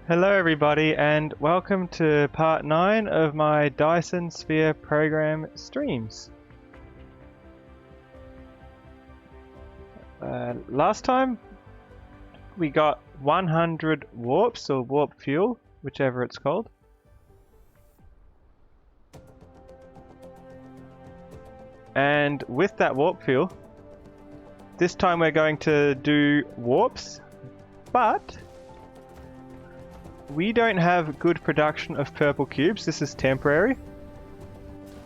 Hello everybody and welcome to part 9 of my Dyson Sphere program streams. Last time we got 100 warps or warp fuel, whichever it's called. And with that warp fuel, this time we're going to do warps, but we don't have good production of purple cubes. This is temporary.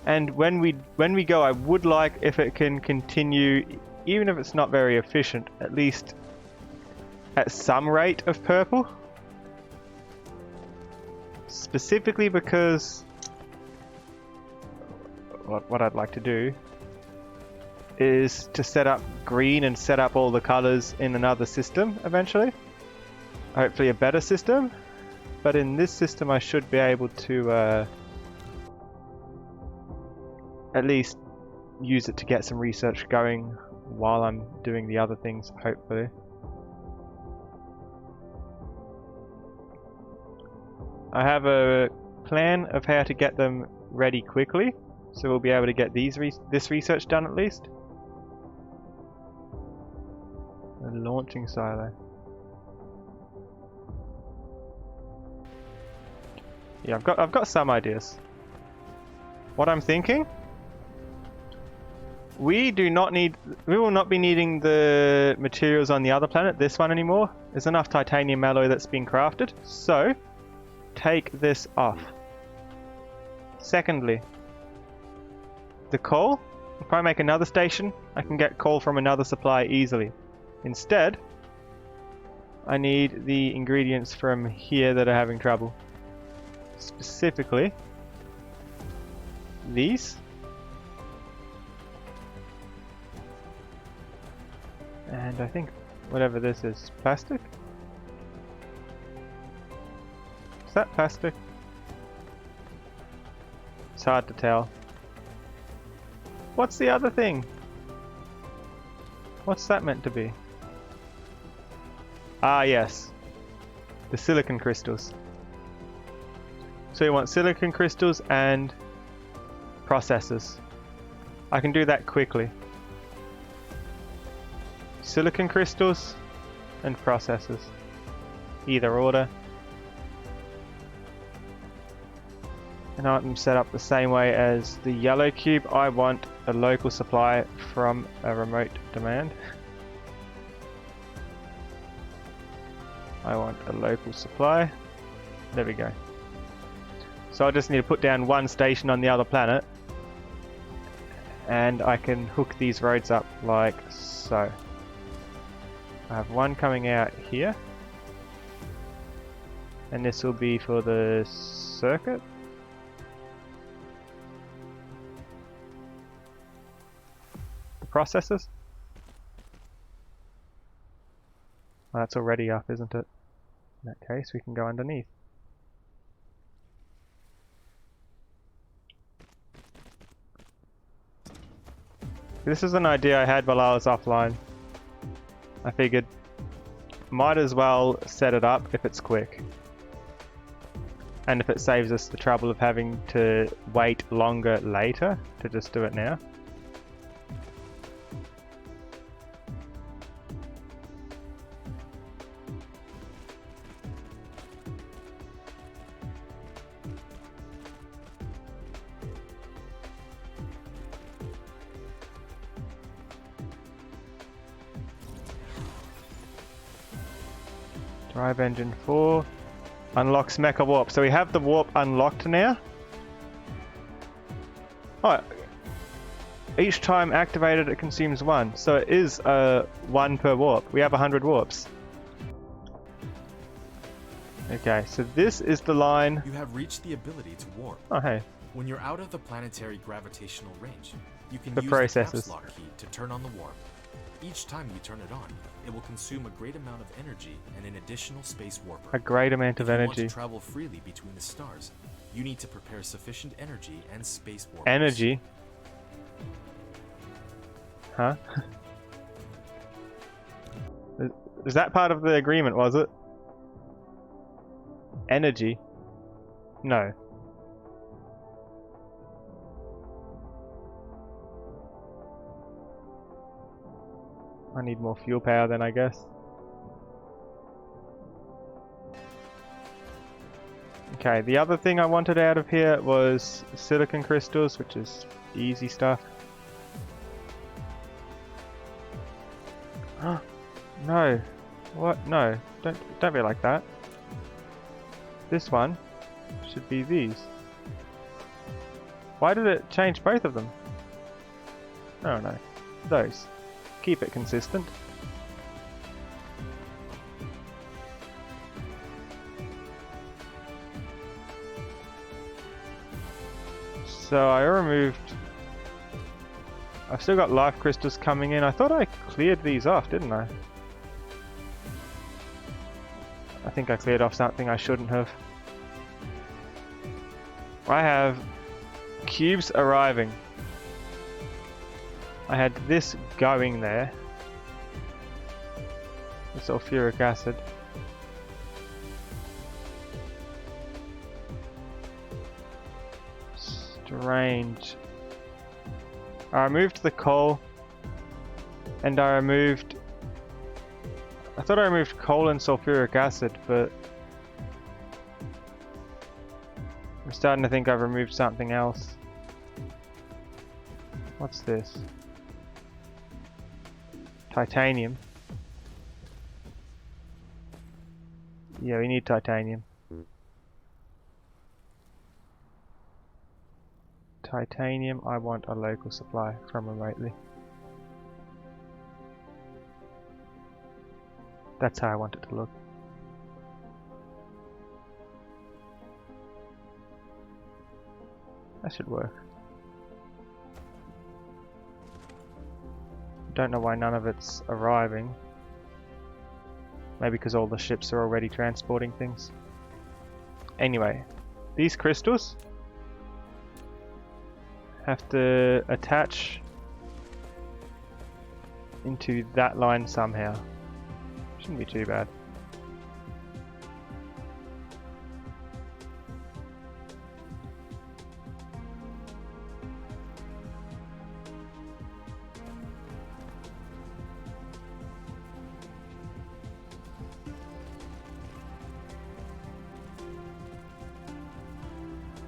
And when we go, I would like if it can continue, even if it's not very efficient, at least at some rate of purple. Specifically because what I'd like to do is to set up green and set up all the colors in another system eventually. Hopefully a better system. But in this system I should be able to at least use it to get some research going while I'm doing the other things, hopefully. I have a plan of how to get them ready quickly, so we'll be able to get this research done at least. A launching silo. Yeah, I've got some ideas. What I'm thinking, we will not be needing the materials on the other planet, this one anymore. There's enough titanium alloy that's been crafted, so take this off. Secondly, the coal. If I make another station, I can get coal from another supply easily. Instead, I need the ingredients from here that are having trouble. Specifically, these. And I think whatever this is, plastic? Is that plastic? It's hard to tell. What's the other thing? What's that meant to be? Ah, yes. The silicon crystals. So you want silicon crystals and processors. I can do that quickly. Silicon crystals and processors. Either order. And I want them set up the same way as the yellow cube. I want a local supply from a remote demand. I want a local supply. There we go. So I just need to put down one station on the other planet and I can hook these roads up like so. I have one coming out here and this will be for the circuit. The processors. Well, that's already up, isn't it? In that case we can go underneath. This is an idea I had while I was offline. I figured might as well set it up if it's quick. And if it saves us the trouble of having to wait longer later, to just do it now. Drive engine 4. Unlocks mecha warp. So we have the warp unlocked now. Oh, each time activated it consumes 1. So it is 1 per warp. We have 100 warps. Okay, so this is the line. You have reached the ability to warp. Oh, hey. When you're out of the planetary gravitational range, you can The use processors. the caps lock key to turn on the warp. Each time you turn it on, it will consume a great amount of energy and an additional space warper. A great amount of if you energy. want to travel freely between the stars, you need to prepare sufficient energy and space warpers. Energy? Huh? Is that part of the agreement, was it? energy. No. I need more fuel power then, I guess. Okay, the other thing I wanted out of here was silicon crystals, which is easy stuff. No. What? No. Don't be like that. This one should be these. Why did it change both of them? Oh no. Those. Keep it consistent. So I removed... I've still got life crystals coming in. I thought I cleared these off, didn't I? I think I cleared off something I shouldn't have. I have cubes arriving. I had this going there. The sulfuric acid. Strange. I removed the coal, and I thought I removed coal and sulfuric acid, but I'm starting to think I've removed something else. What's this? Titanium. Yeah, we need titanium. Titanium, I want a local supply from remotely. That's how I want it to look. That should work. Don't know why none of it's arriving. Maybe because all the ships are already transporting things. Anyway, these crystals have to attach into that line somehow. Shouldn't be too bad.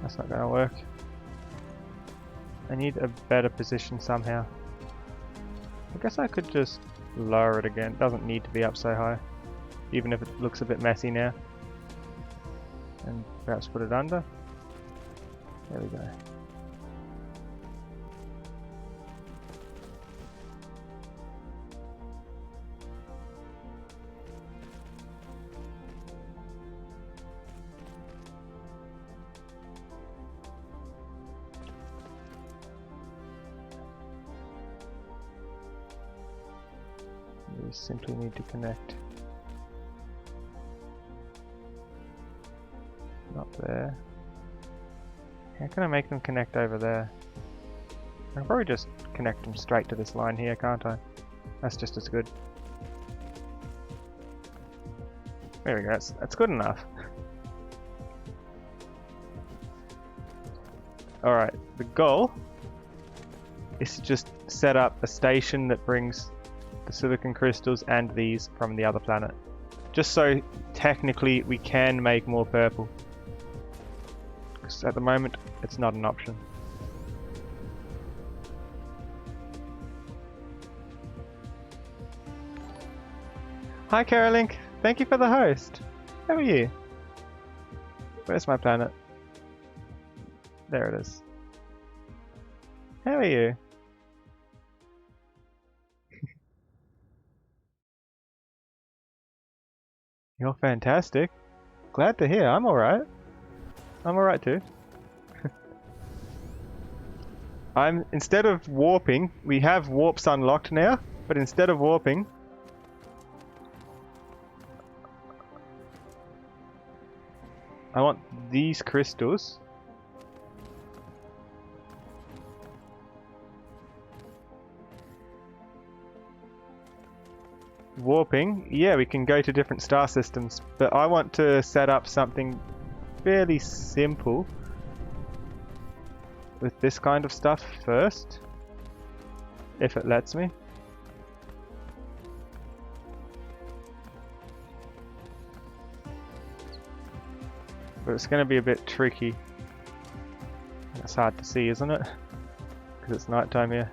That's not gonna work. I need a better position somehow. I guess I could just lower it again. It doesn't need to be up so high, even if it looks a bit messy now. And perhaps put it under. There we go. We simply need to connect. Not there. How can I make them connect over there? I can probably just connect them straight to this line here, can't I? That's just as good. There we go, that's good enough. Alright, the goal is to just set up a station that brings the silicon crystals and these from the other planet. Just so technically we can make more purple. Because at the moment it's not an option. Hi Carolink, thank you for the host. How are you? Where's my planet? There it is. How are you? You're fantastic. Glad to hear. I'm alright. I'm alright too. Instead of warping, we have warps unlocked now, but instead of warping, I want these crystals warping, yeah, we can go to different star systems, but I want to set up something fairly simple with this kind of stuff first, if it lets me. But it's going to be a bit tricky. It's hard to see, isn't it? Because it's nighttime here.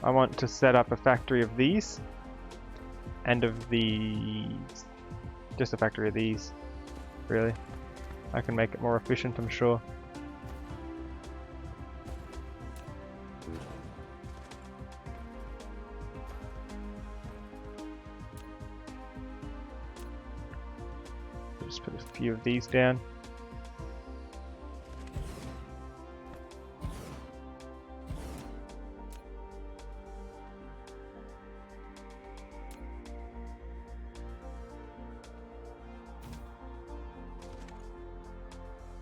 I want to set up a factory of these and of these. Just a factory of these, really. I can make it more efficient, I'm sure. Just put a few of these down.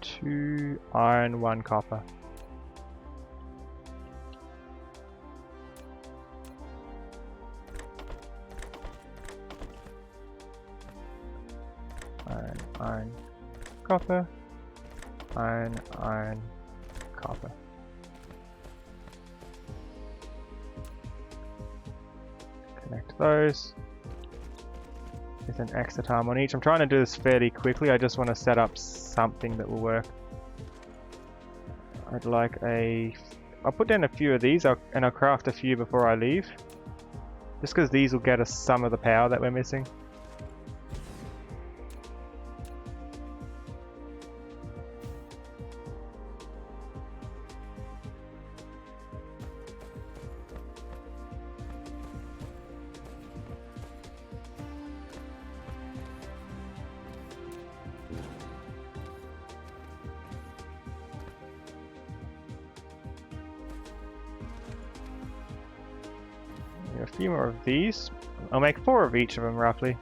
Two iron, one copper. Iron, iron, copper. Iron, iron, copper. Connect those. With an exit arm on each. I'm trying to do this fairly quickly. I just want to set up something that will work. I'd like I'll put down a few of these and I'll craft a few before I leave. Just because these will get us some of the power that we're missing. A few more of these. I'll make 4 of each of them roughly.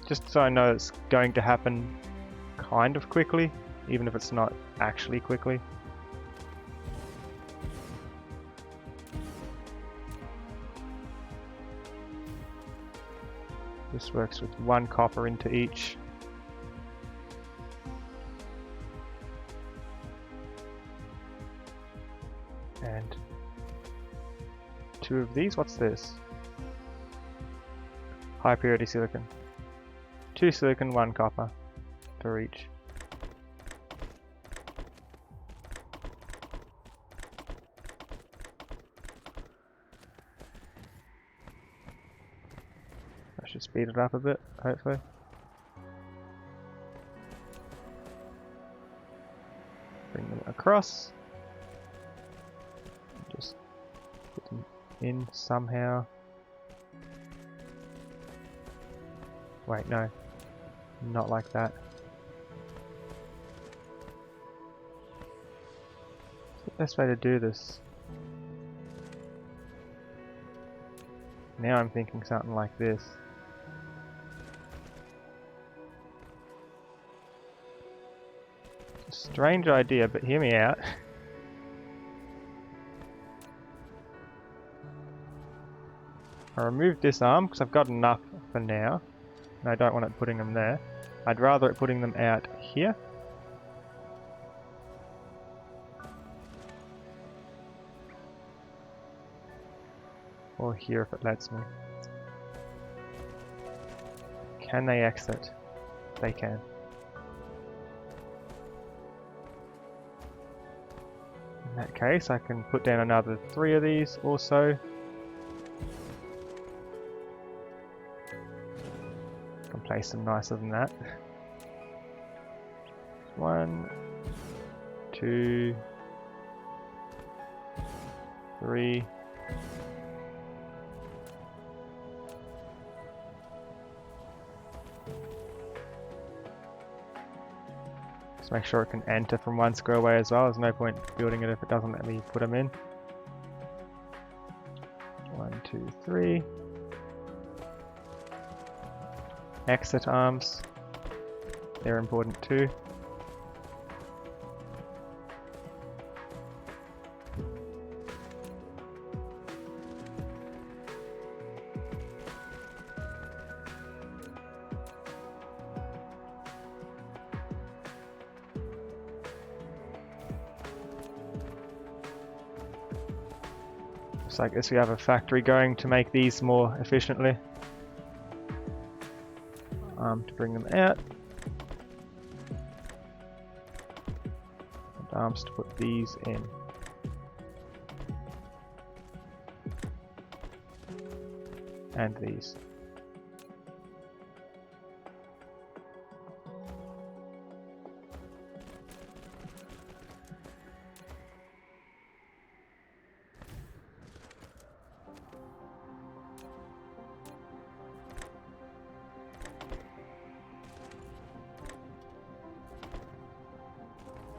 Just so I know it's going to happen kind of quickly, even if it's not actually quickly. This works with 1 copper into each. And 2 of these. What's this? High purity silicon. 2 silicon, 1 copper for each. I should speed it up a bit, hopefully. Bring them across. Just put them in somehow. Wait, no. Not like that. What's the best way to do this? Now I'm thinking something like this. It's a strange idea, but hear me out. I removed this arm because I've got enough for now. And I don't want it putting them there. I'd rather it putting them out here. Or here if it lets me. Can they exit? They can. In that case, I can put down another 3 of these also. Can place them nicer than that. 1, 2, 3. Just make sure it can enter from 1 square away as well. There's no point building it if it doesn't let me put them in. 1, 2, 3. Exit arms. They're important too. So I guess we have a factory going to make these more efficiently. To bring them out. And arms to put these in. And these.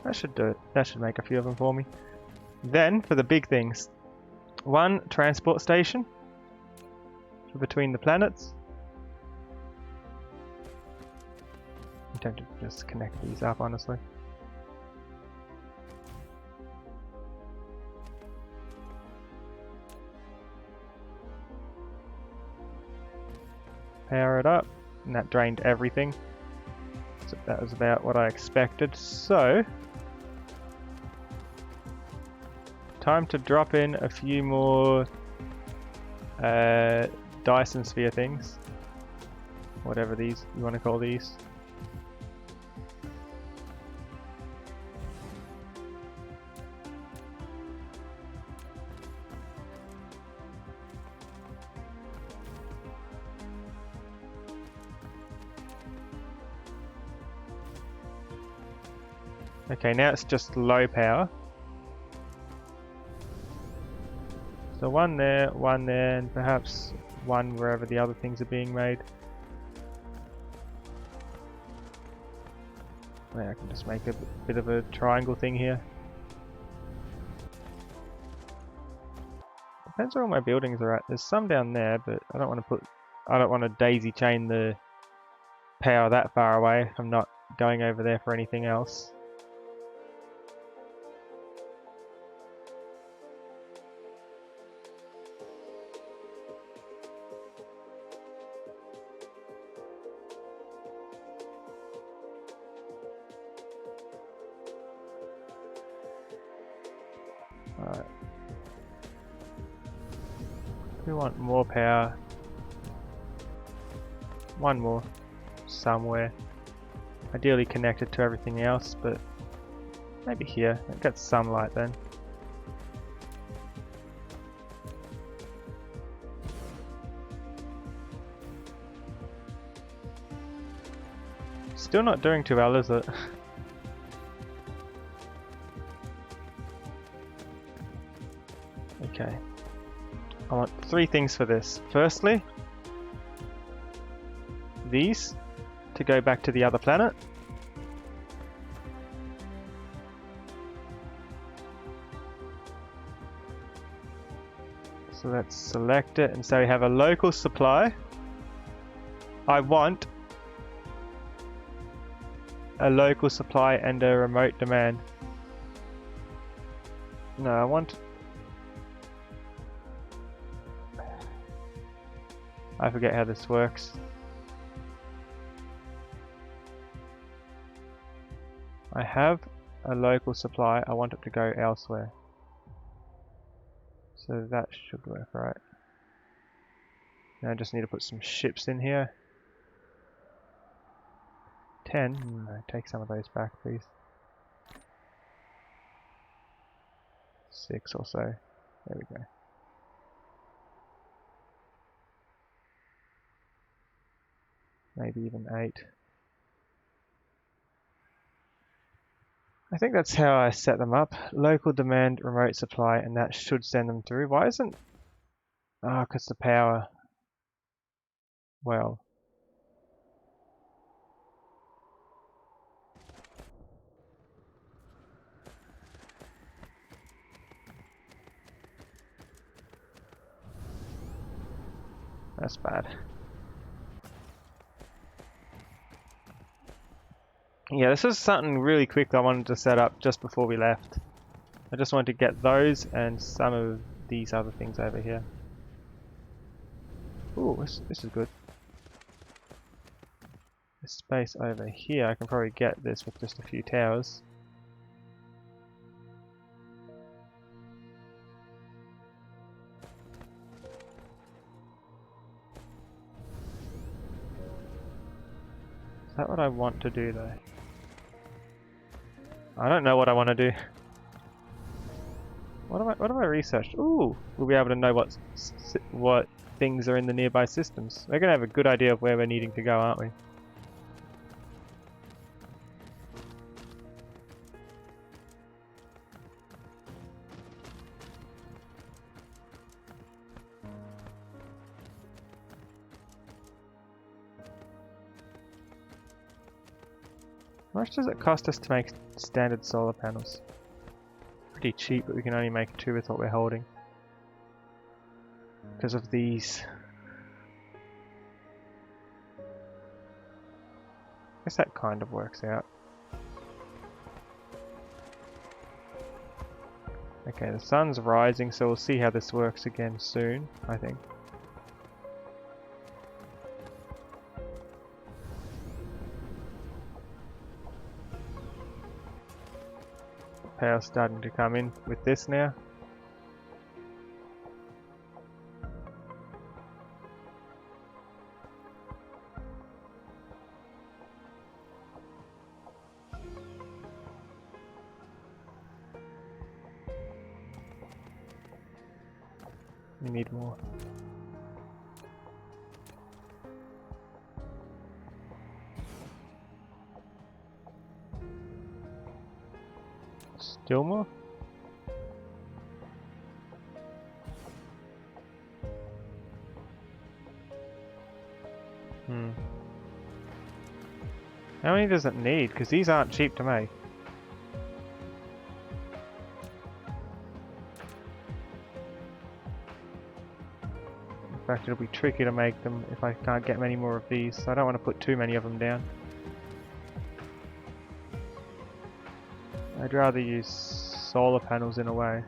That should do it. That should make a few of them for me. Then, for the big things. One transport station for between the planets. I'm tempted to just connect these up, honestly. Power it up, and that drained everything. So that was about what I expected. So, time to drop in a few more Dyson sphere things. Whatever these you want to call these. Okay, now it's just low power. So one there, and perhaps one wherever the other things are being made. Yeah, I can just make a bit of a triangle thing here. Depends where all my buildings are at. There's some down there, but I don't want to daisy chain the power that far away if I'm not going over there for anything else. Alright. We want more power. One more. Somewhere. Ideally connected to everything else, but maybe here. It gets some light then. Still not doing too well, is it? Okay. I want three things for this. Firstly, these to go back to the other planet. So let's select it and say we have a local supply. I want a local supply and a remote demand. No, I want... I forget how this works. I have a local supply, I want it to go elsewhere. So that should work, right? Now I just need to put some ships in here. 10? No, take some of those back, please. 6 or so. There we go. Maybe even 8. I think that's how I set them up. Local demand, remote supply, and that should send them through. Why isn't... Oh, because the power... Well... That's bad. Yeah, this is something really quick I wanted to set up just before we left. I just wanted to get those and some of these other things over here. Ooh, this is good. This space over here, I can probably get this with just a few towers. Is that what I want to do though? I don't know what I want to do. What have I researched? Ooh, we'll be able to know what things are in the nearby systems. We're gonna have a good idea of where we're needing to go, aren't we? How much does it cost us to make standard solar panels? Pretty cheap, but we can only make 2 with what we're holding. Because of these. I guess that kind of works out. Okay, the sun's rising, so we'll see how this works again soon, I think. Power's starting to come in with this now. We need more. Still more? How many does it need? Because these aren't cheap to make. In fact, it'll be tricky to make them if I can't get many more of these, so I don't want to put too many of them down. I'd rather use solar panels in a way.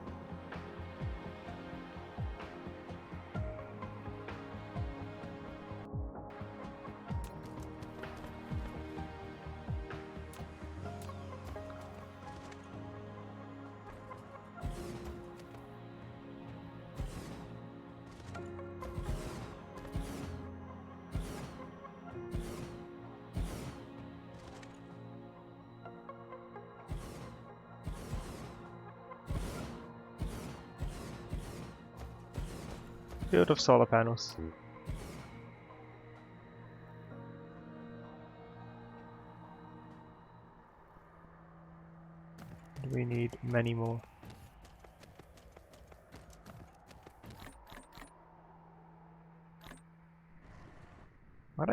Field of solar panels. We need many more. How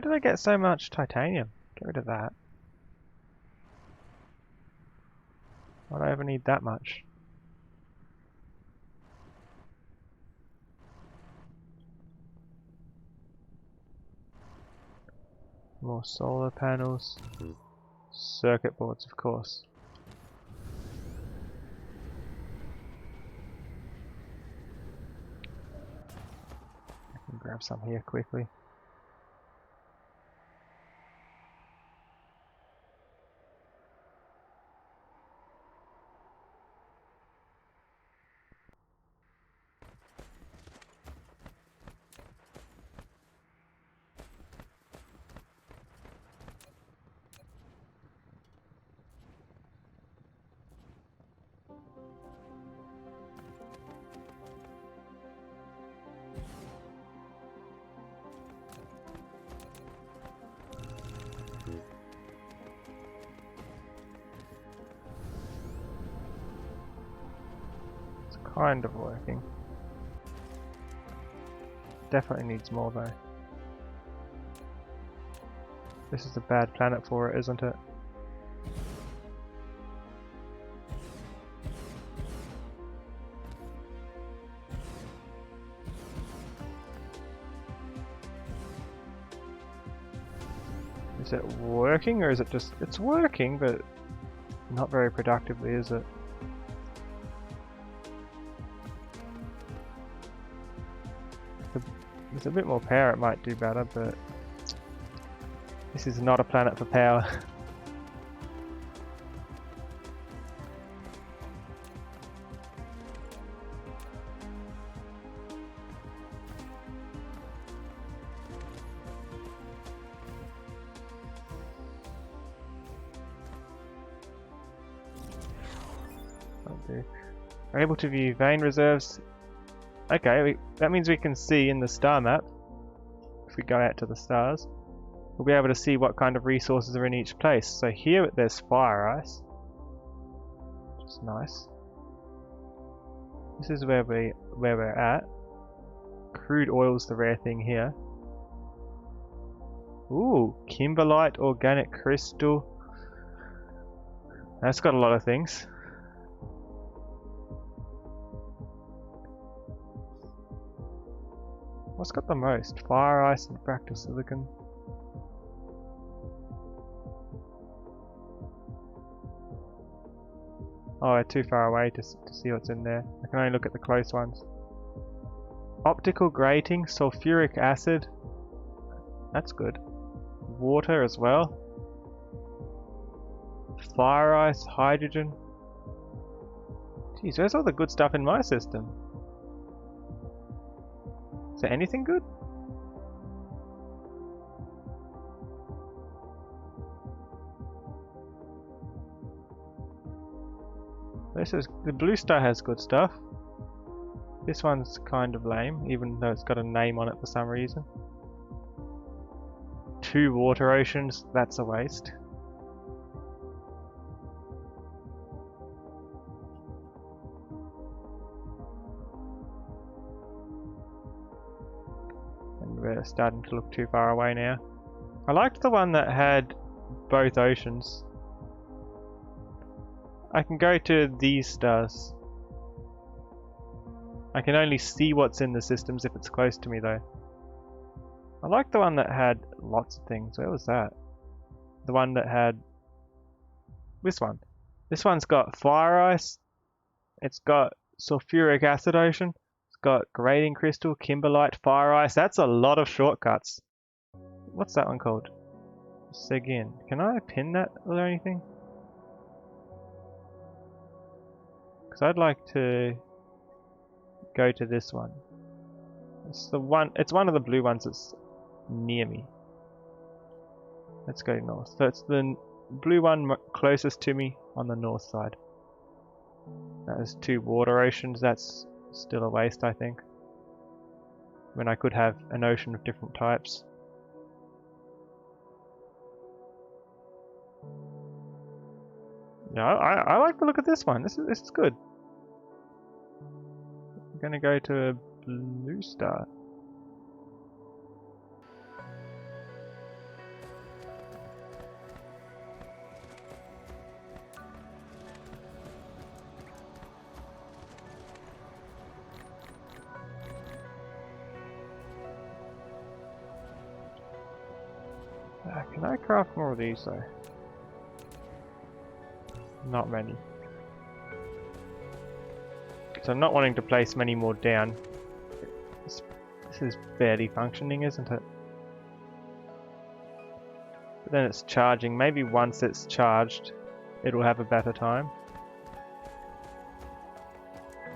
did I get so much titanium? Get rid of that. Why do I ever need that much? More solar panels. Circuit boards, of course. I can grab some here quickly. Kind of working. Definitely needs more though. This is a bad planet for it, isn't it? Is it working, or is it just... It's working, but not very productively, is it? With a bit more power it might do better, but this is not a planet for power. 2. We're able to view vein reserves. Okay, that means we can see in the star map, if we go out to the stars, we'll be able to see what kind of resources are in each place. So here there's fire ice, which is nice. This is where we're at. Crude oil's the rare thing here. Ooh, kimberlite, organic crystal. That's got a lot of things. What's got the most? Fire ice and fractal silicon. Oh, we're too far away to see what's in there. I can only look at the close ones. Optical grating, sulfuric acid. That's good. Water as well. Fire ice, hydrogen. Jeez, where's all the good stuff in my system? Is there anything good? The blue star has good stuff. This one's kind of lame, even though it's got a name on it for some reason. 2 water oceans, that's a waste. And we're starting to look too far away now. I liked the one that had both oceans. I can go to these stars. I can only see what's in the systems if it's close to me though. I like the one that had lots of things. Where was that? The one that had... this one. This one's got fire ice. It's got sulfuric acid ocean. It's got grating crystal, kimberlite, fire ice. That's a lot of shortcuts. What's that one called? Seguin. Can I pin that or anything? Because I'd like to go to this one. It's one of the blue ones that's near me. Let's go north. So it's the blue one closest to me on the north side. That is 2 water oceans. That's still a waste, I think. When I could have an ocean of different types. Yeah, I like the look of this one. This is good. I'm gonna go to a blue star. Can I craft more of these though? Not many. So I'm not wanting to place many more down. This is barely functioning, isn't it? But then it's charging. Maybe once it's charged, it'll have a better time.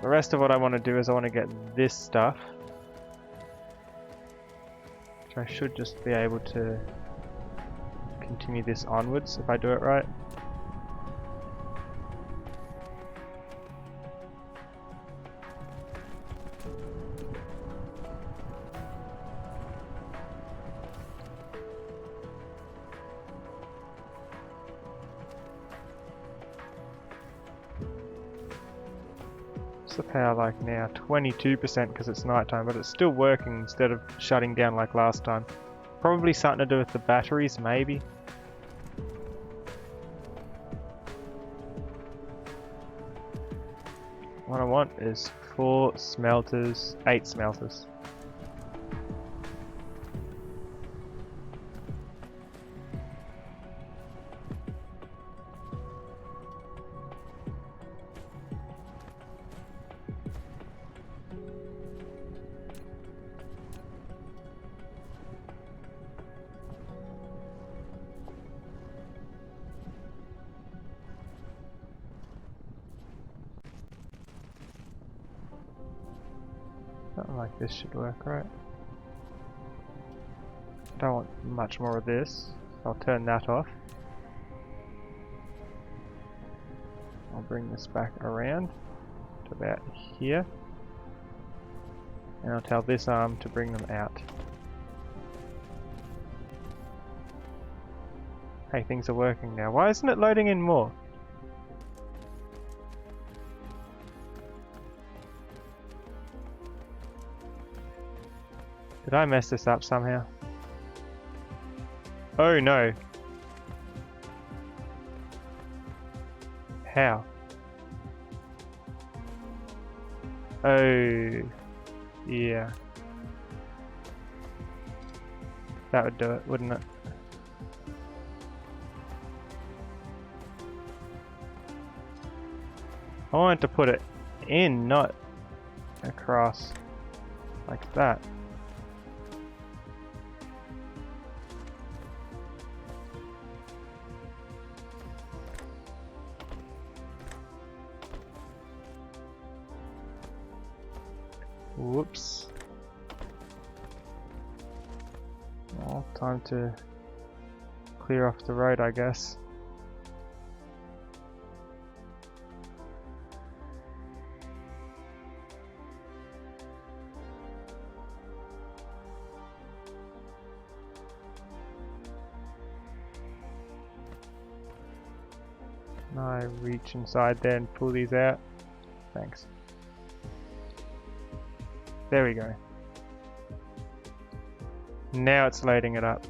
The rest of what I want to do is I want to get this stuff. Which I should just be able to continue this onwards if I do it right. What's the power like now? 22% because it's nighttime, but it's still working instead of shutting down like last time. Probably something to do with the batteries, maybe. What I want is 4 smelters, 8 smelters. Something like this should work, right? Don't want much more of this. I'll turn that off. I'll bring this back around to about here. And I'll tell this arm to bring them out. Hey, things are working now. Why isn't it loading in more? Did I mess this up somehow? Oh no. How? Oh, yeah. That would do it, wouldn't it? I wanted to put it in, not across like that. Whoops. Well, time to clear off the road, I guess. I reach inside there and pull these out. Thanks. There we go. Now it's loading it up.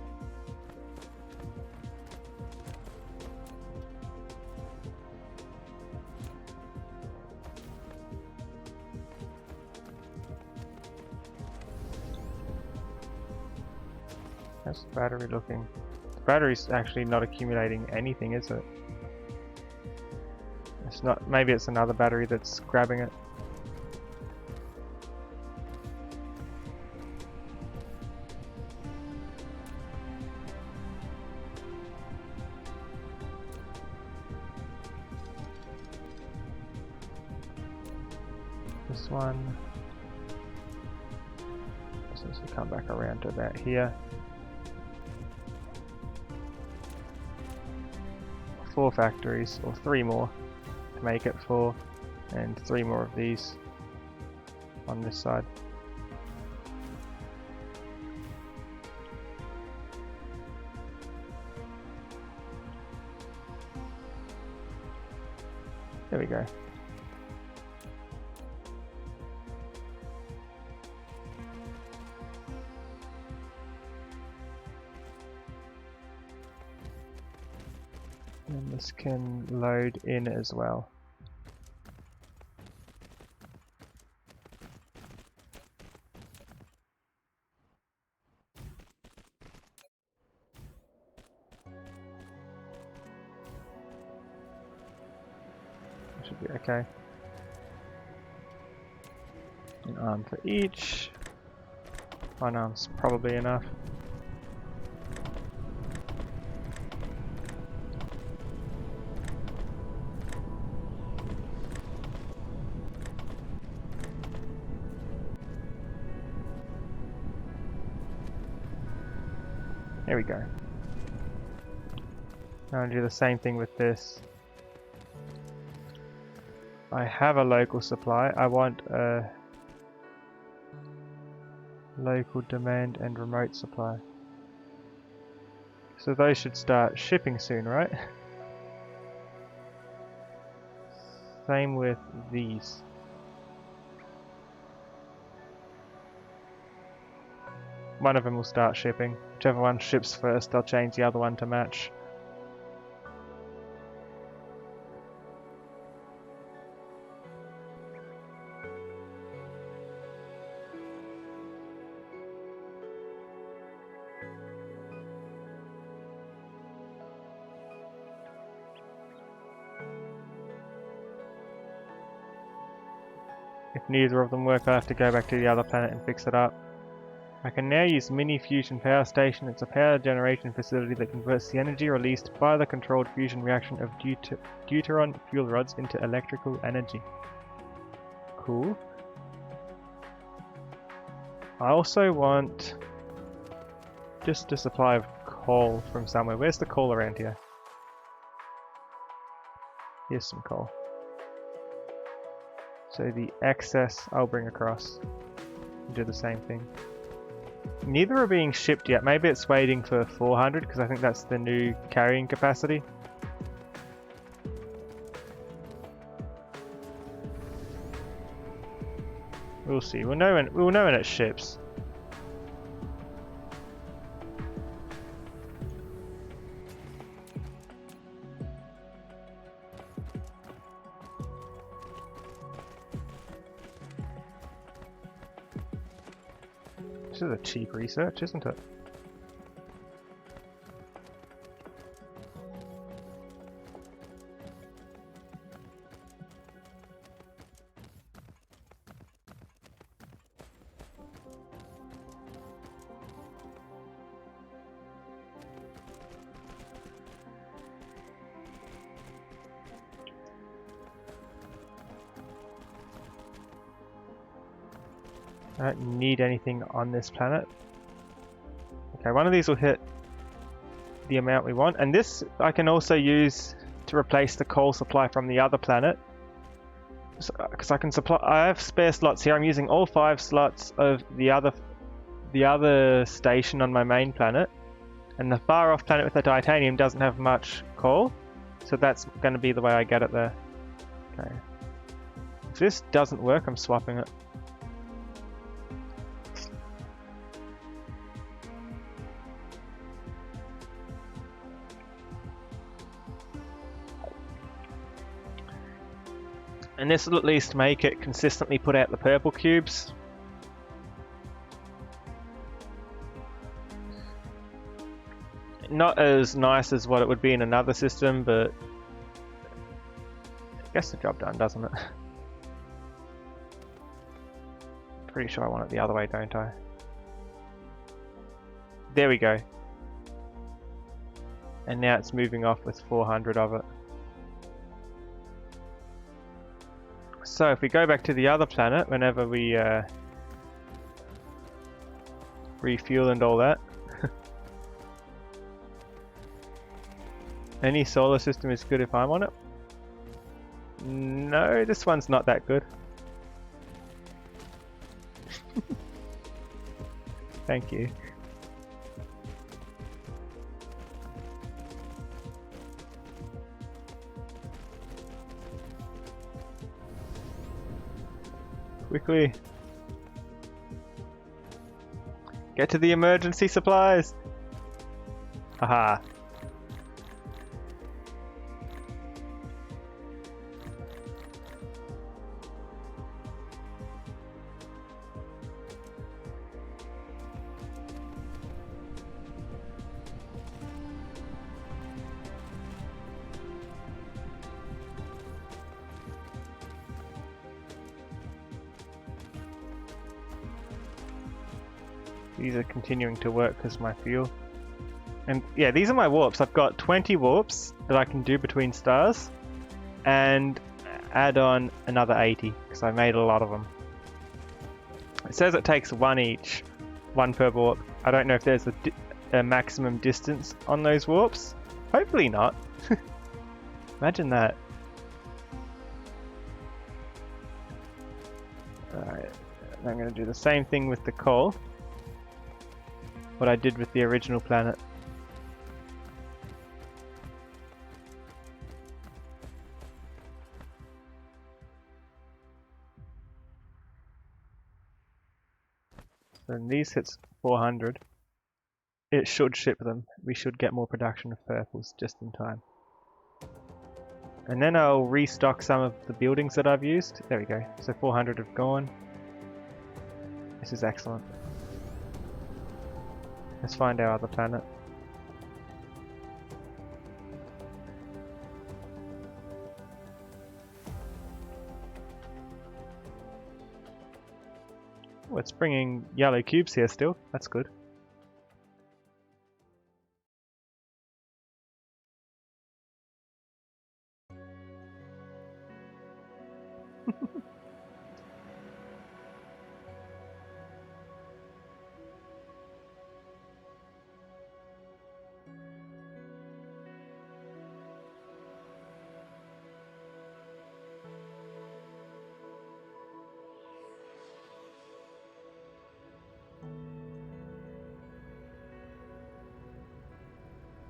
How's the battery looking? The battery's actually not accumulating anything, is it? It's not. Maybe it's another battery that's grabbing it. This one. So this will come back around to about here. 4 factories, or 3 more to make it 4, and 3 more of these on this side. There we go. And this can load in as well. Should be okay. An arm for each. 1 arm's probably enough. There we go. Now I'll do the same thing with this. I have a local supply. I want a local demand and remote supply. So those should start shipping soon, right? Same with these. One of them will start shipping. Whichever one ships first, they'll change the other one to match. If neither of them work, I'll have to go back to the other planet and fix it up. I can now use Mini Fusion Power Station. It's a power generation facility that converts the energy released by the controlled fusion reaction of deuteron fuel rods into electrical energy. Cool. I also want just a supply of coal from somewhere. Where's the coal around here? Here's some coal. So the excess I'll bring across and do the same thing. Neither are being shipped yet. Maybe it's waiting for 400 because I think that's the new carrying capacity. We'll see. We'll know when it ships. This is a cheap research, isn't it? I don't need anything on this planet. Okay, one of these will hit the amount we want, and this I can also use to replace the coal supply from the other planet. Because I can supply, I have spare slots here. I'm using all 5 slots of the other station on my main planet, and the far off planet with the titanium doesn't have much coal, so that's going to be the way I get it there. Okay. If this doesn't work, I'm swapping it. And this will at least make it consistently put out the purple cubes. Not as nice as what it would be in another system, but gets the job done, doesn't it? Pretty sure I want it the other way, don't I? There we go. And now it's moving off with 400 of it. So if we go back to the other planet, whenever we refuel and all that, any solar system is good if I'm on it. No, this one's not that good. Thank you. Quickly. Get to the emergency supplies. Aha. These are continuing to work because my fuel. And yeah, these are my warps. I've got 20 warps that I can do between stars and add on another 80 because I made a lot of them. It says it takes 1 each, 1 per warp. I don't know if there's a maximum distance on those warps. Hopefully not. Imagine that. Alright, I'm going to do the same thing with the coal. What I did with the original planet. When these hits 400, it should ship them. We should get more production of purples just in time. And then I'll restock some of the buildings that I've used. There we go. So 400 have gone. This is excellent. Let's find our other planet. Oh, it's bringing yellow cubes here still. That's good.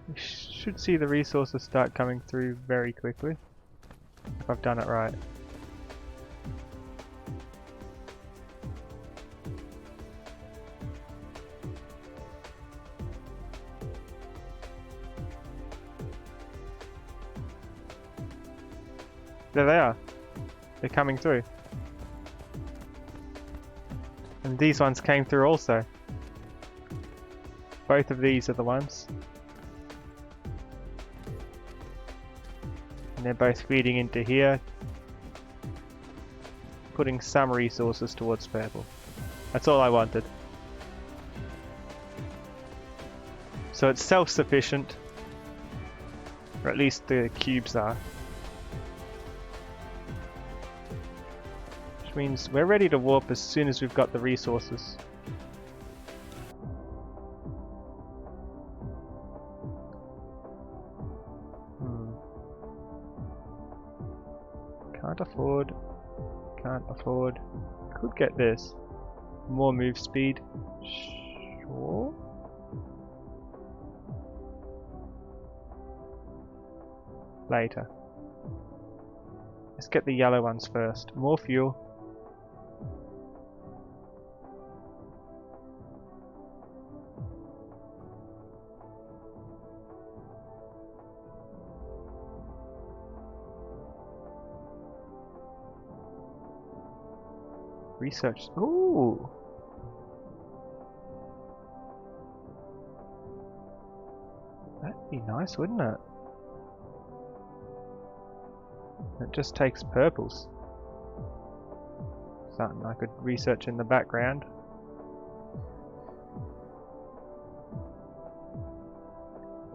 We should see the resources start coming through very quickly, if I've done it right. There they are. They're coming through. And these ones came through also. Both of these are the ones. And they're both feeding into here, putting some resources towards purple. That's all I wanted. So it's self-sufficient, or at least the cubes are. Which means we're ready to warp as soon as we've got the resources. Can't afford. Could get this. More move speed. Sure. Later. Let's get the yellow ones first. More fuel. Research. Ooh. That'd be nice, wouldn't it? It just takes purples. Something I could research in the background.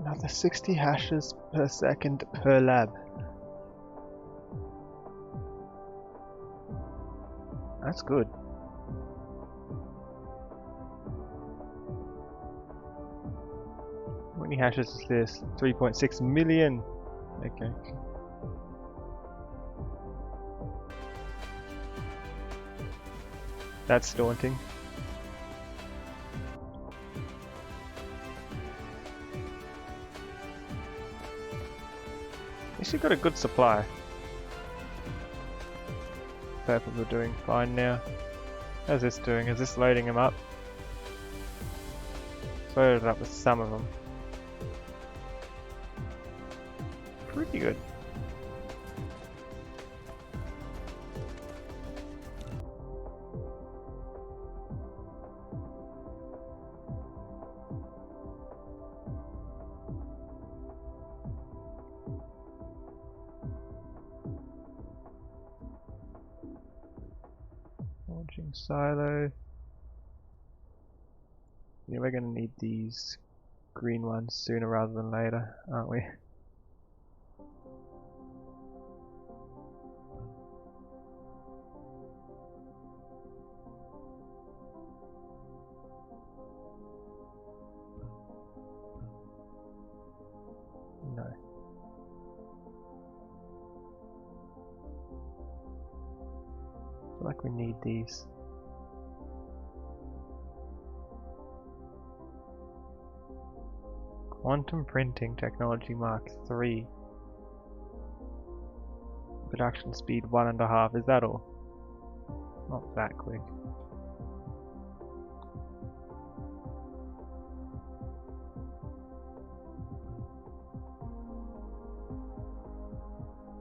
Another 60 hashes per second per lab. That's good. How many hashes is this? 3.6 million. Okay. That's daunting. At least you've got a good supply. Purples are doing fine now. How's this doing? Is this loading them up? It's loaded up with some of them. Pretty good. Launching silo. Yeah, we're going to need these green ones sooner rather than later, aren't we? No. I feel like we need these. Quantum printing technology Mark 3. Production speed 1.5. Is that all? Not that quick.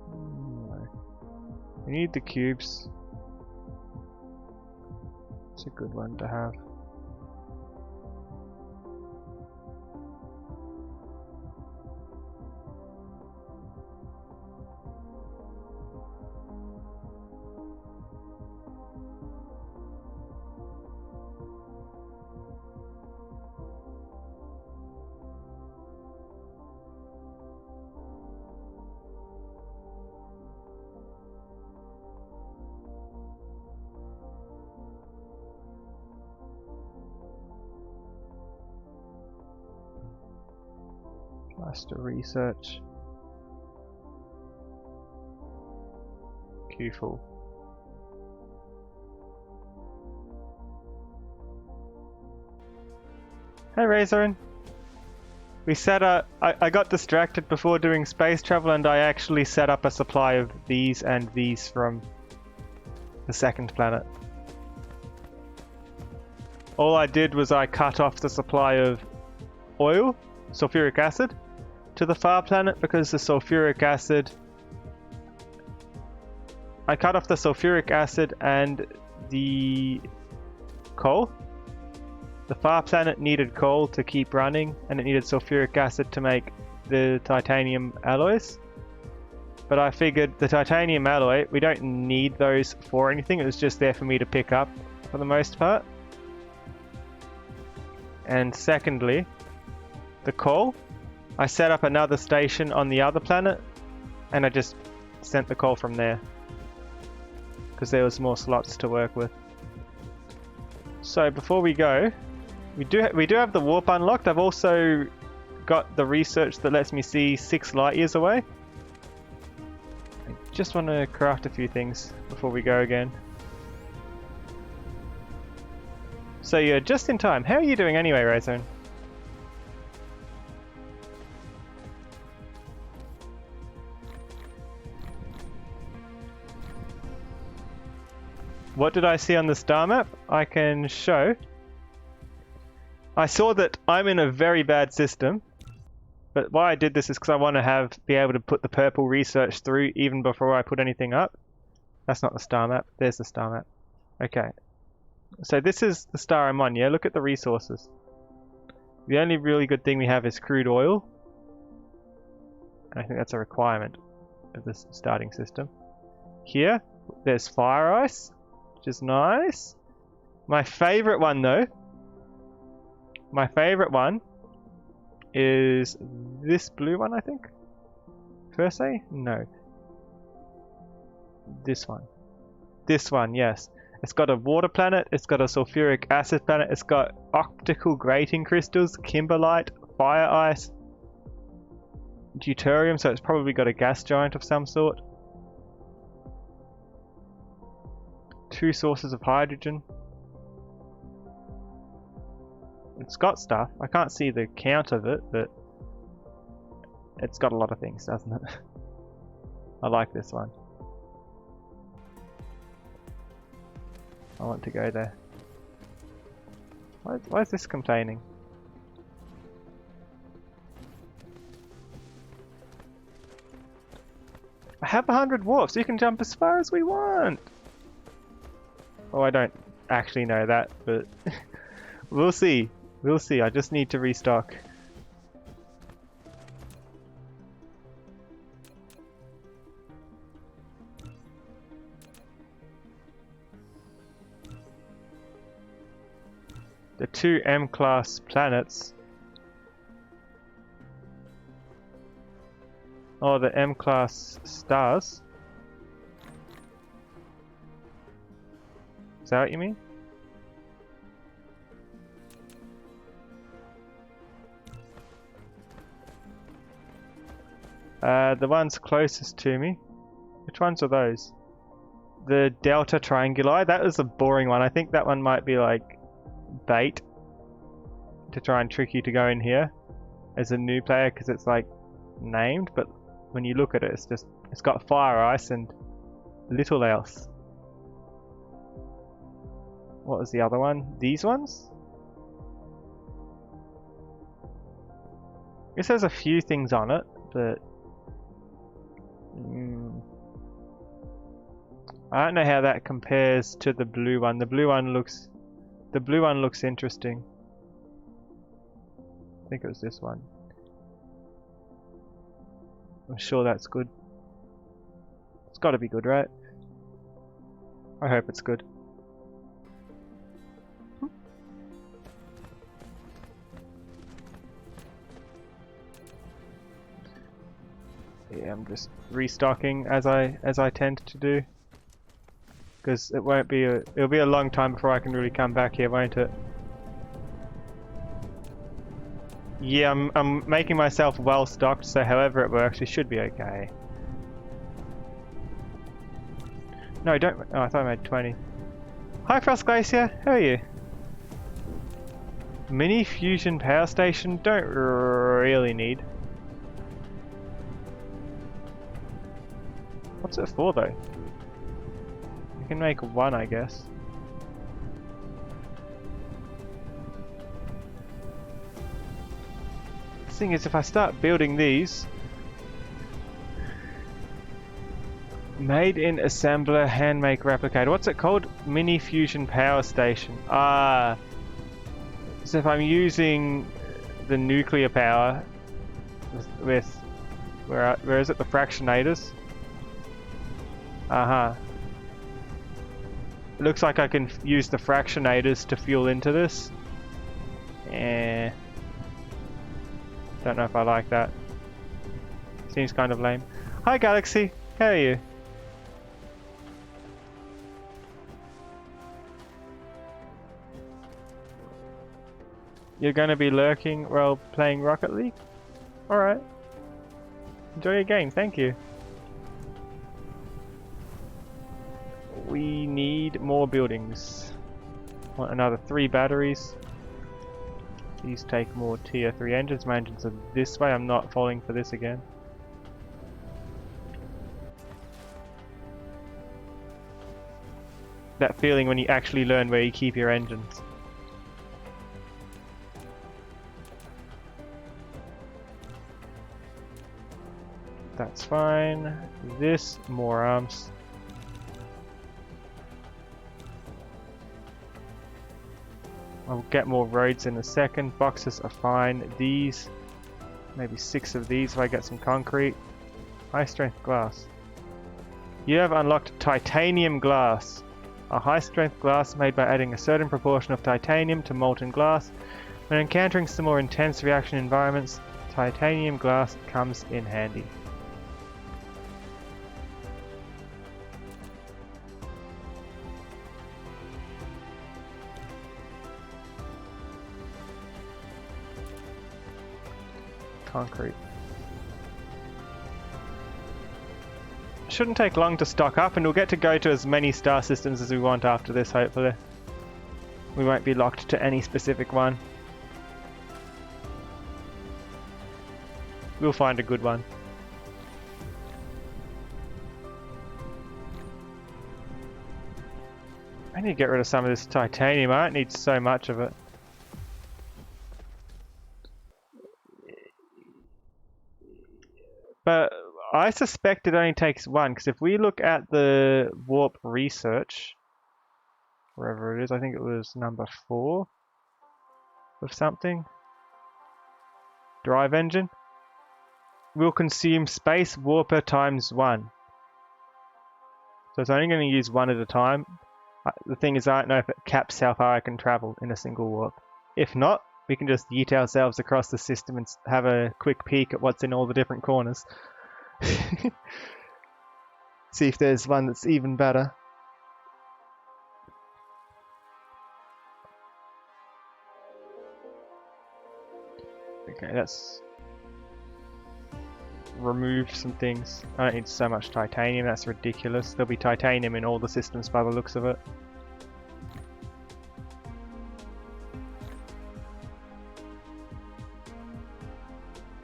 No. We need the cubes. It's a good one to have. Cluster research. Queue full. Hey Razorin! We set up... I got distracted before doing space travel and I actually set up a supply of these and these from the second planet. All I did was I cut off the supply of oil, sulfuric acid, to the far planet because the sulfuric acid... I cut off the sulfuric acid and the coal. The far planet needed coal to keep running and it needed sulfuric acid to make the titanium alloys. But I figured the titanium alloy, we don't need those for anything, it was just there for me to pick up for the most part. And secondly, the coal, I set up another station on the other planet and I just sent the coal from there because there was more slots to work with. So before we go, we do have the warp unlocked. I've also got the research that lets me see 6 light years away. I just want to craft a few things before we go again. So you're just in time. How are you doing anyway, Rayzone? What did I see on the star map? I can show. I saw that I'm in a very bad system, but why I did this is because I want to be able to put the purple research through even before I put anything up. That's not the star map. There's the star map. Okay. So this is the star I'm on, yeah? Look at the resources. The only really good thing we have is crude oil. I think that's a requirement of this starting system. Here, there's fire ice, which is nice. My favorite one though, my favorite one is this blue one, I think. First A? No. This one. This one, yes. It's got a water planet, it's got a sulfuric acid planet, it's got optical grating crystals, kimberlite, fire ice, deuterium, so it's probably got a gas giant of some sort. 2 sources of hydrogen. It's got stuff. I can't see the count of it, but it's got a lot of things, doesn't it? I like this one. I want to go there. Why is this complaining? I have 100 warps, so you can jump as far as we want! Oh, I don't actually know that, but we'll see. We'll see. I just need to restock. The 2 M-class planets. Oh, the M-class stars. Is that what you mean? The ones closest to me. Which ones are those? The Delta Trianguli. That was a boring one. I think that one might be like bait to try and trick you to go in here as a new player because it's like named, but when you look at it, it's got fire ice and little else. What was the other one? These ones? I guess there's a few things on it, but I don't know how that compares to the blue one. The blue one looks interesting. I think it was this one. I'm sure that's good. It's got to be good, right? I hope it's good. Yeah, I'm just restocking as I tend to do, because it'll be a long time before I can really come back here, won't it? Yeah, I'm making myself well stocked, so however it works, it should be okay. No, don't. Oh, I thought I made 20. Hi, Frost Glacier. How are you? Mini fusion power station, don't really need. What's it for though? You can make one, I guess. The thing is, if I start building these, made in assembler, hand make replicator. What's it called? Mini fusion power station. Ah. So if I'm using the nuclear power with where is it? The fractionators. It looks like I can use the fractionators to fuel into this. Don't know if I like that. Seems kind of lame. Hi Galaxy, how are you? You're gonna be lurking while playing Rocket League? Alright. Enjoy your game, thank you. We need more buildings. Want another 3 batteries. These take more tier 3 engines. My engines are this way, I'm not falling for this again. That feeling when you actually learn where you keep your engines. That's fine. This, more arms. I'll get more roads in a second. Boxes are fine. These, maybe 6 of these if I get some concrete. High strength glass. You have unlocked titanium glass. A high strength glass made by adding a certain proportion of titanium to molten glass. When encountering some more intense reaction environments, titanium glass comes in handy. Concrete. Shouldn't take long to stock up, and we'll get to go to as many star systems as we want after this, hopefully. We won't be locked to any specific one. We'll find a good one. I need to get rid of some of this titanium. I don't need so much of it. But I suspect it only takes one, because if we look at the warp research, wherever it is, I think it was number 4 of something. Drive engine. Will consume space warper times 1. So it's only going to use 1 at a time. The thing is, I don't know if it caps how far I can travel in a single warp. If not, we can just yeet ourselves across the system and have a quick peek at what's in all the different corners. See if there's one that's even better. Okay, let's remove some things. I don't need so much titanium, that's ridiculous. There'll be titanium in all the systems by the looks of it.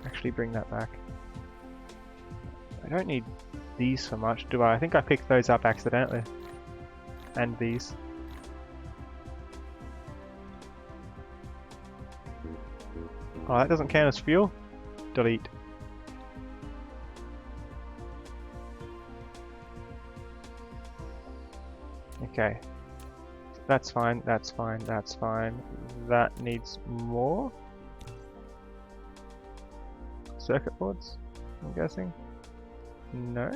Actually bring that back. I don't need these for much, do I? I think I picked those up accidentally. And these. Oh, that doesn't count as fuel? Delete. Okay. That's fine, that's fine, that's fine. That needs more. Circuit boards, I'm guessing. No.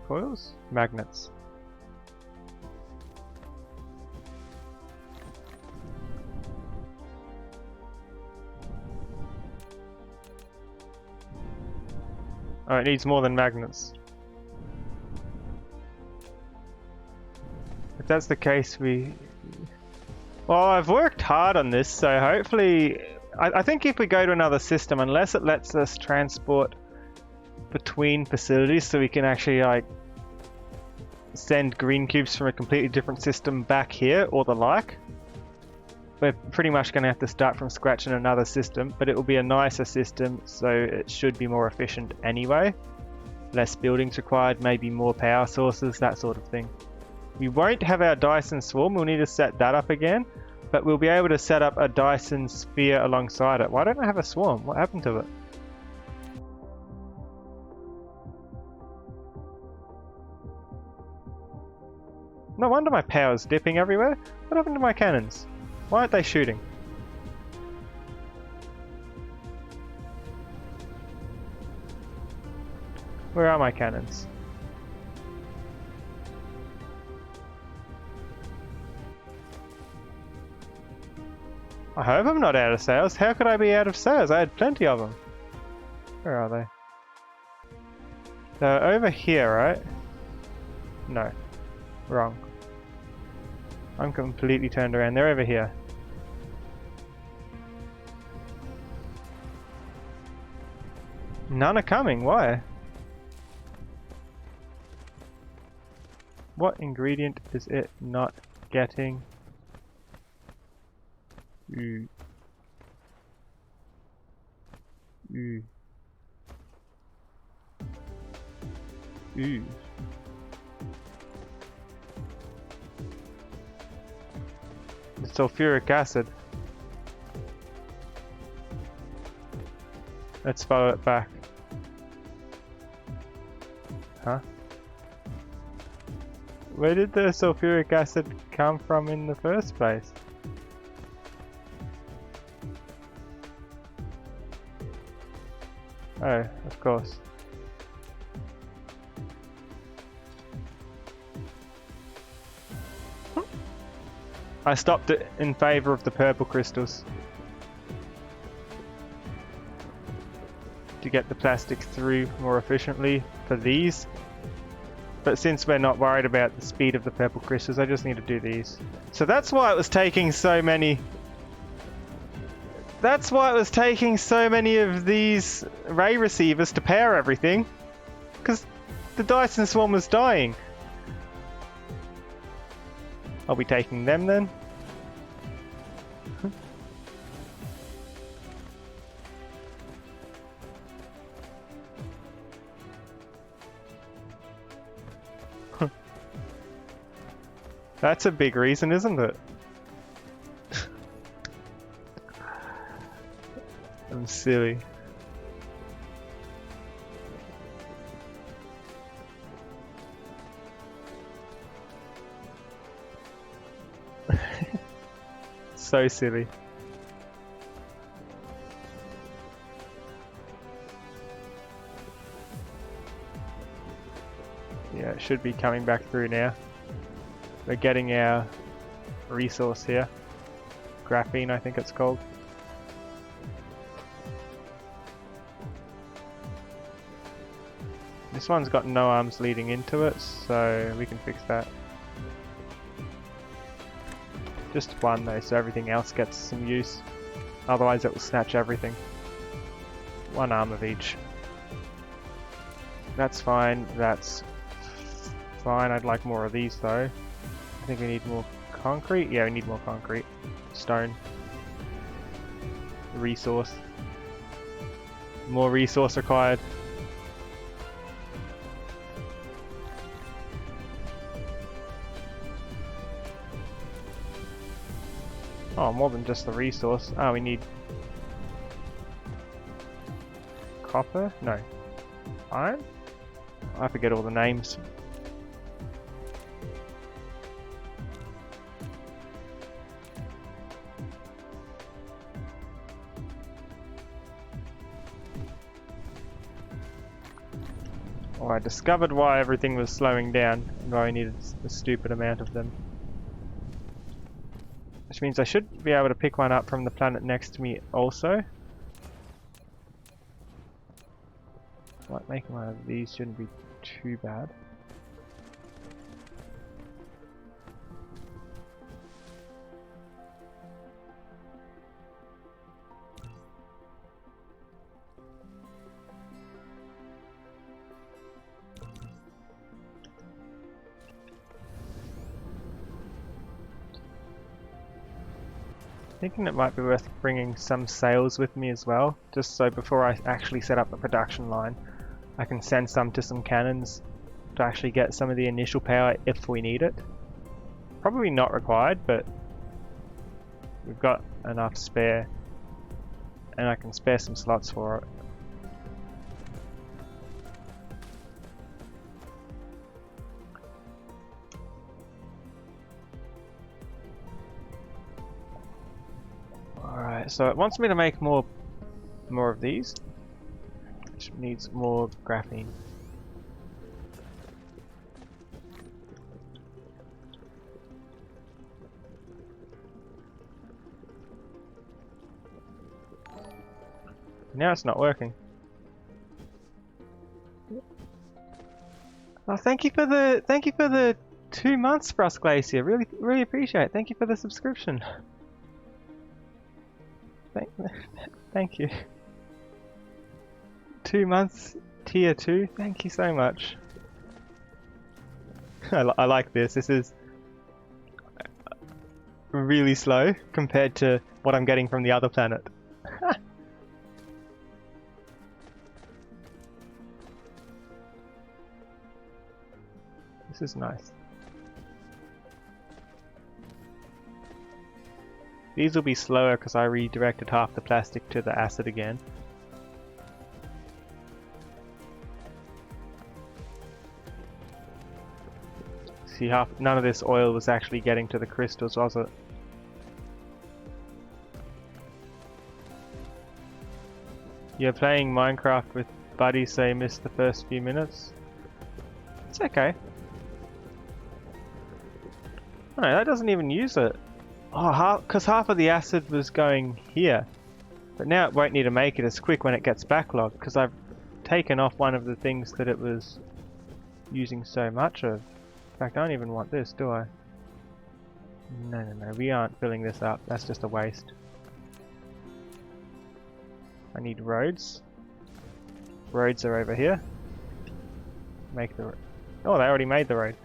Coils? Magnets. Oh, it needs more than magnets. If that's the case, we... Well, I've worked hard on this, so hopefully... I think if we go to another system, unless it lets us transport between facilities so we can actually like send green cubes from a completely different system back here or the like, we're pretty much going to have to start from scratch in another system, but it will be a nicer system, so it should be more efficient anyway. Less buildings required, maybe more power sources, that sort of thing. We won't have our Dyson swarm, we'll need to set that up again, but we'll be able to set up a Dyson sphere alongside it. Why don't I have a swarm? What happened to it? No wonder my power's dipping everywhere. What happened to my cannons? Why aren't they shooting? Where are my cannons? I hope I'm not out of sails. How could I be out of sails? I had plenty of them. Where are they? They're over here, right? No. Wrong. I'm completely turned around. They're over here. None are coming. Why? What ingredient is it not getting? Ooh. Ooh. Ooh. The sulfuric acid. Let's follow it back. Huh? Where did the sulfuric acid come from in the first place? Oh, of course. I stopped it in favor of the purple crystals to get the plastic through more efficiently for these. But since we're not worried about the speed of the purple crystals, I just need to do these. So that's why it was taking so many... That's why it was taking so many of these ray receivers to power everything. Because the Dyson swarm was dying. I'll be taking them then. That's a big reason, isn't it? I'm silly. So silly. Yeah, it should be coming back through now. We're getting our resource here. Graphene, I think it's called. This one's got no arms leading into it, so we can fix that. Just one though, so everything else gets some use. Otherwise it will snatch everything. One arm of each. That's fine, that's fine. I'd like more of these though. I think we need more concrete. Yeah, we need more concrete. Stone. Resource. More resource required. Oh, more than just the resource. Oh, we need copper? No. Iron? I forget all the names. Oh, I discovered why everything was slowing down and why we needed a stupid amount of them. Which means I should be able to pick one up from the planet next to me also. Like making one of these shouldn't be too bad. Thinking it might be worth bringing some sails with me as well, just so before I actually set up the production line, I can send some to some cannons to actually get some of the initial power if we need it. Probably not required, but we've got enough spare, and I can spare some slots for it. Alright, so it wants me to make more of these, which needs more graphene. Now it's not working. Oh, thank you for the 2 months, Frost Glacier. Really appreciate it. Thank you for the subscription. Thank you. 2 months, tier 2. Thank you so much. I like this. This is really slow compared to what I'm getting from the other planet. This is nice. These will be slower because I redirected half the plastic to the acid again. See, none of this oil was actually getting to the crystals, was it? You're playing Minecraft with buddies, so you missed the first few minutes. It's okay. Oh, no, that doesn't even use it. Oh, because half of the acid was going here. But now it won't need to make it as quick when it gets backlogged, because I've taken off one of the things that it was using so much of. In fact, I don't even want this, do I? No, we aren't filling this up. That's just a waste. I need roads. Roads are over here. Make the... Oh, they already made the road.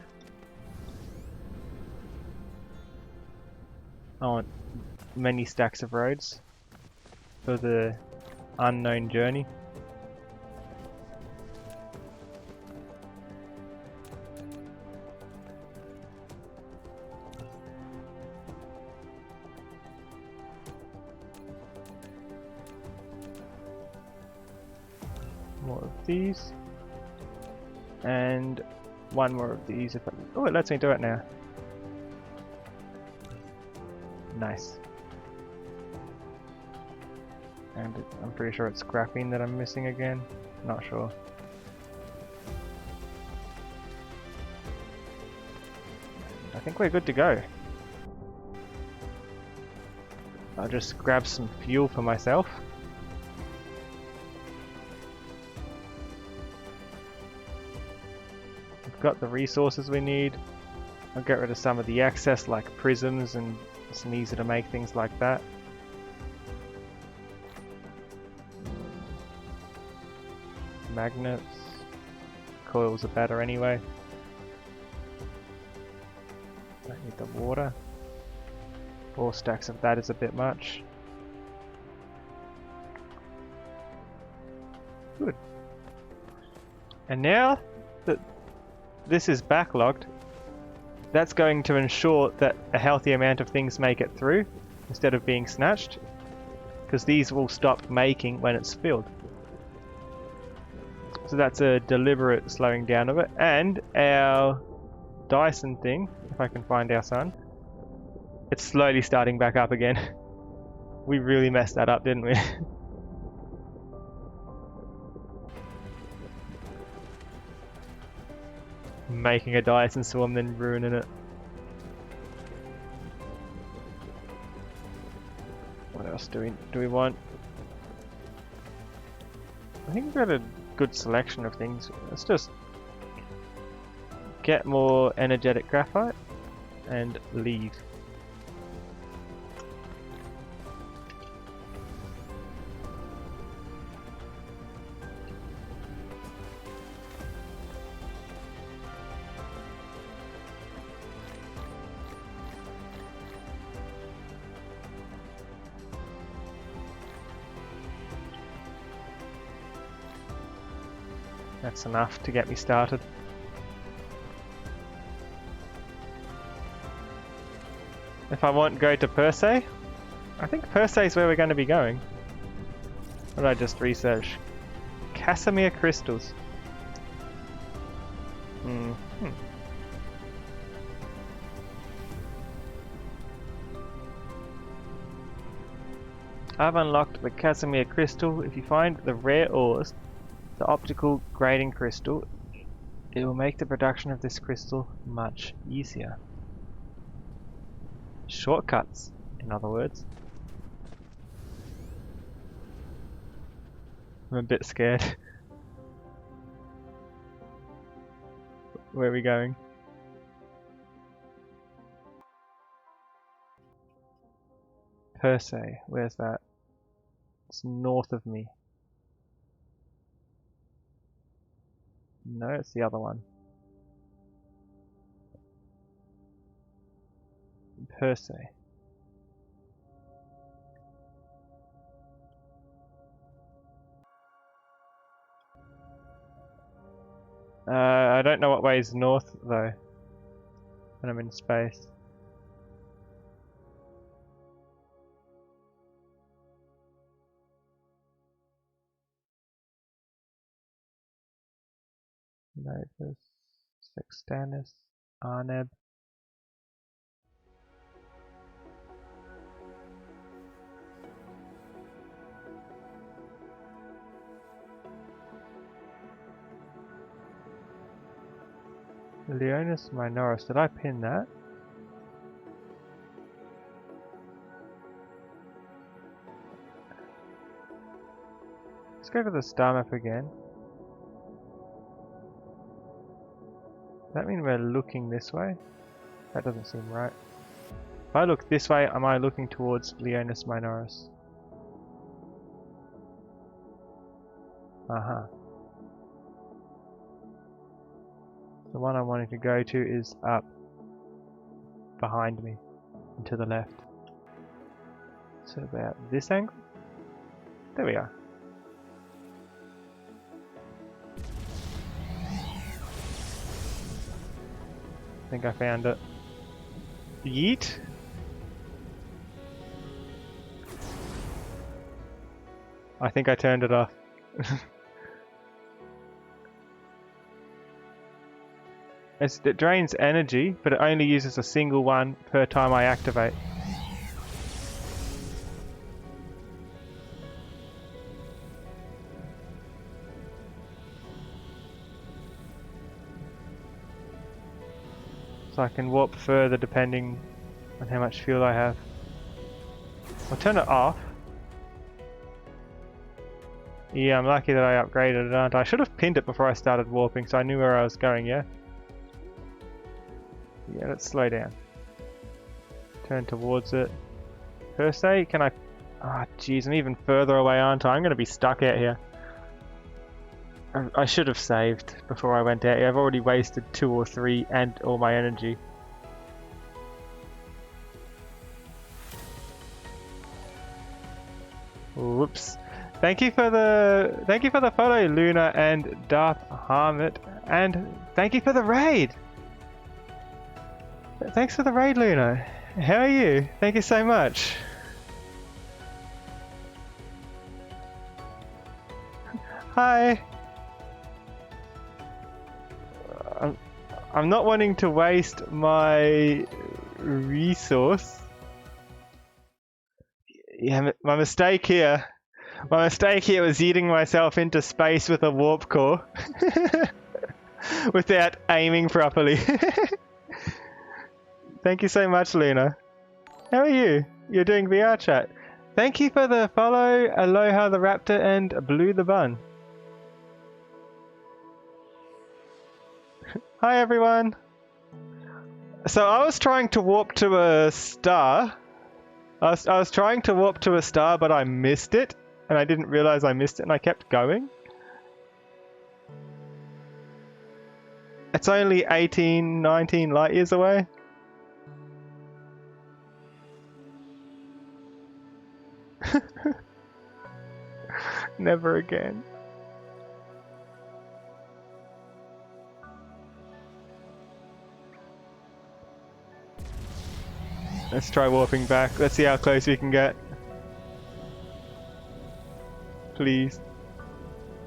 I want many stacks of roads for the unknown journey. More of these. And one more of these. Oh, it lets me do it now. Nice. And I'm pretty sure it's graphene that I'm missing again. Not sure. I think we're good to go. I'll just grab some fuel for myself. We've got the resources we need. I'll get rid of some of the excess like prisms and some easy to make things like that. Magnets. Coils are better anyway. Don't need the water. 4 stacks of that is a bit much. Good. And now that this is backlogged, that's going to ensure that a healthy amount of things make it through instead of being snatched, because these will stop making when it's filled. So that's a deliberate slowing down of it. And our Dyson thing, if I can find our sun, it's slowly starting back up again. We really messed that up, didn't we? Making a Dyson swarm, then ruining it. What else do we want? I think we've got a good selection of things. Let's just get more energetic graphite and leave. That's enough to get me started. If I want to go to Persei, I think Persei is where we're going to be going. What did I just research? Casimir crystals. I've unlocked the Casimir crystal. If you find the rare ores, the optical grading crystal, it will make the production of this crystal much easier. Shortcuts, in other words. I'm a bit scared. Where are we going? Persei, where's that? It's north of me. No, it's the other one. Persei. I don't know what way is north though. When I'm in space. Novus, Sextanus, Arneb. Leonis Minoris, did I pin that? Let's go to the star map again. Does that mean we're looking this way? That doesn't seem right. If I look this way, am I looking towards Leonis Minoris? Uh-huh. The one I'm wanting to go to is up behind me and to the left. So about this angle? There we are. I think I found it. Yeet? I think I turned it off. It drains energy, but it only uses a single one per time I activate. So I can warp further depending on how much fuel I have. I'll turn it off. Yeah, I'm lucky that I upgraded it, aren't I? I should have pinned it before I started warping so I knew where I was going, yeah? Yeah, let's slow down. Turn towards it. Persei, can I... Ah, jeez, I'm even further away, aren't I? I'm going to be stuck out here. I should have saved before I went out here. I've already wasted 2 or 3 and all my energy. Whoops. Thank you for the follow, Luna and Darth Harmit, and thank you for the raid. Thanks for the raid, Luna. How are you? Thank you so much. Hi. I'm not wanting to waste my resource. Yeah, my mistake here. My mistake here was eating myself into space with a warp core without aiming properly. Thank you so much, Luna. How are you? You're doing VR chat. Thank you for the follow, Aloha the Raptor and Blue the Bun. Hi everyone. So I was trying to warp to a star. I was trying to warp to a star, but I missed it. And I didn't realize I missed it and I kept going. It's only 18, 19 light years away. Never again. Let's try warping back. Let's see how close we can get. Please.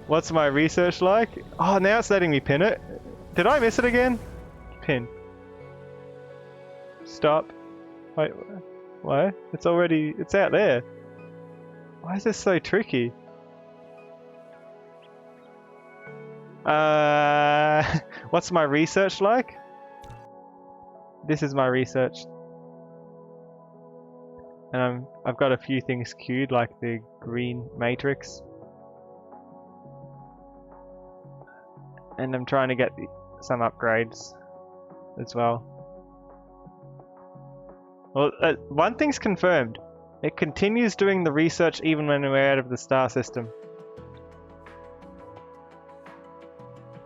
What's my research like? Oh, now it's letting me pin it. Did I miss it again? Pin. Stop. Wait, why? It's out there. Why is this so tricky? What's my research like? This is my research. And I've got a few things queued, like the green matrix. And I'm trying to get some upgrades as well. Well, one thing's confirmed. It continues doing the research even when we're out of the star system.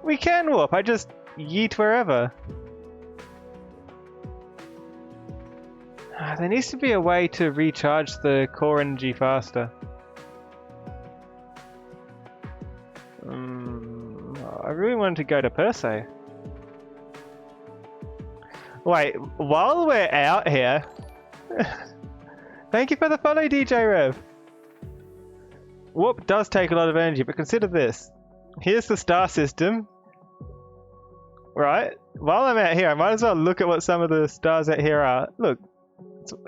We can warp, I just yeet wherever. There needs to be a way to recharge the core energy faster. I really wanted to go to Persei. Wait, while we're out here... Thank you for the follow, DJ Rev. Warp does take a lot of energy, but consider this. Here's the star system. Right? While I'm out here, I might as well look at what some of the stars out here are. Look,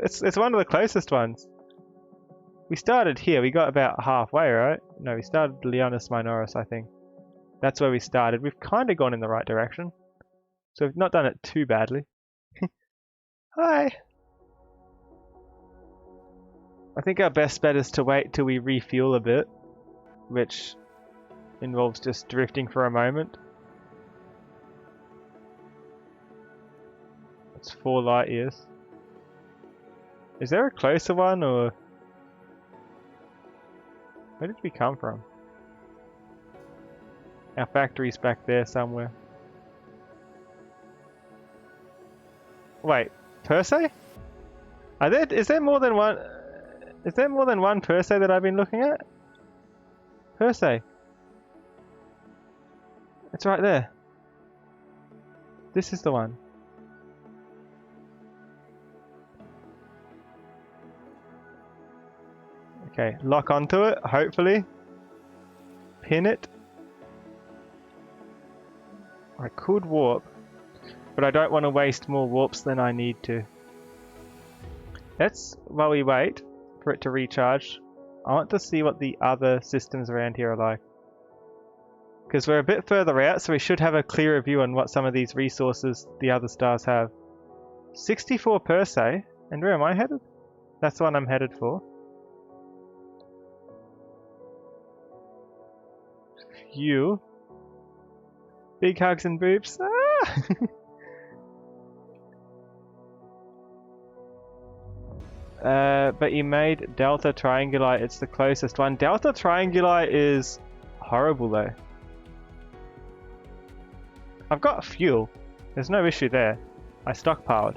it's one of the closest ones. We started here, we got about halfway, right? No, we started Leonis Minoris, I think. That's where we started. We've kind of gone in the right direction. So we've not done it too badly. Hi! I think our best bet is to wait till we refuel a bit, which involves just drifting for a moment. It's 4 light years. Is there a closer one, or where did we come from? Our factory's back there somewhere. Wait, Persei? Is there more than one? Is there more than one Persei that I've been looking at? Persei. It's right there. This is the one. Okay, lock onto it, hopefully. Pin it. I could warp, but I don't want to waste more warps than I need to. While we wait for it to recharge, I want to see what the other systems around here are like. Because we're a bit further out, so we should have a clearer view on what some of these resources the other stars have. 64 Persei, and where am I headed? That's the one I'm headed for. Phew. Big hugs and boobs. Ah! But you made Delta Trianguli, it's the closest one. Delta Trianguli is horrible though. I've got fuel. There's no issue there. I stockpiled.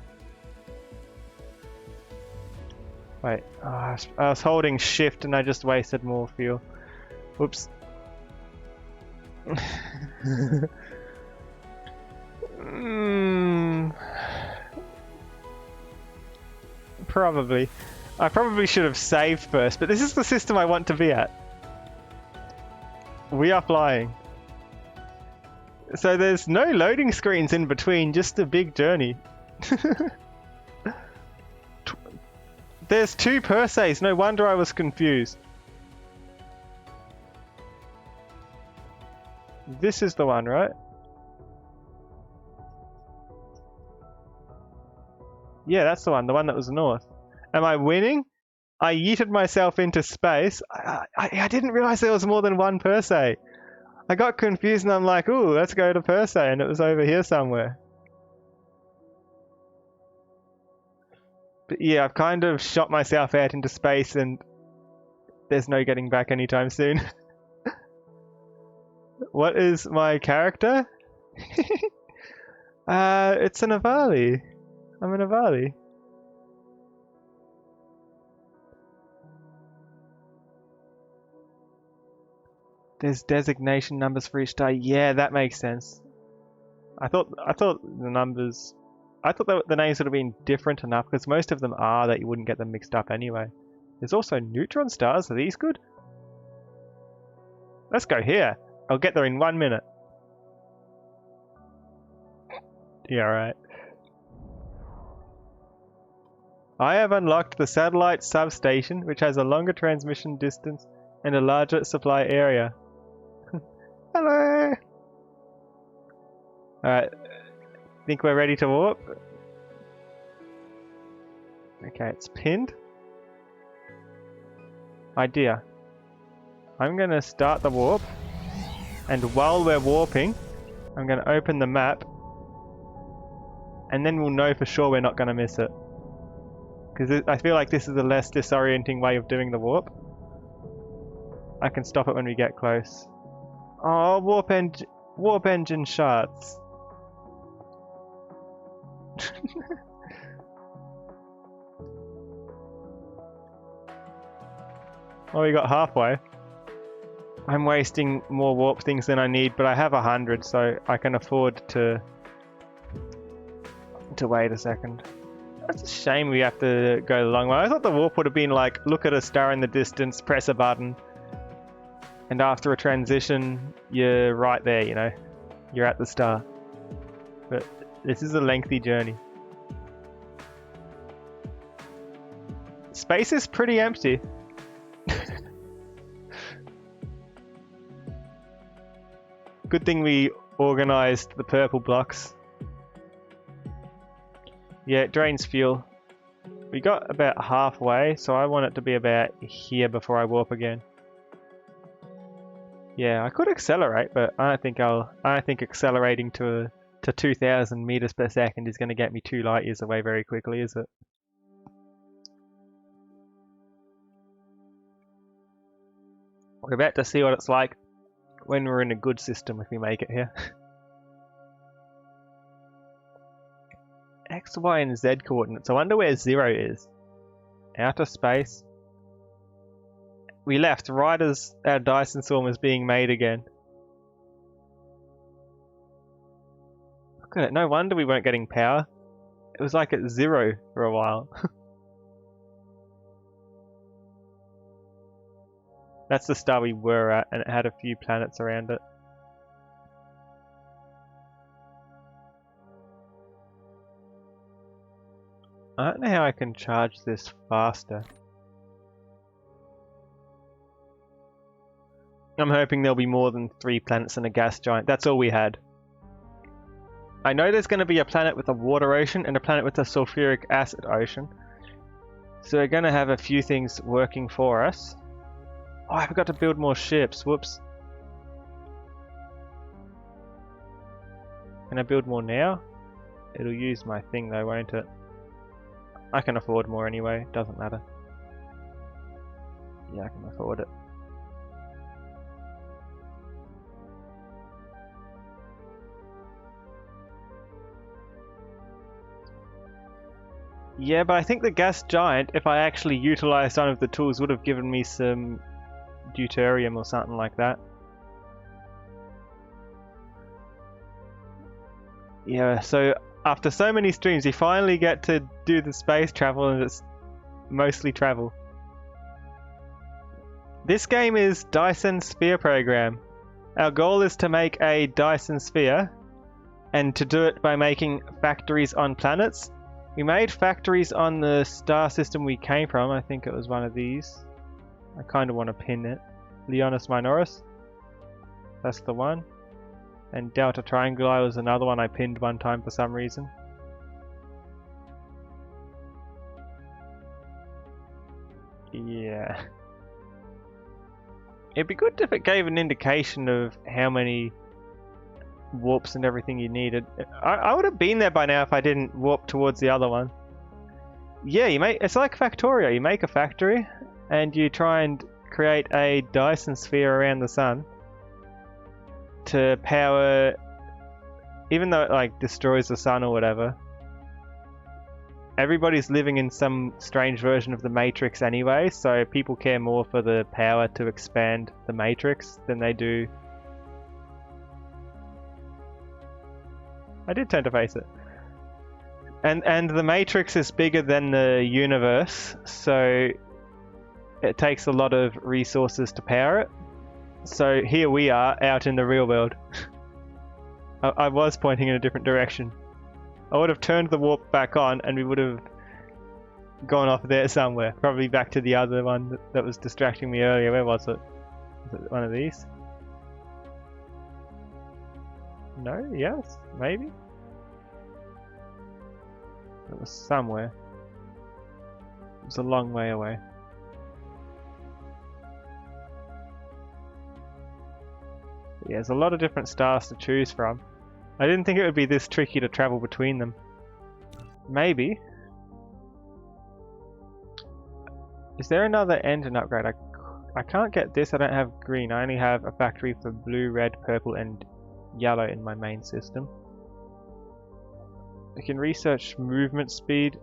Wait, I was holding shift and I just wasted more fuel. Whoops. Probably. I probably should have saved first, but this is the system I want to be at. We are flying. So there's no loading screens in between, just a big journey. There's 2 Perseis, no wonder I was confused. This is the one, right? Yeah, that's the one that was north. Am I winning? I yeeted myself into space. I didn't realize there was more than one Persei. I got confused and I'm like, ooh, let's go to Persei, and it was over here somewhere. But yeah, I've kind of shot myself out into space and there's no getting back anytime soon. What is my character? It's an Avali. I'm an Avali. There's designation numbers for each star. Yeah, that makes sense. I thought the numbers I thought that the names would have been different enough because most of them are that you wouldn't get them mixed up anyway. There's also neutron stars. Are these good? Let's go here. I'll get there in 1 minute. Yeah, right. I have unlocked the satellite substation, which has a longer transmission distance and a larger supply area. Hello! Alright, think we're ready to warp? Okay, it's pinned. Idea. I'm gonna start the warp, and while we're warping, I'm gonna open the map, and then we'll know for sure we're not gonna miss it. Because I feel like this is a less disorienting way of doing the warp. I can stop it when we get close. Oh, warp engine shards. Oh, we got halfway. I'm wasting more warp things than I need, but I have 100, so I can afford to wait a second. That's a shame we have to go the long way. I thought the warp would have been like, look at a star in the distance, press a button, and after a transition, you're right there, you know? You're at the star. But this is a lengthy journey. Space is pretty empty. Good thing we organized the purple blocks. Yeah, it drains fuel. We got about halfway, so I want it to be about here before I warp again. Yeah, I could accelerate, but I don't think accelerating to 2,000 meters per second is going to get me 2 light years away very quickly, is it? We're about to see what it's like when we're in a good system if we make it here. X, Y, and Z coordinates. I wonder where 0 is. Outer space. We left right as our Dyson swarm was being made again. Look at it. No wonder we weren't getting power. It was like at 0 for a while. That's the star we were at, and it had a few planets around it. I don't know how I can charge this faster. I'm hoping there'll be more than 3 planets and a gas giant. That's all we had. I know there's going to be a planet with a water ocean and a planet with a sulfuric acid ocean. So we're going to have a few things working for us. Oh, I forgot to build more ships. Whoops. Can I build more now? It'll use my thing though, won't it? I can afford more anyway. Doesn't matter. Yeah, I can afford it. Yeah, but I think the gas giant, if I actually utilized one of the tools, would have given me some deuterium or something like that. Yeah, so after so many streams, you finally get to do the space travel, and it's mostly travel. This game is Dyson Sphere Program. Our goal is to make a Dyson Sphere, and to do it by making factories on planets. We made factories on the star system we came from. I think it was one of these. I kind of want to pin it. Leonis Minoris. That's the one. And Delta Trianguli was another one I pinned one time for some reason. Yeah. It'd be good if it gave an indication of how many warps and everything you needed. I would have been there by now if I didn't warp towards the other one. Yeah, it's like Factorio. You make a factory and you try and create a Dyson sphere around the sun to power, even though it like destroys the sun or whatever. Everybody's living in some strange version of the Matrix anyway, so people care more for the power to expand the Matrix than they do. I did turn to face it. And the Matrix is bigger than the universe, so it takes a lot of resources to power it. So here we are out in the real world. I was pointing in a different direction. I would have turned the warp back on and we would have gone off there somewhere. Probably back to the other one that was distracting me earlier. Where was it? Was it one of these? No? Yes? Maybe? It was somewhere. It was a long way away. Yeah, there's a lot of different stars to choose from. I didn't think it would be this tricky to travel between them. Maybe. Is there another engine upgrade? I can't get this, I don't have green. I only have a factory for blue, red, purple and yellow in my main system. I can research movement speed.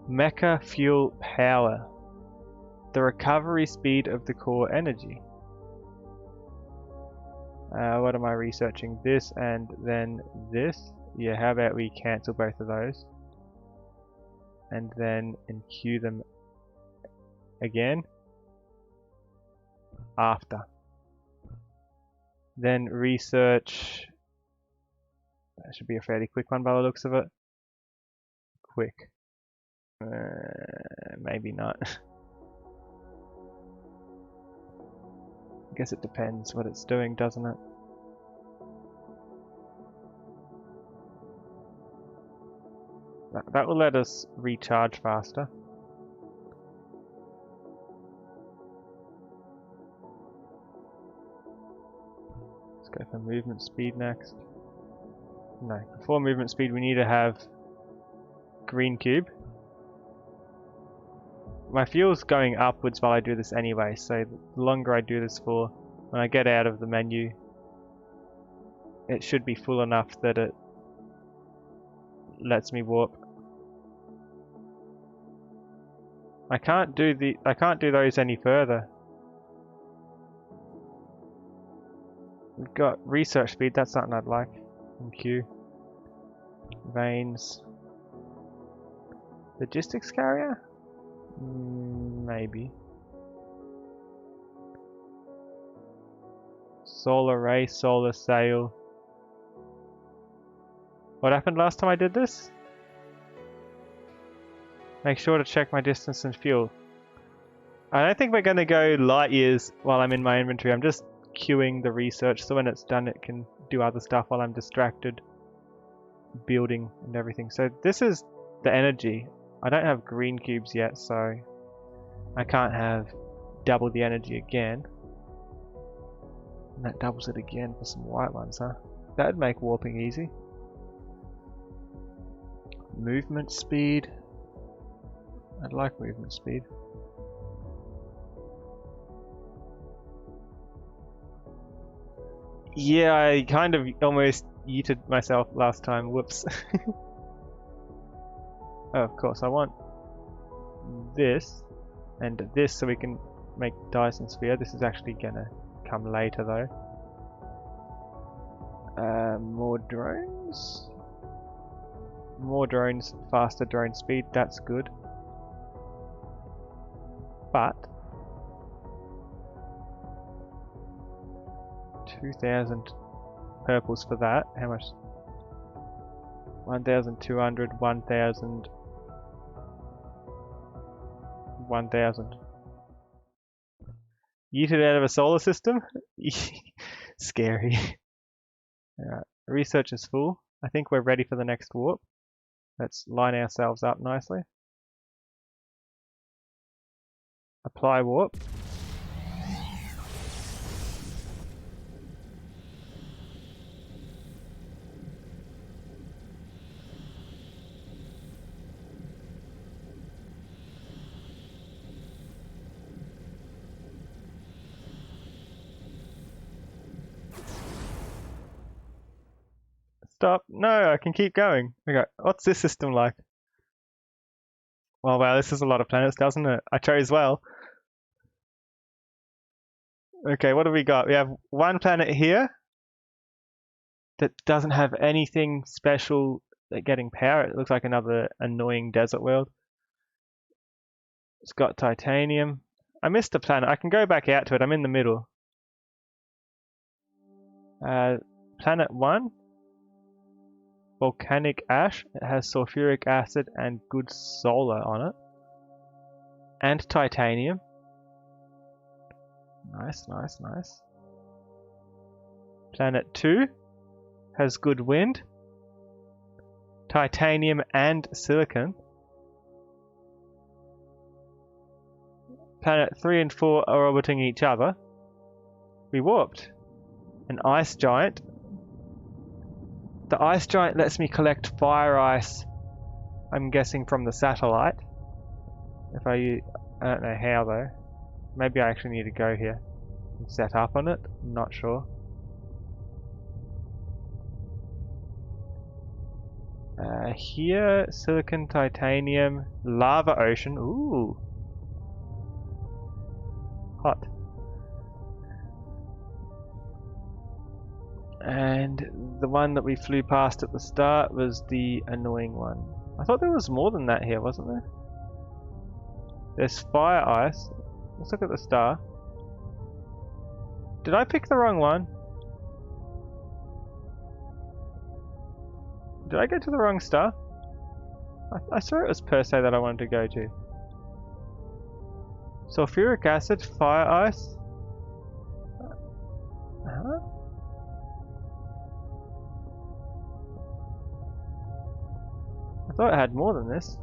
Mecha fuel power. The recovery speed of the core energy. What am I researching? This and then this. Yeah, how about we cancel both of those and then queue them again after. Then research. That should be a fairly quick one by the looks of it. Quick. Maybe not. I guess it depends what it's doing, doesn't it? That will let us recharge faster. Let's go for movement speed next. No, before movement speed we need to have green cube. My fuel's going upwards while I do this anyway, so the longer I do this for, when I get out of the menu, it should be full enough that it lets me warp. I can't do those any further. We've got research speed, that's something I'd like. Thank you. Veins. Logistics carrier? Maybe. Solar ray, solar sail. What happened last time I did this? Make sure to check my distance and fuel. I don't think we're going to go light years while I'm in my inventory. I'm just queuing the research so when it's done it can do other stuff while I'm distracted building and everything. So this is the energy. I don't have green cubes yet, so I can't have double the energy again. And that doubles it again for some white ones, huh? That'd make warping easy. Movement speed. I'd like movement speed. Yeah, I kind of almost yeeted myself last time. Whoops. Oh, of course, I want this and this so we can make Dyson sphere. This is actually gonna come later though. More drones. More drones, faster drone speed, that's good. But 2,000 purples for that. How much? 1,200, 1,000, 1,000. Yeeted out of a solar system? Scary. Alright, research is full. I think we're ready for the next warp. Let's line ourselves up nicely. Apply warp. Stop. No, I can keep going. Okay, what's this system like? Oh wow, this is a lot of planets, doesn't it? I chose well. Okay, what do we got? We have one planet here that doesn't have anything special at getting power. It looks like another annoying desert world. It's got titanium. I missed the planet. I can go back out to it. I'm in the middle. Planet 1. Volcanic ash. It has sulfuric acid and good solar on it. And titanium. Nice, nice, nice. Planet 2 has good wind, titanium and silicon. Planet 3 and 4 are orbiting each other. We warped. An ice giant. The ice giant lets me collect fire ice, I'm guessing from the satellite. I don't know how though. Maybe I actually need to go here and set up on it. I'm not sure. Here, silicon, titanium, lava ocean. Ooh. Hot. And the one that we flew past at the start was the annoying one. I thought there was more than that here, wasn't there? There's fire ice. Let's look at the star. Did I pick the wrong one? Did I go to the wrong star? I swear it was Persei that I wanted to go to. Sulfuric acid, fire ice. Huh? I thought it had more than this.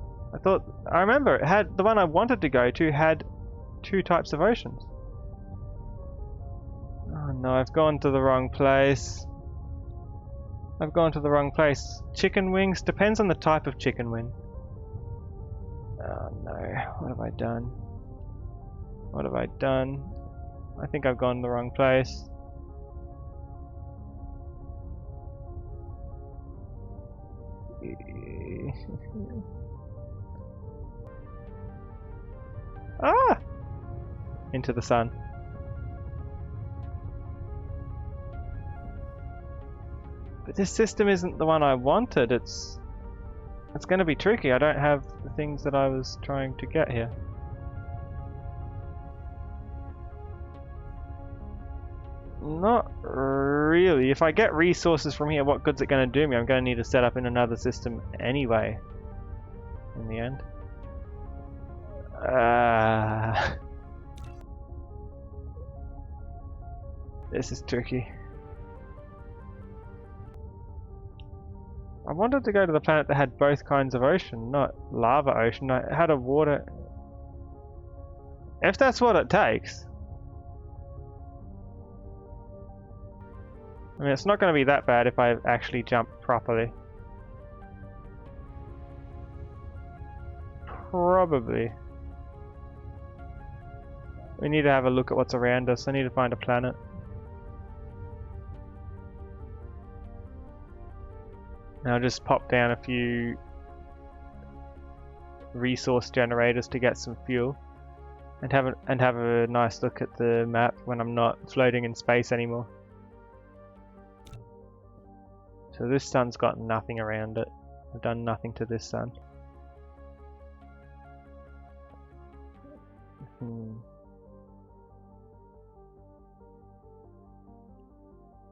I remember it had, the one I wanted to go to had 2 types of oceans. Oh no, I've gone to the wrong place. I've gone to the wrong place. Chicken wings? Depends on the type of chicken wing. Oh no, what have I done? What have I done? I think I've gone to the wrong place. Ah! Into the sun. But this system isn't the one I wanted. It's going to be tricky. I don't have the things that I was trying to get here. Not really. If I get resources from here, what good's it going to do me? I'm going to need to set up in another system anyway. In the end. This is tricky. I wanted to go to the planet that had both kinds of ocean, not lava ocean. I had a water... If that's what it takes. I mean, it's not going to be that bad if I actually jump properly. Probably. We need to have a look at what's around us. I need to find a planet. And I'll just pop down a few resource generators to get some fuel, and have a nice look at the map when I'm not floating in space anymore. So this sun's got nothing around it. I've done nothing to this sun.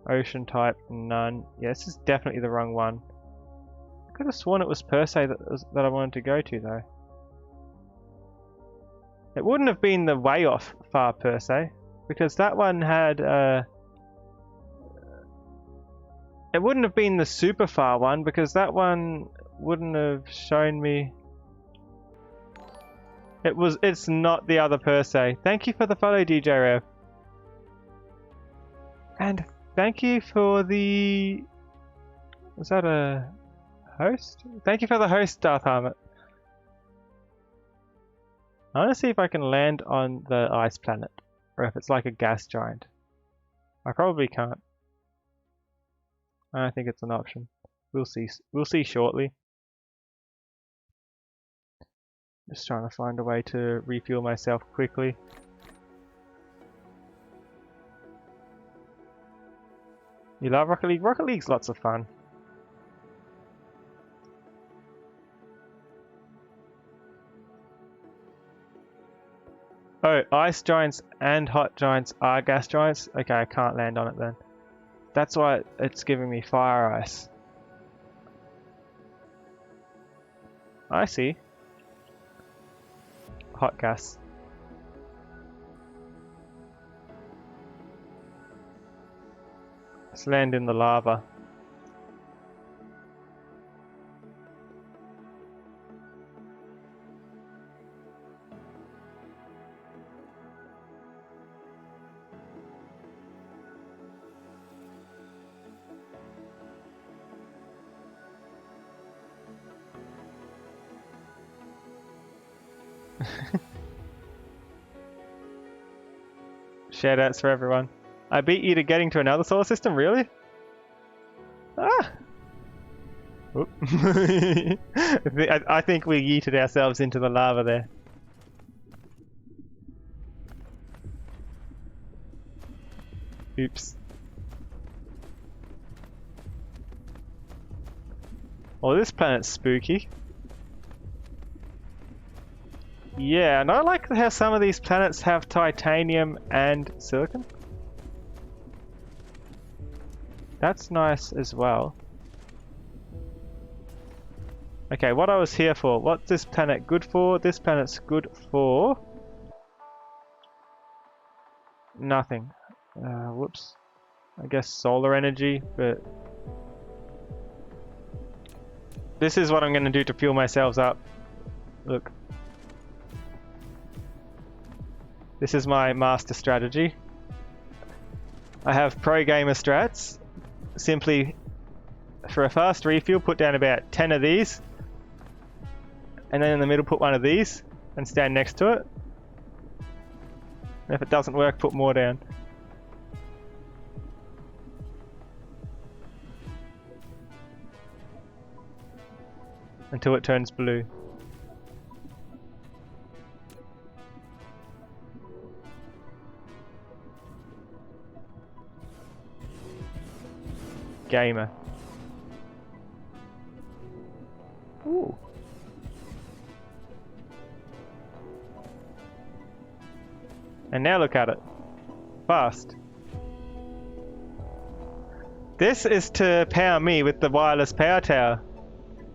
Ocean type, none. Yeah, this is definitely the wrong one. I could have sworn it was Persei that I wanted to go to though. It wouldn't have been the way off far Persei, because that one had it wouldn't have been the super far one, because that one wouldn't have shown me. It's not the other Persei. Thank you for the follow, DJ Rev. And thank you for the... Was that a host? Thank you for the host, Darth Harmit. I want to see if I can land on the ice planet, or if it's like a gas giant. I probably can't. I don't think it's an option. We'll see. We'll see shortly. Just trying to find a way to refuel myself quickly. You love Rocket League? Rocket League's lots of fun. Oh, ice giants and hot giants are gas giants? Okay, I can't land on it then. That's why it's giving me fire ice. I see. Hot gas. Let's land in the lava. Shoutouts for everyone. I beat you to getting to another solar system, really? Ah! Oop. I think we yeeted ourselves into the lava there. Oops. Well, this planet's spooky. Yeah, and I like how some of these planets have titanium and silicon. That's nice as well. Okay, what I was here for. What's this planet good for? This planet's good for... nothing. Whoops. I guess solar energy, but... this is what I'm going to do to fuel myself up. Look. This is my master strategy. I have pro gamer strats. Simply, for a fast refuel, put down about 10 of these. And then in the middle put one of these. And stand next to it. And if it doesn't work, put more down. Until it turns blue. Gamer. Ooh. And now look at it. Fast. This is to power me with the wireless power tower.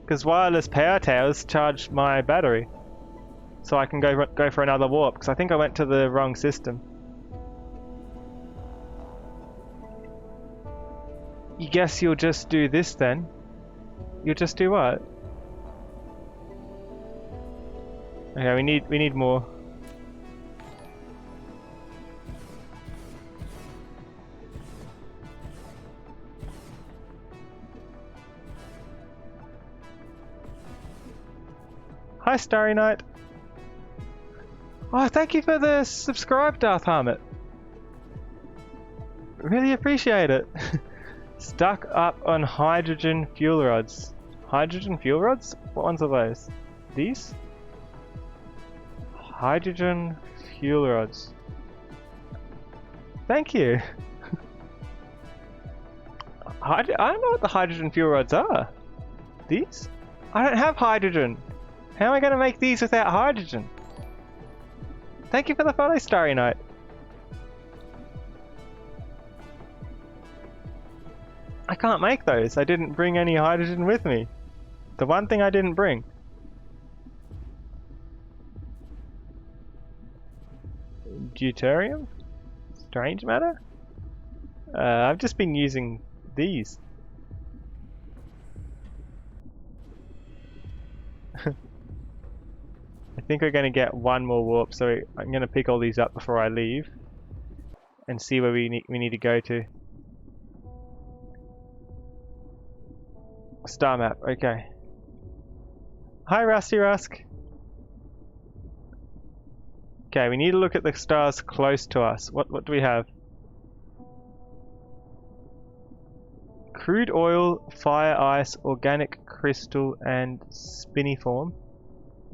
Because wireless power towers charge my battery. So I can go for another warp. Because I think I went to the wrong system. You guess you'll just do this then? You'll just do what? Okay, we need more. Hi Starry Night. Oh, thank you for the subscribe, Darth Hermit. Really appreciate it. Stuck up on hydrogen fuel rods. Hydrogen fuel rods? What ones are those? These? Hydrogen fuel rods. Thank you. I don't know what the hydrogen fuel rods are. These? I don't have hydrogen. How am I going to make these without hydrogen? Thank you for the follow, Starry Night. I can't make those. I didn't bring any hydrogen with me. The one thing I didn't bring. Deuterium? Strange matter? I've just been using these. I think we're going to get one more warp, so I'm going to pick all these up before I leave and see where we need to go to. Star map, okay. Hi Rusty Rusk. Okay, we need to look at the stars close to us. What do we have? Crude oil, fire ice, organic crystal, and spiniform.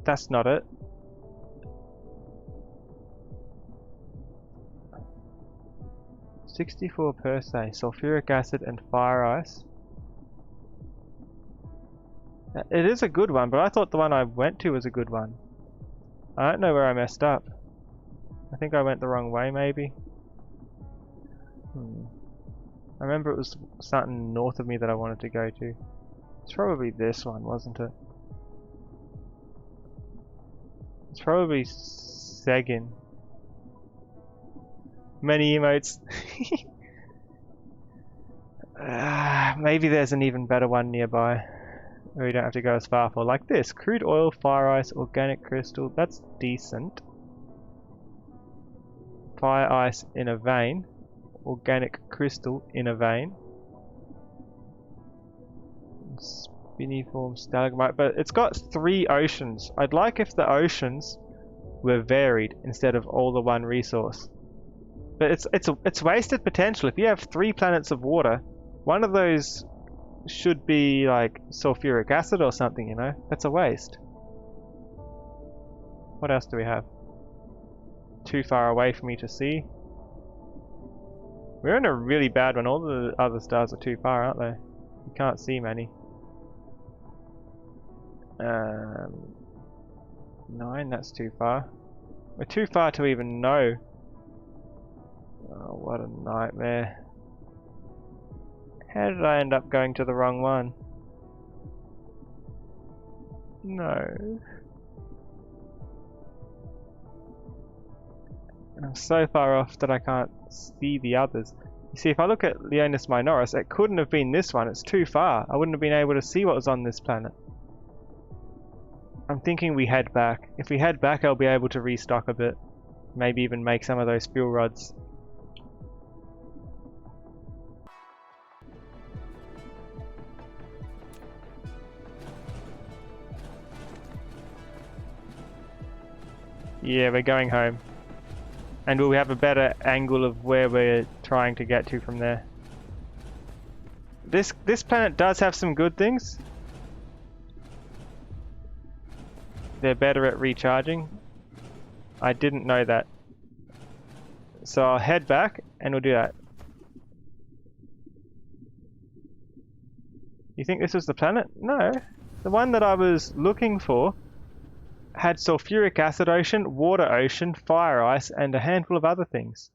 That's not it. 64 per se, sulfuric acid and fire ice. It is a good one, but I thought the one I went to was a good one. I don't know where I messed up. I think I went the wrong way, maybe. I remember it was something north of me that I wanted to go to. It's probably this one, wasn't it? It's probably Seguin. Many emotes. Maybe there's an even better one nearby where you don't have to go as far for. Like this, crude oil, fire ice, organic crystal. That's decent. Fire ice in a vein. Organic crystal in a vein. Spiniform stalagmite, but it's got 3 oceans. I'd like if the oceans were varied instead of all the one resource. But it's wasted potential. If you have 3 planets of water, one of those should be like sulfuric acid or something, you know? That's a waste. What else do we have? Too far away for me to see. We're in a really bad one. All the other stars are too far, aren't they? You can't see many. 9, that's too far. We're too far to even know. Oh, what a nightmare. How did I end up going to the wrong one? No. I'm so far off that I can't see the others. You see, if I look at Leonis Minoris, it couldn't have been this one. It's too far. I wouldn't have been able to see what was on this planet. I'm thinking we head back. If we head back, I'll be able to restock a bit. Maybe even make some of those fuel rods. Yeah, we're going home. And we'll have a better angle of where we're trying to get to from there. This planet does have some good things. They're better at recharging. I didn't know that. So I'll head back and we'll do that. You think this was the planet? No. The one that I was looking for had sulfuric acid ocean, water ocean, fire ice, and a handful of other things.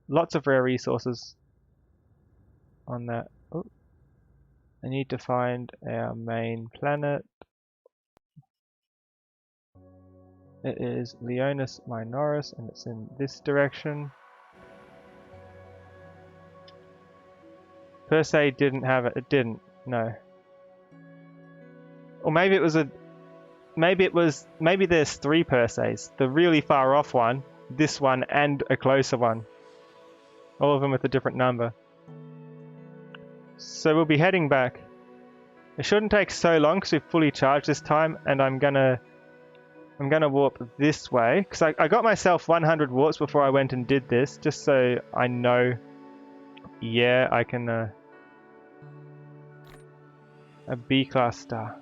Lots of rare resources on that. Oh. I need to find our main planet. It is Leonis Minoris, and it's in this direction. Per se didn't have it. It didn't. No. Or maybe it was a. Maybe there's 3 per se's. The really far off one, this one, and a closer one. All of them with a different number. So we'll be heading back. It shouldn't take so long because we've fully charged this time, and I'm gonna warp this way because I got myself 100 warps before I went and did this, just so I know. Yeah, I can. A B-class star.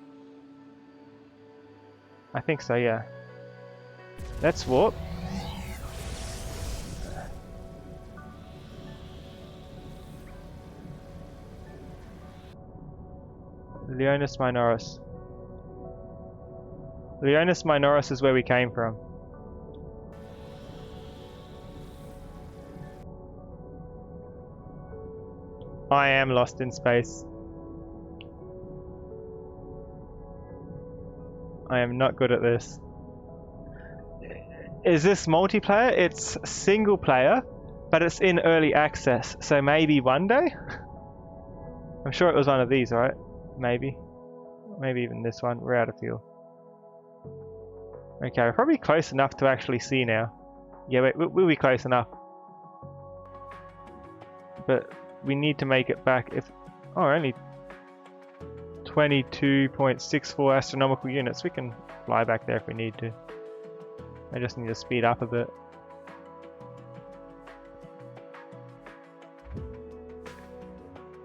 I think so, yeah. Let's warp. Leonis Minoris. Leonis Minoris is where we came from. I am lost in space. I am not good at this. Is this multiplayer? It's single player, but it's in early access, so maybe one day? I'm sure it was one of these, right? Maybe. Maybe even this one. We're out of fuel. Okay, we're probably close enough to actually see now. Yeah, wait, we'll be close enough. But we need to make it back if... Oh, only 22.64 astronomical units. We can fly back there if we need to. I just need to speed up a bit.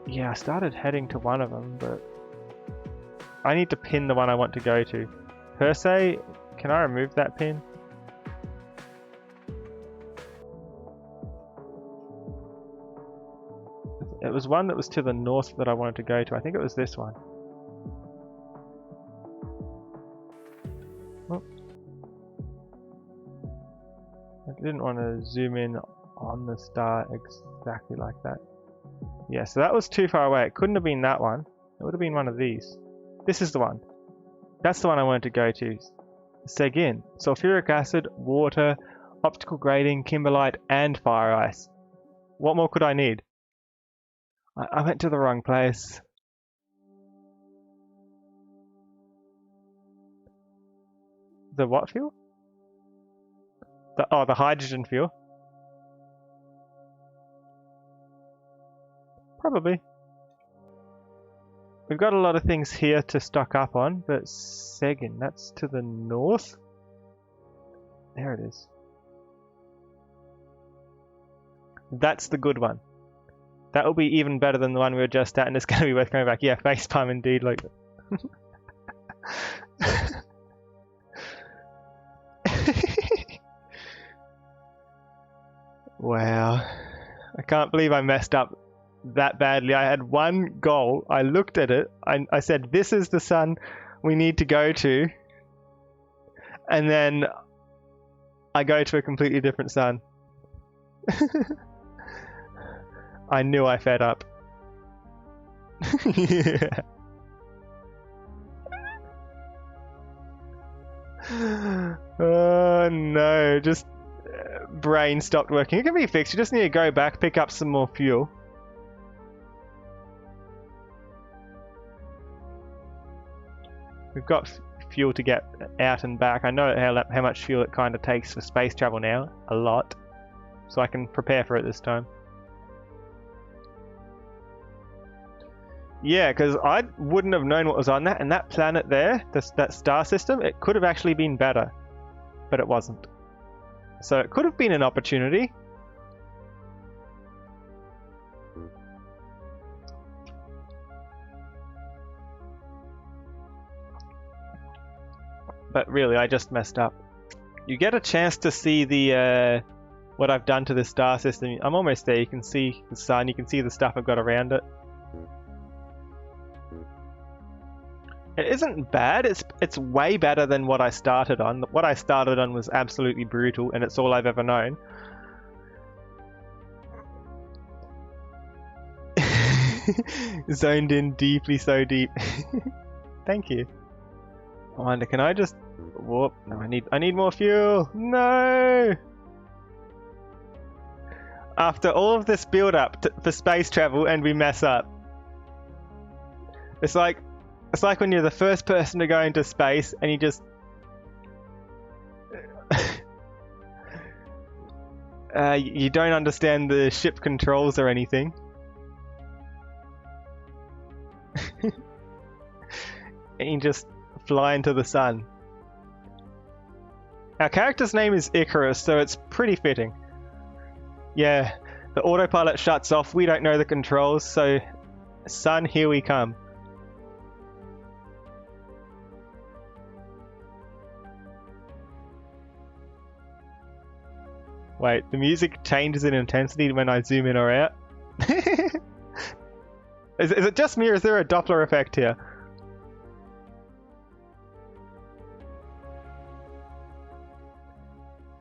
Yeah, I started heading to one of them, but I need to pin the one I want to go to. Per se, can I remove that pin? was one that was to the north that I wanted to go to. I think it was this one. Oh. I didn't want to zoom in on the star exactly like that. Yeah, so that was too far away. It couldn't have been that one. It would have been one of these. This is the one. That's the one I wanted to go to. Seguin. Sulfuric acid, water, optical grating, kimberlite, and fire ice. What more could I need? I went to the wrong place. The what fuel? The hydrogen fuel. Probably. We've got a lot of things here to stock up on, but Seguin, that's to the north? There it is. That's the good one. That will be even better than the one we were just at, and it's going to be worth going back. Yeah, FaceTime indeed, like... Wow. I can't believe I messed up that badly. I had one goal. I looked at it. I said, this is the sun we need to go to. And then I go to a completely different sun. I knew I fed up. Yeah. Oh no, just brain stopped working. It can be fixed. You just need to go back, pick up some more fuel. We've got fuel to get out and back. I know how much fuel it kind of takes for space travel now. A lot. So I can prepare for it this time. Yeah, because I wouldn't have known what was on that, and that planet there, that star system, it could have actually been better, but it wasn't. So it could have been an opportunity. But really, I just messed up. You get a chance to see the what I've done to the star system. I'm almost there. You can see the sun, you can see the stuff I've got around it. It isn't bad, it's way better than what I started on. What I started on was absolutely brutal, and it's all I've ever known. Zoned in deeply, so deep. Thank you. I wonder, can I just... Whoop, no, I need more fuel. No! After all of this build up for space travel and we mess up. It's like when you're the first person to go into space and you just... you don't understand the ship controls or anything. And you just fly into the sun. Our character's name is Icarus, so it's pretty fitting. Yeah, the autopilot shuts off, we don't know the controls, so sun, here we come. Wait, the music changes in intensity when I zoom in or out? Is it just me, or is there a Doppler effect here?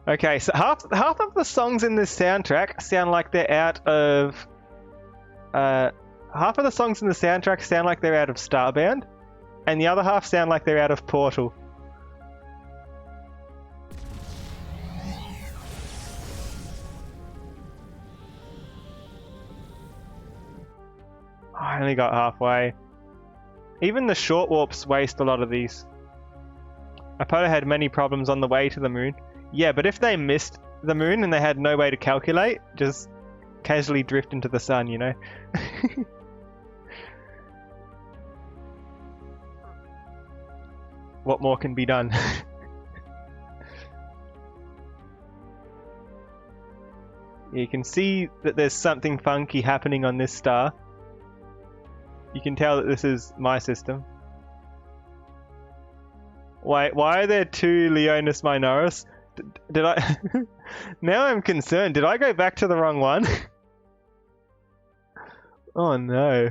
Okay, so half of the songs in this soundtrack sound like they're out of... half of the songs in the soundtrack sound like they're out of Starbound, and the other half sound like they're out of Portal. I only got halfway. Even the short warps waste a lot of these. Apollo had many problems on the way to the moon. Yeah, but if they missed the moon and they had no way to calculate, just casually drift into the sun, you know? What more can be done? You can see that there's something funky happening on this star. You can tell that this is my system. Wait, why are there two Leonis Minoris? Did I... Now I'm concerned. Did I go back to the wrong one? Oh no.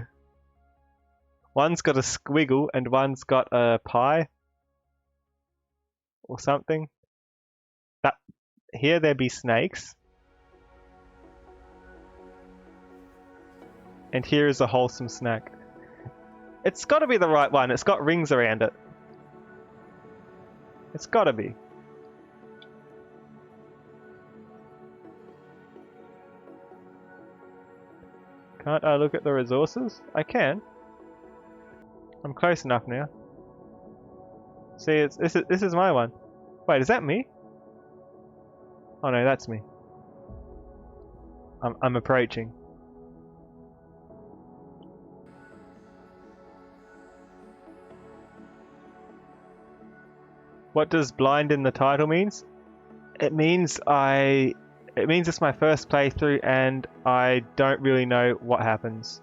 One's got a squiggle and one's got a pie. Or something. That here there be snakes. And here is a wholesome snack. It's gotta be the right one. It's got rings around it. It's gotta be. Can't I look at the resources? I can. I'm close enough now. See, this is my one. Wait, is that me? Oh no, that's me. I'm approaching. What does blind in the title means? It means it's my first playthrough and I don't really know what happens.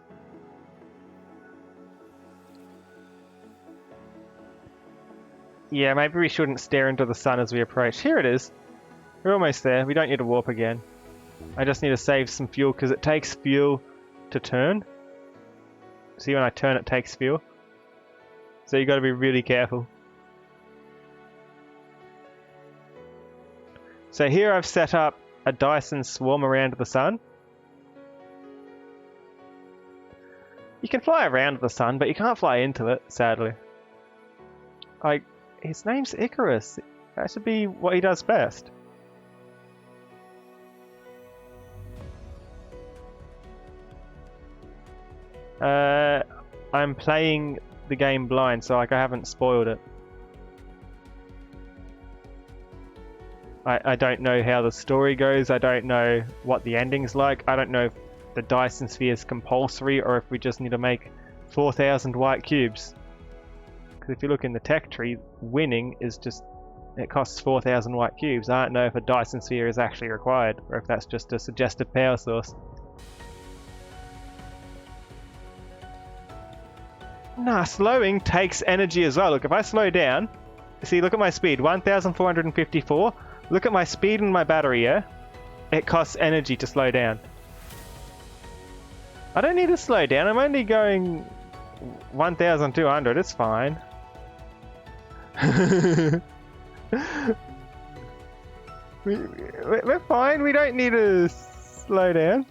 Yeah, maybe we shouldn't stare into the sun as we approach. Here it is. We're almost there. We don't need to warp again. I just need to save some fuel because it takes fuel to turn. See, when I turn it takes fuel. So you got to be really careful. So here I've set up a Dyson swarm around the sun. You can fly around the sun, but you can't fly into it, sadly. His name's Icarus. That should be what he does best. I'm playing the game blind, so like I haven't spoiled it. I don't know how the story goes. I don't know what the ending's like. I don't know if the Dyson sphere is compulsory or if we just need to make 4,000 white cubes. Because if you look in the tech tree, winning is just, it costs 4,000 white cubes. I don't know if a Dyson sphere is actually required or if that's just a suggested power source. Nah, slowing takes energy as well. Look, if I slow down, see, look at my speed, 1,454. Look at my speed and my battery, yeah? It costs energy to slow down. I don't need to slow down, I'm only going 1,200, it's fine. We're fine, we don't need to slow down.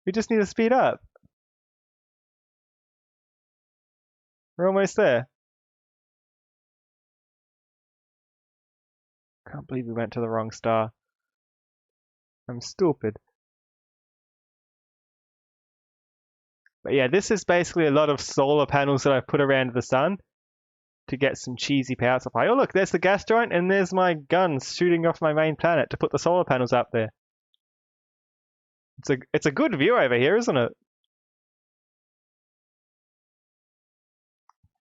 We just need to speed up. We're almost there. Can't believe we went to the wrong star. I'm stupid. But yeah, this is basically a lot of solar panels that I've put around the sun to get some cheesy power supply. Oh look, there's the gas giant and there's my guns shooting off my main planet to put the solar panels up there. It's a good view over here, isn't it?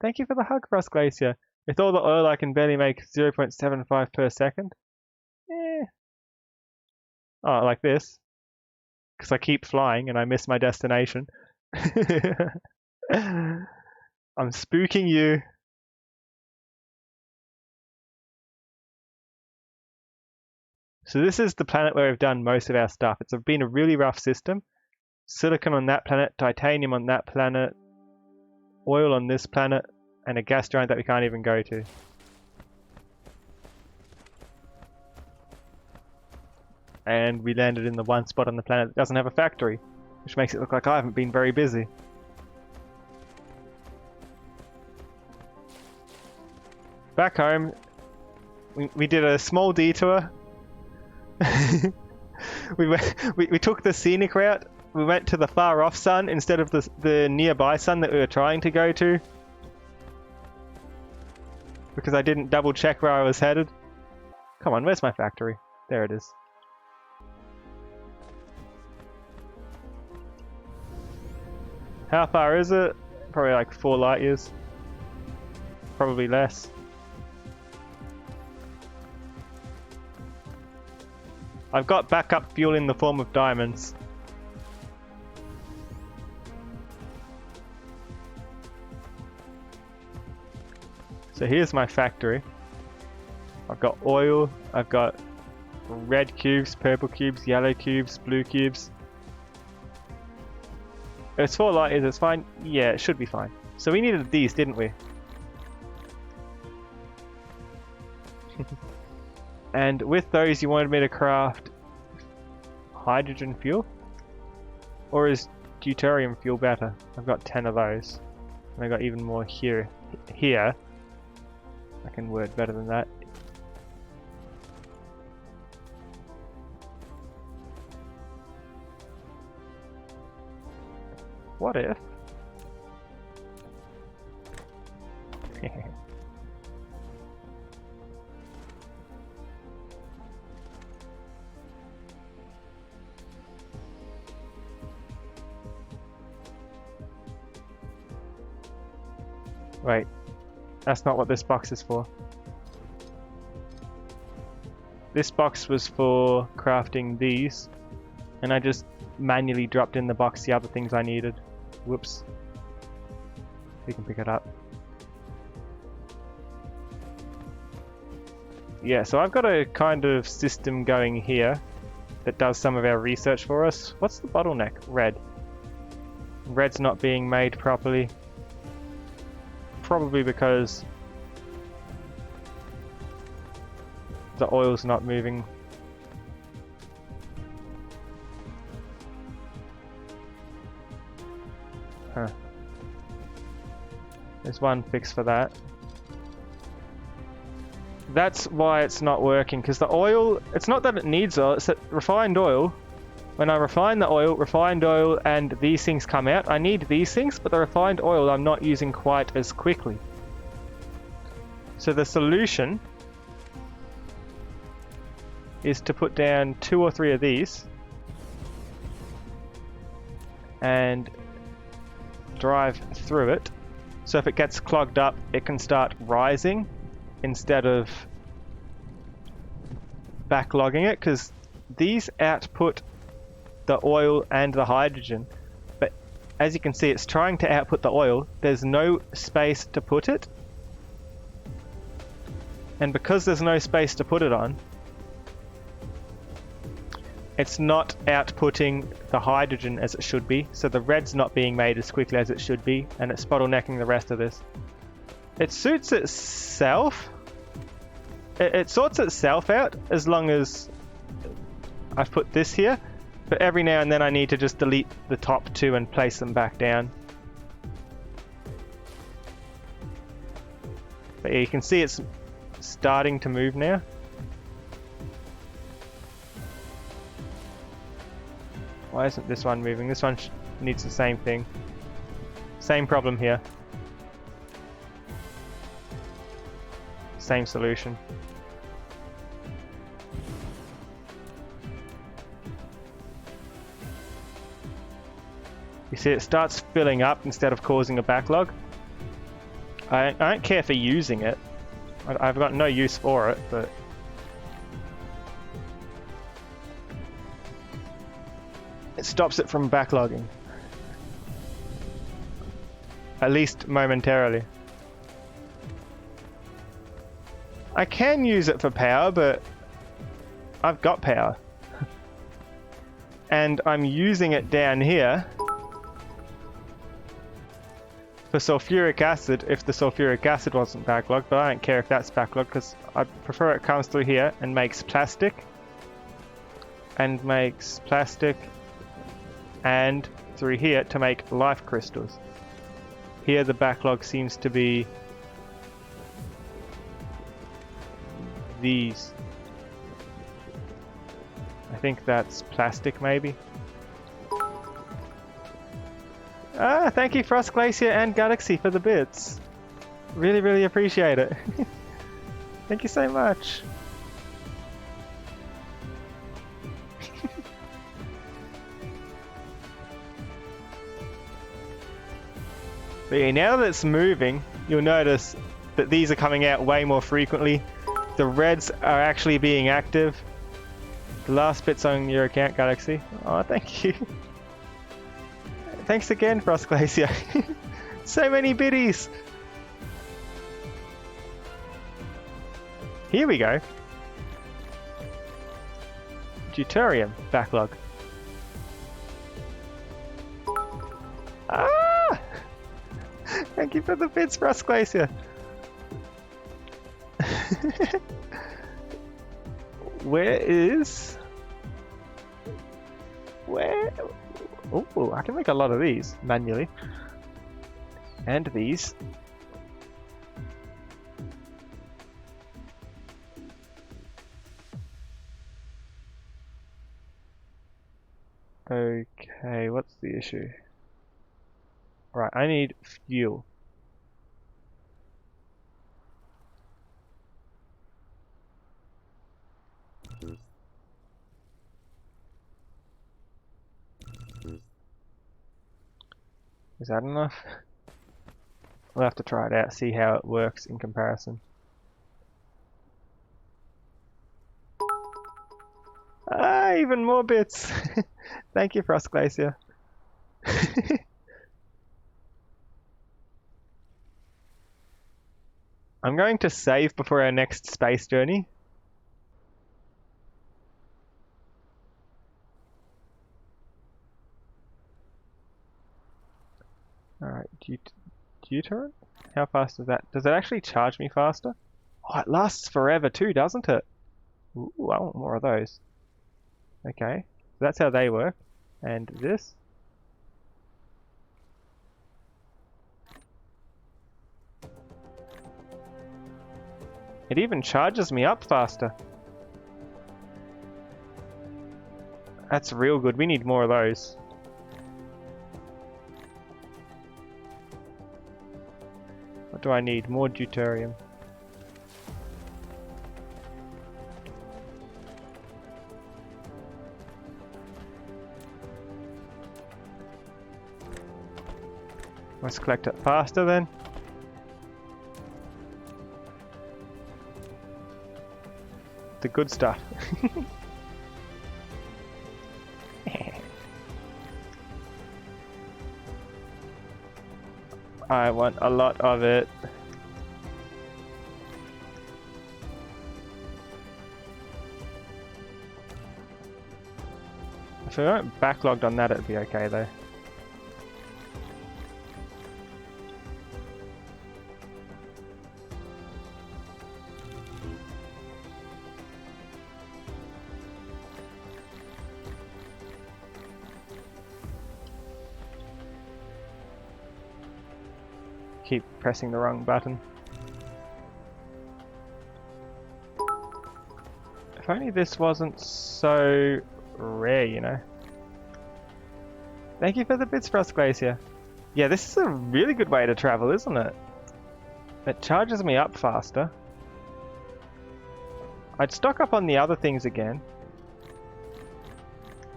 Thank you for the hug, Frost Glacier. With all the oil I can barely make 0.75 per second. Eh. Oh, like this. Because I keep flying and I miss my destination. I'm spooking you. So this is the planet where we've done most of our stuff. It's been a really rough system. Silicon on that planet, titanium on that planet, oil on this planet, and a gas giant that we can't even go to. And we landed in the one spot on the planet that doesn't have a factory, which makes it look like I haven't been very busy. Back home, we did a small detour. we took the scenic route. We went to the far off sun instead of the nearby sun that we were trying to go to. Because I didn't double check where I was headed. Come on, where's my factory? There it is. How far is it? Probably like 4 light years. Probably less. I've got backup fuel in the form of diamonds. So here's my factory. I've got oil, I've got red cubes, purple cubes, yellow cubes, blue cubes. It's 4 light years, it's fine. Yeah, it should be fine. So we needed these, didn't we? And with those, you wanted me to craft hydrogen fuel? Or is deuterium fuel better? I've got 10 of those. And I got even more here. Here. I can word better than that. What if? Wait, that's not what this box is for. This box was for crafting these, and I just manually dropped in the box the other things I needed. Whoops. We can pick it up. Yeah, so I've got a kind of system going here that does some of our research for us. What's the bottleneck? Red. Red's not being made properly. Probably because the oil's not moving. Huh. There's one fix for that. That's why it's not working, because the oil, it's not that it needs oil, it's that refined oil. When I refine the oil, refined oil and these things come out. I need these things, but the refined oil I'm not using quite as quickly. So the solution is to put down 2 or 3 of these and drive through it. So if it gets clogged up, it can start rising instead of backlogging it, because these output the oil and the hydrogen, but as you can see, it's trying to output the oil. There's no space to put it, and because there's no space to put it on, it's not outputting the hydrogen as it should be, so the red's not being made as quickly as it should be, and it's bottlenecking the rest of this. It suits itself. It sorts itself out as long as I've put this here. But every now and then I need to just delete the top 2 and place them back down. But yeah, you can see it's starting to move now. Why isn't this one moving? This one needs the same thing. Same problem here. Same solution. You see, it starts filling up instead of causing a backlog. I don't care for using it. I've got no use for it, but it stops it from backlogging. At least momentarily. I can use it for power, but I've got power. And I'm using it down here for sulfuric acid if the sulfuric acid wasn't backlogged, but I don't care if that's backlogged because I prefer it comes through here and makes plastic. And makes plastic and through here to make life crystals. Here the backlog seems to be these. I think that's plastic maybe. Ah, thank you Frost Glacier and Galaxy for the bits. Really, really appreciate it. Thank you so much. But yeah, now that it's moving, you'll notice that these are coming out way more frequently. The reds are actually being active. The last bit's on your account, Galaxy. Oh, thank you. Thanks again, Frost Glacier. So many biddies. Here we go. Deuterium backlog. Thank you for the bits, Frost Glacier. Where? Oh, I can make a lot of these manually. And these. Okay, what's the issue? Right, I need fuel. Is that enough? We'll have to try it out, see how it works in comparison. Ah, even more bits! Thank you, Frost Glacier. I'm going to save before our next space journey. Alright, Deuteron? How fast is that? Does it actually charge me faster? Oh, it lasts forever too, doesn't it? Ooh, I want more of those. Okay, so that's how they work. And this? It even charges me up faster. That's real good. We need more of those. What do I need? More deuterium. Let's collect it faster then. The good stuff. I want a lot of it. If we weren't backlogged on that, it'd be okay though. Keep pressing the wrong button. If only this wasn't so rare, you know. Thank you for the bits, Frost Glacier. Yeah, this is a really good way to travel, isn't it? It charges me up faster. I'd stock up on the other things again.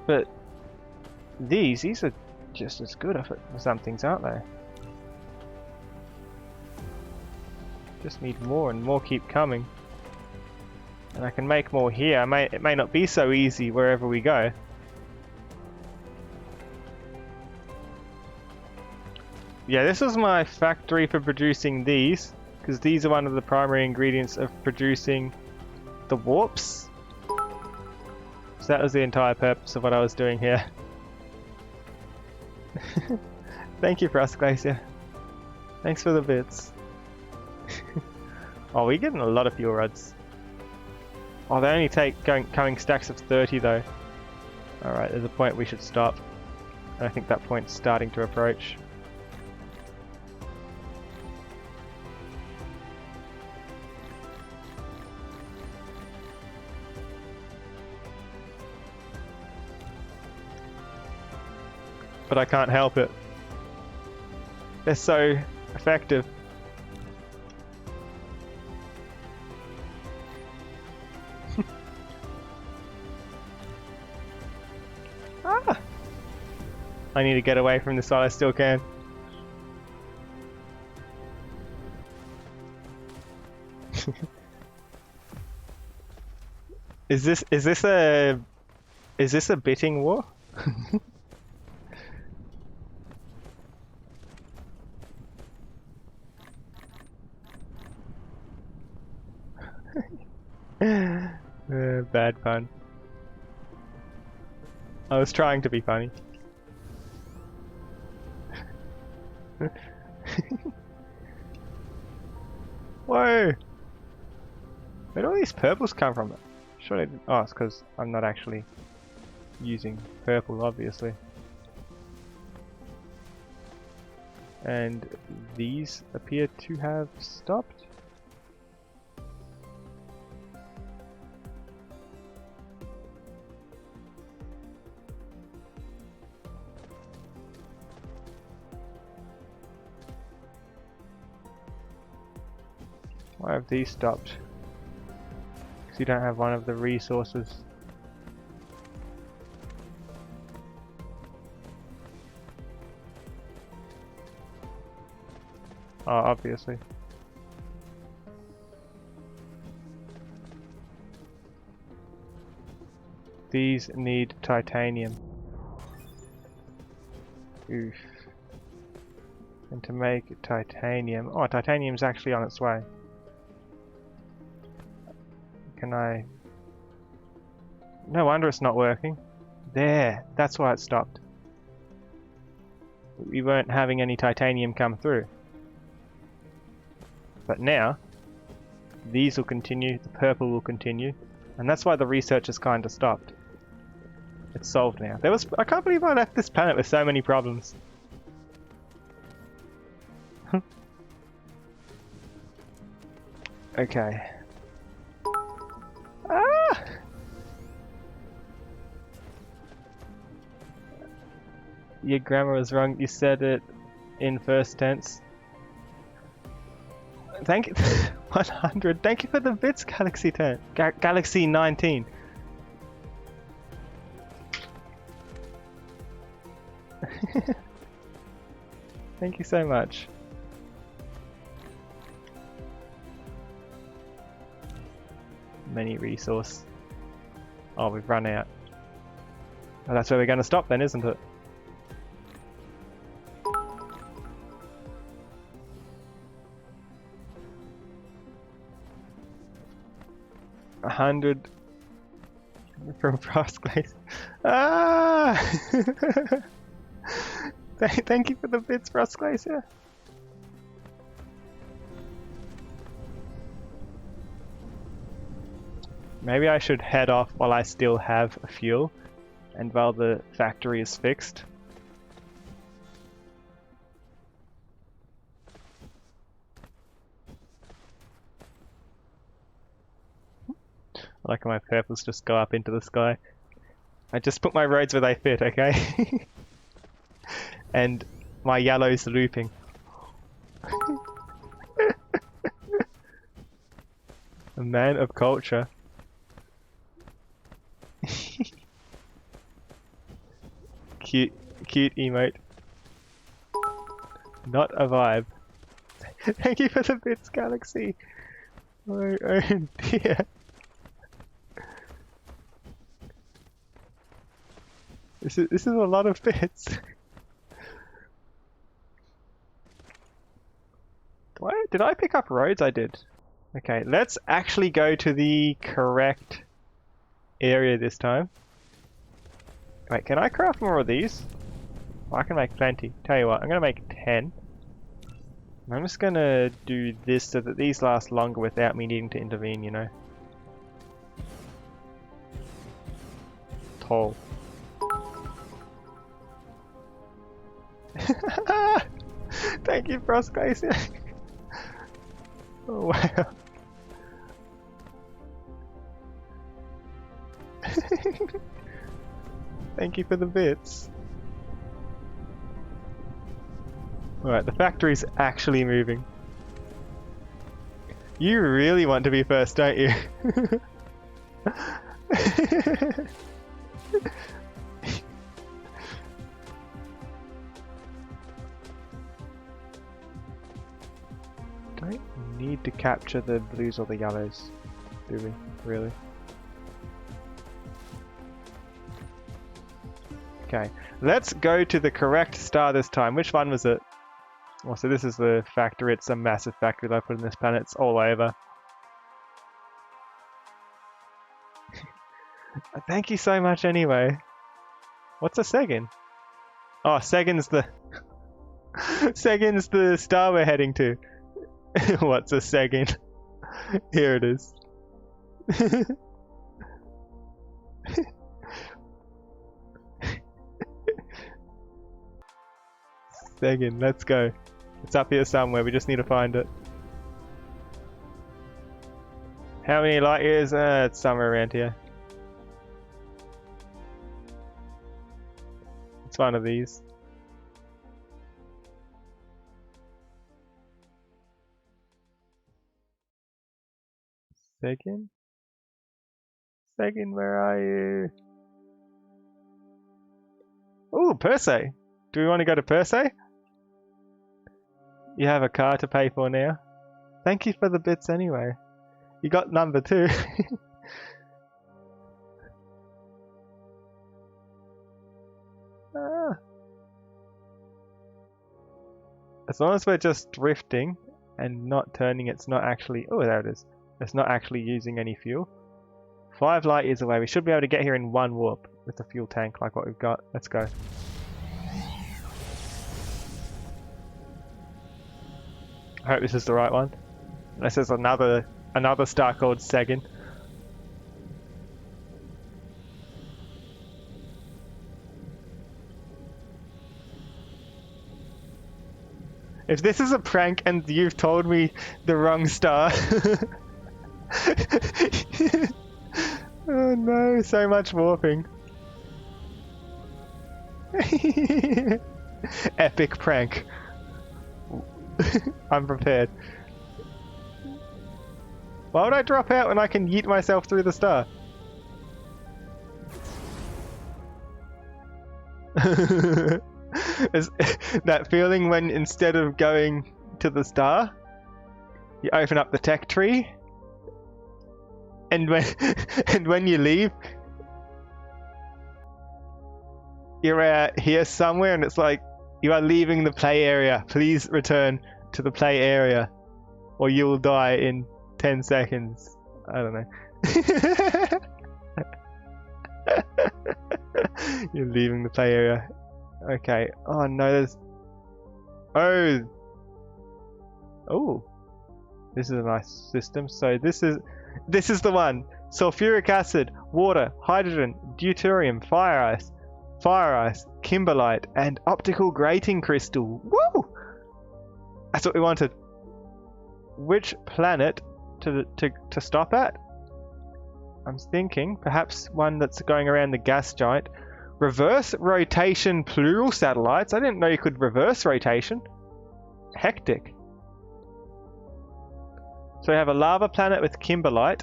But these are just as good for some things, aren't they? Just need more and more keep coming. And I can make more here. It may not be so easy wherever we go. Yeah, this is my factory for producing these, because these are one of the primary ingredients of producing the warps. So that was the entire purpose of what I was doing here. Thank you, Frost Glacier. Thanks for the bits. Oh, we're getting a lot of fuel rods. Oh, they only take coming stacks of 30 though. Alright, there's a point we should stop. And I think that point's starting to approach. But I can't help it. They're so effective. Ah! I need to get away from this while I still can. Is this a bidding war? Bad pun. I was trying to be funny. Whoa! Where'd all these purples come from? Surely, oh, it's because I'm not actually using purple, obviously. And these appear to have stopped. Why have these stopped? Because you don't have one of the resources. Oh, obviously. These need titanium. Oof. And to make titanium... Oh, titanium's actually on its way. Can I... No wonder it's not working. There! That's why it stopped. We weren't having any titanium come through. But now, these will continue, the purple will continue, and that's why the research has kind of stopped. It's solved now. I can't believe I left this planet with so many problems. Okay. Ah! Your grammar was wrong. You said it in first tense. Thank you. 100. Thank you for the bits, Galaxy 10. Galaxy 19. Thank you so much. Many resource. Oh, we've run out. Oh, that's where we're going to stop then, isn't it? A 100 from Frost Glaze. Ah! Thank you for the bits, Frost Glacier. Maybe I should head off while I still have fuel and while the factory is fixed. I like how my purples just go up into the sky. I just put my roads where they fit, okay? And my yellow's looping. A man of culture. Cute emote. Not a vibe. Thank you for the bits, Galaxy. Oh dear. This is a lot of bits. Did I pick up roads? I did. Okay, let's actually go to the correct area this time. Wait, can I craft more of these? Oh, I can make plenty. Tell you what, I'm gonna make 10. I'm just gonna do this so that these last longer without me needing to intervene, you know. Tall. Thank you, Frost Glacier. Oh wow. Thank you for the bits. Alright, the factory's actually moving. You really want to be first, don't you? Don't need to capture the blues or the yellows, do we? Really? Okay, let's go to the correct star this time. Which one was it? Oh, so this is the factory. It's a massive factory that I put in this planet. It's all over. Thank you so much anyway. What's a Segin? Oh, Segin's the... Segin's the star we're heading to. What's a second? Here it is. Second, let's go. It's up here somewhere, we just need to find it. How many light years? It's somewhere around here. It's one of these. Second? Second, where are you? Ooh, Persei! Do we want to go to Persei? You have a car to pay for now. Thank you for the bits anyway. You got number 2. As long as we're just drifting and not turning, it's not actually... Oh, there it is. It's not actually using any fuel. 5 light years away. We should be able to get here in 1 warp with a fuel tank like what we've got. Let's go. I hope this is the right one. This is another star called Sagan. If this is a prank and you've told me the wrong star... Oh no, so much warping. Epic prank. I'm prepared. Why would I drop out when I can yeet myself through the star? Is that feeling when instead of going to the star, you open up the tech tree, and when you leave, you're here somewhere, and it's like you are leaving the play area. Please return to the play area, or you will die in 10 seconds. I don't know. You're leaving the play area. Okay. Oh no, there's... Oh, this is a nice system. So this is the one. Sulfuric acid, water, hydrogen, deuterium, fire ice, kimberlite, and optical grating crystal. Woo! That's what we wanted. Which planet to stop at? I'm thinking perhaps one that's going around the gas giant. Reverse rotation plural satellites. I didn't know you could reverse rotation. Hectic. So we have a lava planet with kimberlite,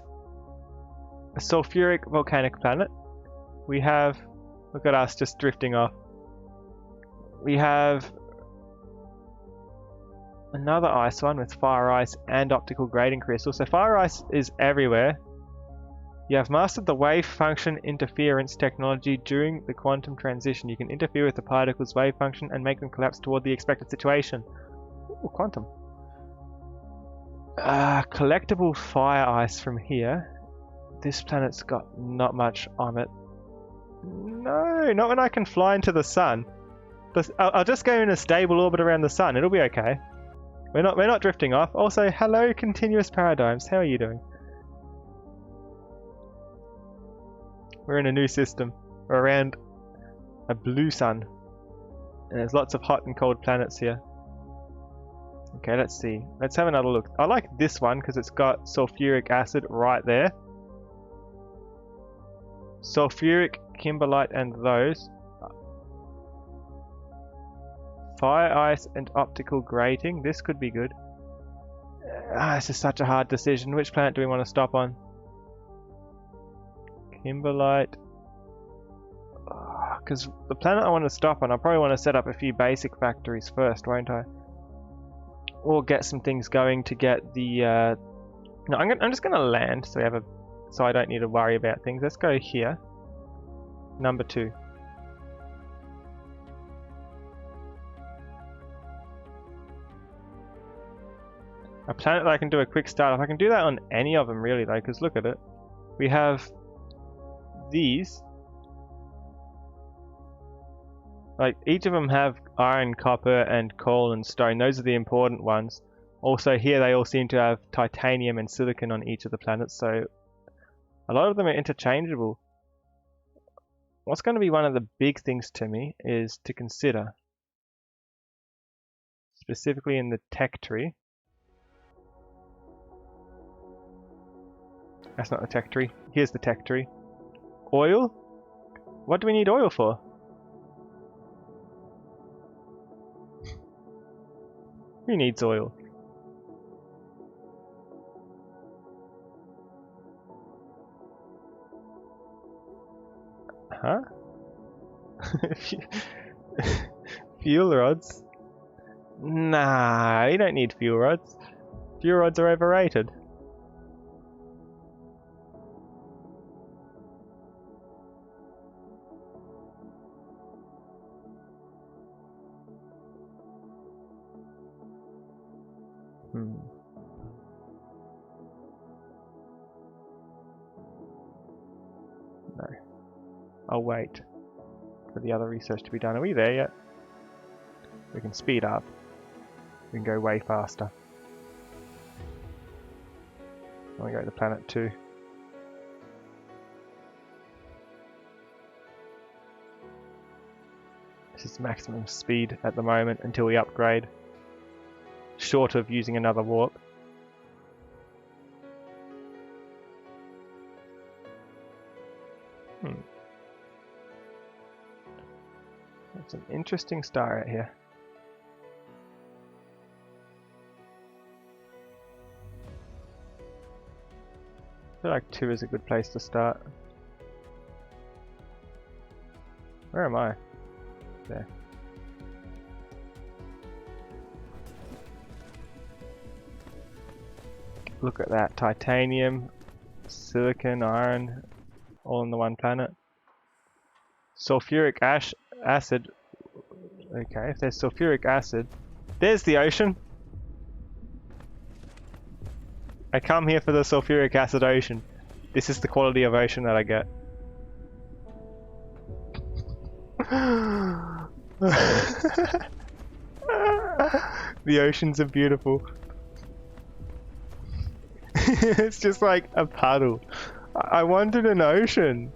a sulfuric volcanic planet. We have, look at us just drifting off. We have another ice one with fire ice and optical grating crystal. So fire ice is everywhere. You have mastered the wave function interference technology. During the quantum transition, you can interfere with the particle's wave function and make them collapse toward the expected situation. Ooh, quantum. Collectible fire ice from here. This planet's got not much on it. No, not when I can fly into the sun. I'll just go in a stable orbit around the sun. It'll be okay. We're not drifting off. Also, hello, continuous paradigms. How are you doing? We're in a new system. We're around a blue sun. And there's lots of hot and cold planets here. Okay, let's see. Let's have another look. I like this one because it's got sulfuric acid right there. Sulfuric, kimberlite, and those. Fire ice and optical grating. This could be good. This is such a hard decision. Which planet do we want to stop on? Kimberlite. Because the planet I want to stop on, I probably want to set up a few basic factories first, won't I? Or get some things going to get the... No, I'm just going to land so we have so I don't need to worry about things. Let's go here. Number 2. A planet that I can do a quick start off. I can do that on any of them really though, because look at it. We have these. Like each of them have iron, copper, and coal and stone. Those are the important ones. Also here they all seem to have titanium and silicon on each of the planets, so a lot of them are interchangeable. What's going to be one of the big things to me is to consider, specifically in the tech tree. That's not the tech tree. Here's the tech tree. Oil? What do we need oil for? Who needs oil? Huh? Fuel rods? Nah, you don't need fuel rods. Fuel rods are overrated. No. I'll wait for the other research to be done. Are we there yet? We can speed up. We can go way faster. I want to go to planet 2. This is maximum speed at the moment until we upgrade. Short of using another warp. It's an interesting star out here. I feel like 2 is a good place to start. Where am I? There. Look at that. Titanium, silicon, iron, all on the one planet. Sulfuric acid. Okay, if there's sulfuric acid, there's the ocean. I come here for the sulfuric acid ocean. This is the quality of ocean that I get. The oceans are beautiful. It's just like a puddle. I wanted an ocean.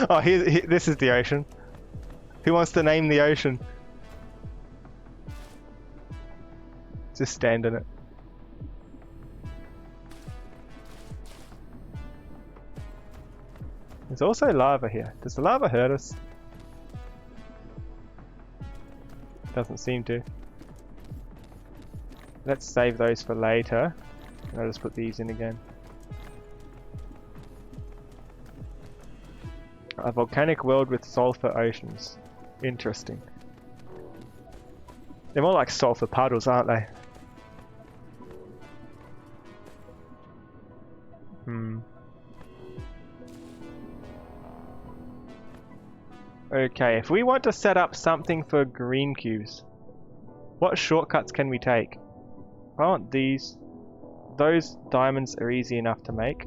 Oh, this is the ocean. Who wants to name the ocean? Just stand in it. There's also lava here. Does the lava hurt us? Doesn't seem to. Let's save those for later. I'll just put these in again. A volcanic world with sulfur oceans. Interesting. They're more like sulfur puddles, aren't they? Okay, if we want to set up something for green cubes, what shortcuts can we take? I want these. Those diamonds are easy enough to make.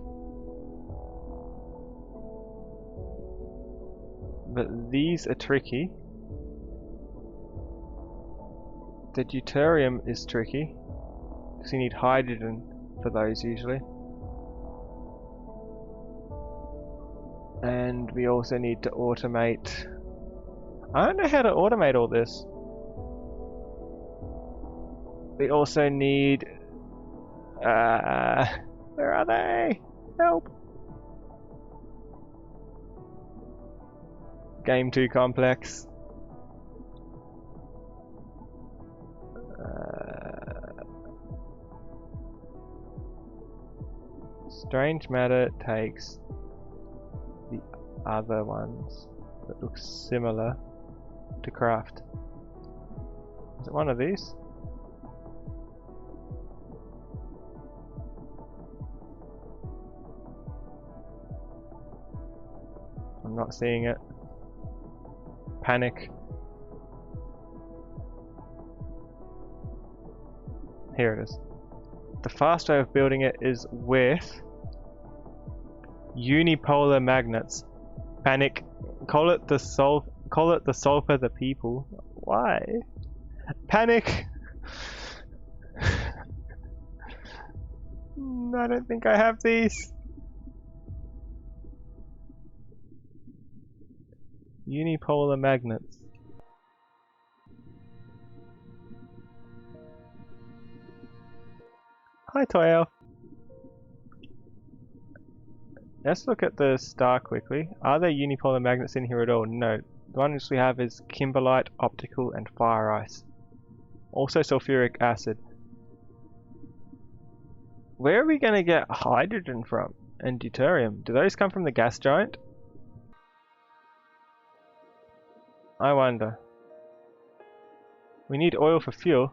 But these are tricky. The deuterium is tricky, because you need hydrogen for those usually. And we also need to automate. I don't know how to automate all this. We also need... where are they? Help! Game too complex. Strange matter takes the other ones that look similar to craft. Is it one of these? I'm not seeing it. Panic. Here it is. The fast way of building it is with unipolar magnets. Panic. Call it the sulfur the people. Why? Panic! I don't think I have these. Unipolar magnets. Hi, Toyo. Let's look at the star quickly. Are there unipolar magnets in here at all? No. The ones we have is kimberlite, optical, and fire ice. Also sulfuric acid. Where are we going to get hydrogen from? And deuterium? Do those come from the gas giant? I wonder. We need oil for fuel.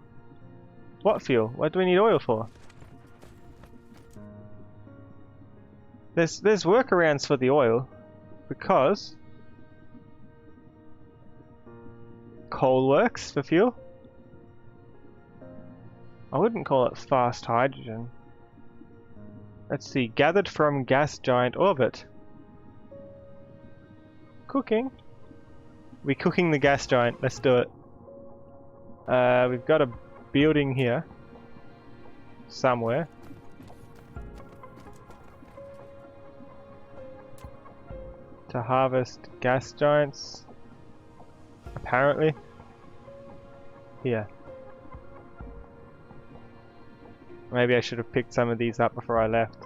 What fuel? What do we need oil for? There's workarounds for the oil, because coal works for fuel. I wouldn't call it fast hydrogen. Let's see, gathered from gas giant orbit. Cooking. We're cooking the gas giant. Let's do it. We've got a building here somewhere. To harvest gas giants, apparently. Here. Maybe I should have picked some of these up before I left.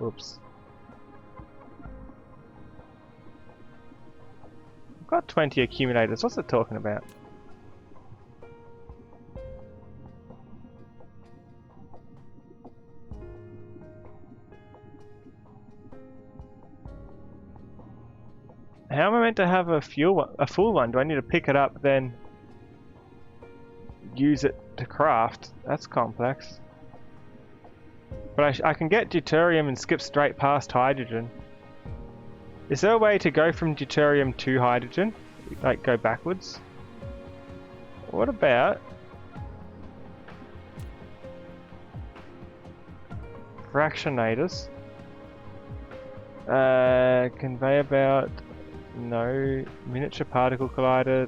Oops. I've got 20 accumulators. What's it talking about? How am I meant to have a full one? Do I need to pick it up, then use it to craft? That's complex. But I can get deuterium and skip straight past hydrogen. Is there a way to go from deuterium to hydrogen? Like go backwards? What about fractionators? Conveyor belt. No. Miniature particle collider.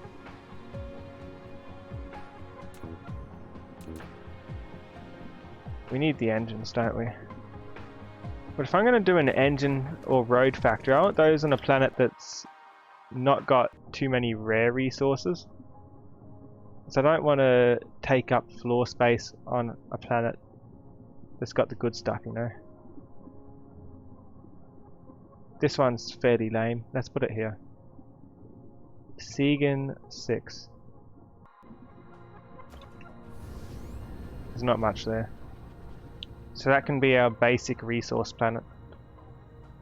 We need the engines, don't we? But if I'm going to do an engine or road factory, I want those on a planet that's not got too many rare resources. So I don't want to take up floor space on a planet that's got the good stuff, you know. This one's fairly lame. Let's put it here. Segan 6. There's not much there. So that can be our basic resource planet.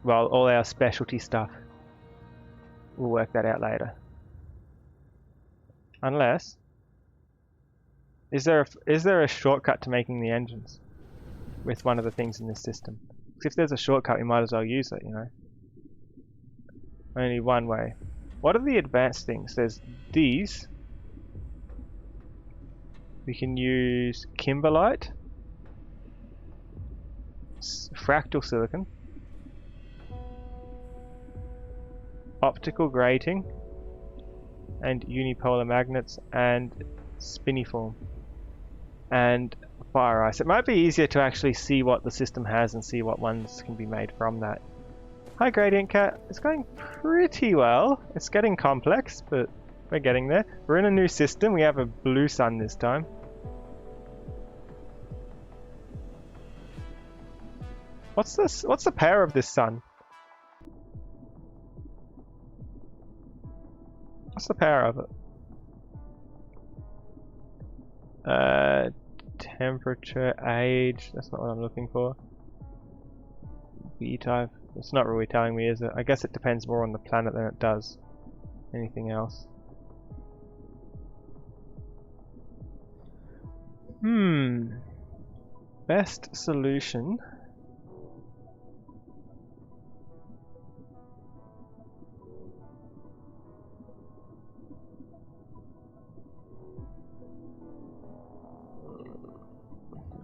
Well, all our specialty stuff. We'll work that out later. Unless... Is there a shortcut to making the engines? With one of the things in this system? Because if there's a shortcut, we might as well use it, you know. Only one way. What are the advanced things? There's these. We can use kimberlite, fractal silicon, optical grating, and unipolar magnets, and spiniform, and fire ice. It might be easier to actually see what the system has and see what ones can be made from that. Hi Gradient Cat, it's going pretty well. It's getting complex, but we're getting there. We're in a new system, we have a blue sun this time. What's this? What's the power of this sun? What's the power of it? Temperature, age, that's not what I'm looking for. B-type. It's not really telling me, is it? I guess it depends more on the planet than it does anything else. Best solution.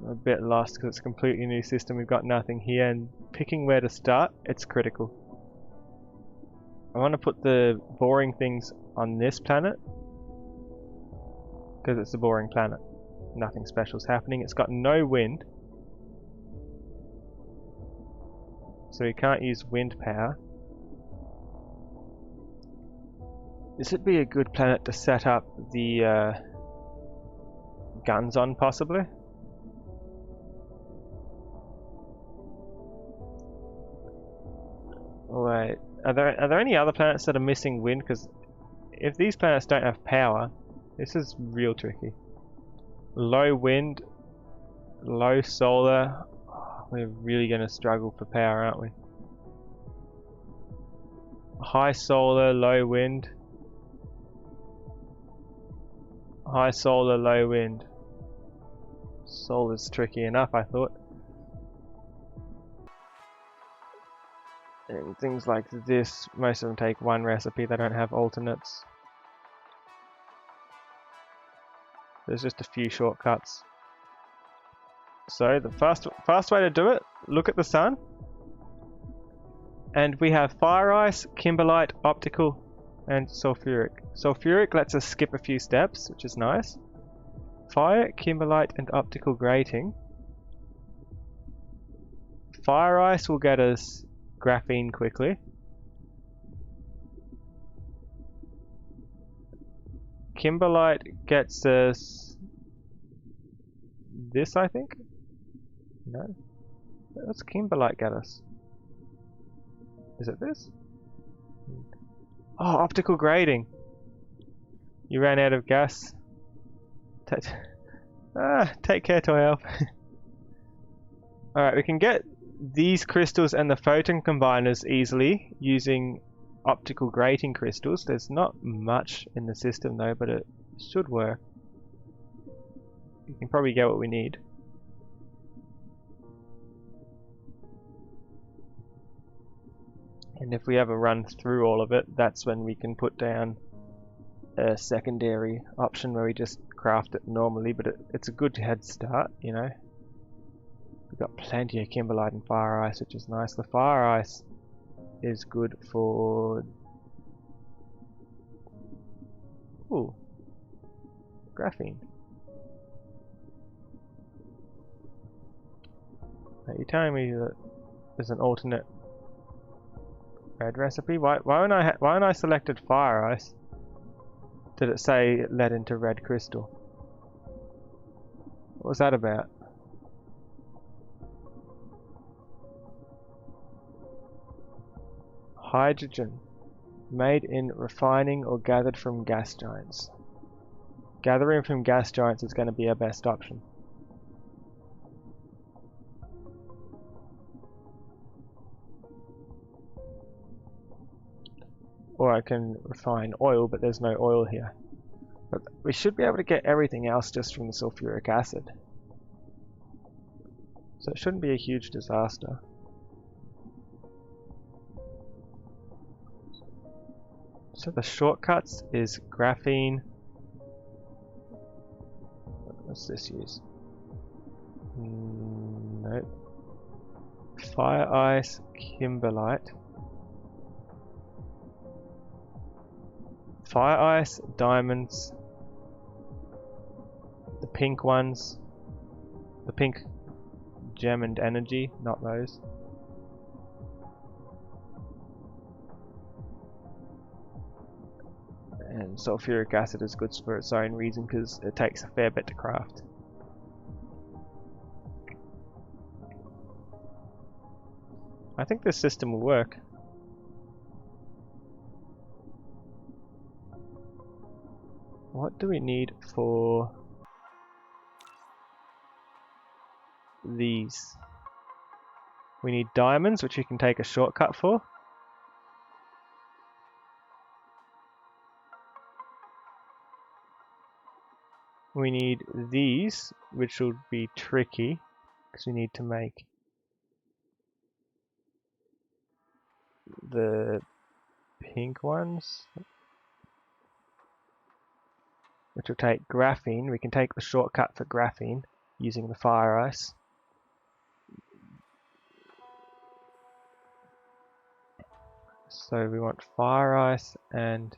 I'm a bit lost because it's a completely new system. We've got nothing here, and picking where to start, it's critical. I want to put the boring things on this planet because it's a boring planet. Nothing special is happening. It's got no wind, so we can't use wind power. This would be a good planet to set up the guns on, possibly. Wait, are there any other planets that are missing wind? Because if these planets don't have power, this is real tricky. Low wind, low solar. Oh, we're really going to struggle for power, aren't we? High solar, low wind. High solar, low wind. Solar's tricky enough, I thought. And things like this, most of them take one recipe, they don't have alternates. There's just a few shortcuts. So the fast way to do it, look at the sun. And we have fire ice, kimberlite, optical, and sulfuric. Sulfuric lets us skip a few steps, which is nice. Fire, kimberlite, and optical grating. Fire ice will get us graphene quickly. Kimberlite gets us this, I think. No. What's kimberlite get us? Is it this? Oh, optical grating. You ran out of gas. Take care, Toy Elf. Alright, we can get these crystals and the photon combiners easily using optical grating crystals. There's not much in the system though, but it should work. You can probably get what we need. And if we ever run through all of it, that's when we can put down a secondary option where we just craft it normally, but it's a good head start, you know. We've got plenty of kimberlite and fire ice, which is nice. The fire ice is good for... Ooh. Graphene. Are you telling me that there's an alternate red recipe? Why when I selected fire ice, did it say it led into red crystal? What was that about? Hydrogen, made in refining or gathered from gas giants. Gathering from gas giants is going to be our best option. Or I can refine oil, but there's no oil here. But we should be able to get everything else just from the sulfuric acid. So it shouldn't be a huge disaster. So the shortcuts is graphene. What's this use? Nope. Fire ice, kimberlite. Fire ice, diamonds. The pink ones. The pink gem and energy, not those. And sulfuric acid is good for its own reason because it takes a fair bit to craft. I think this system will work. What do we need for these? We need diamonds, which you can take a shortcut for. We need these, which will be tricky because we need to make the pink ones, which will take graphene. We can take the shortcut for graphene using the fire ice. So we want fire ice and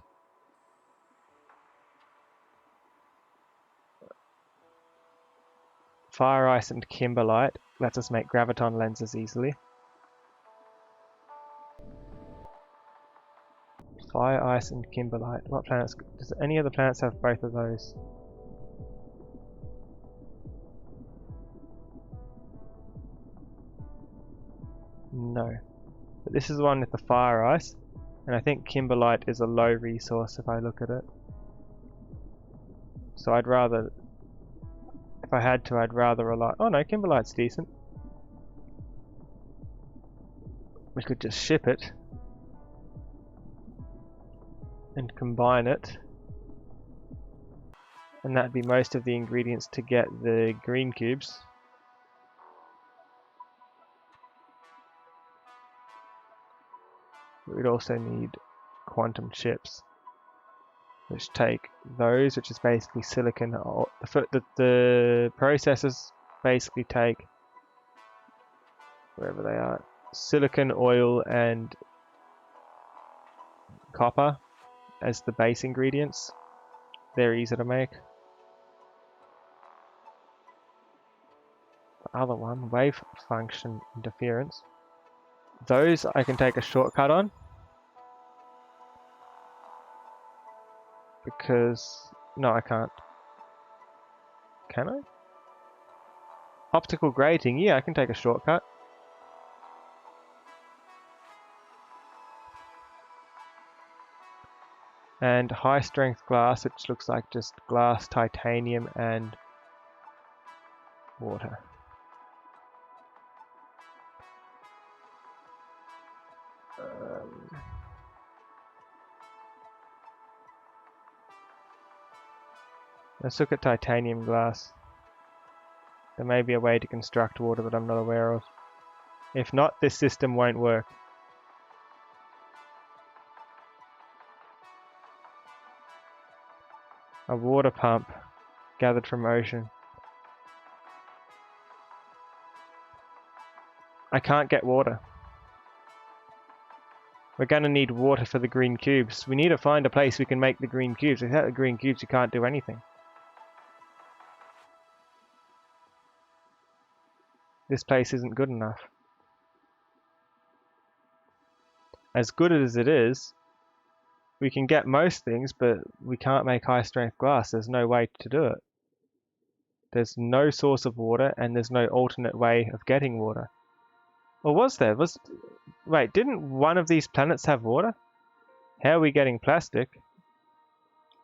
kimberlite. Lets us make graviton lenses easily. Fire ice and kimberlite. What planets? Does any of the planets have both of those? No. But this is the one with the fire ice, and I think kimberlite is a low resource if I look at it. So I'd rather, if I had to, I'd rather rely. Oh no, kimberlite's decent. We could just ship it and combine it, and that'd be most of the ingredients to get the green cubes. We'd also need quantum chips, which take those, which is basically silicon. The processors basically take, wherever they are, silicon, oil, and copper as the base ingredients. They're easy to make. The other one, wave function interference. Those I can take a shortcut on, because no, I can't. Can I? Optical grating, yeah, I can take a shortcut. And high strength glass, which looks like just glass, titanium, and water. Let's look at titanium glass. There may be a way to construct water that I'm not aware of. If not, this system won't work. A water pump gathered from ocean. I can't get water. We're going to need water for the green cubes. We need to find a place we can make the green cubes. Without the green cubes, you can't do anything. This place isn't good enough. As good as it is, we can get most things, but we can't make high strength glass. There's no way to do it. There's no source of water, and there's no alternate way of getting water. Or was there? Wait, didn't one of these planets have water? How are we getting plastic?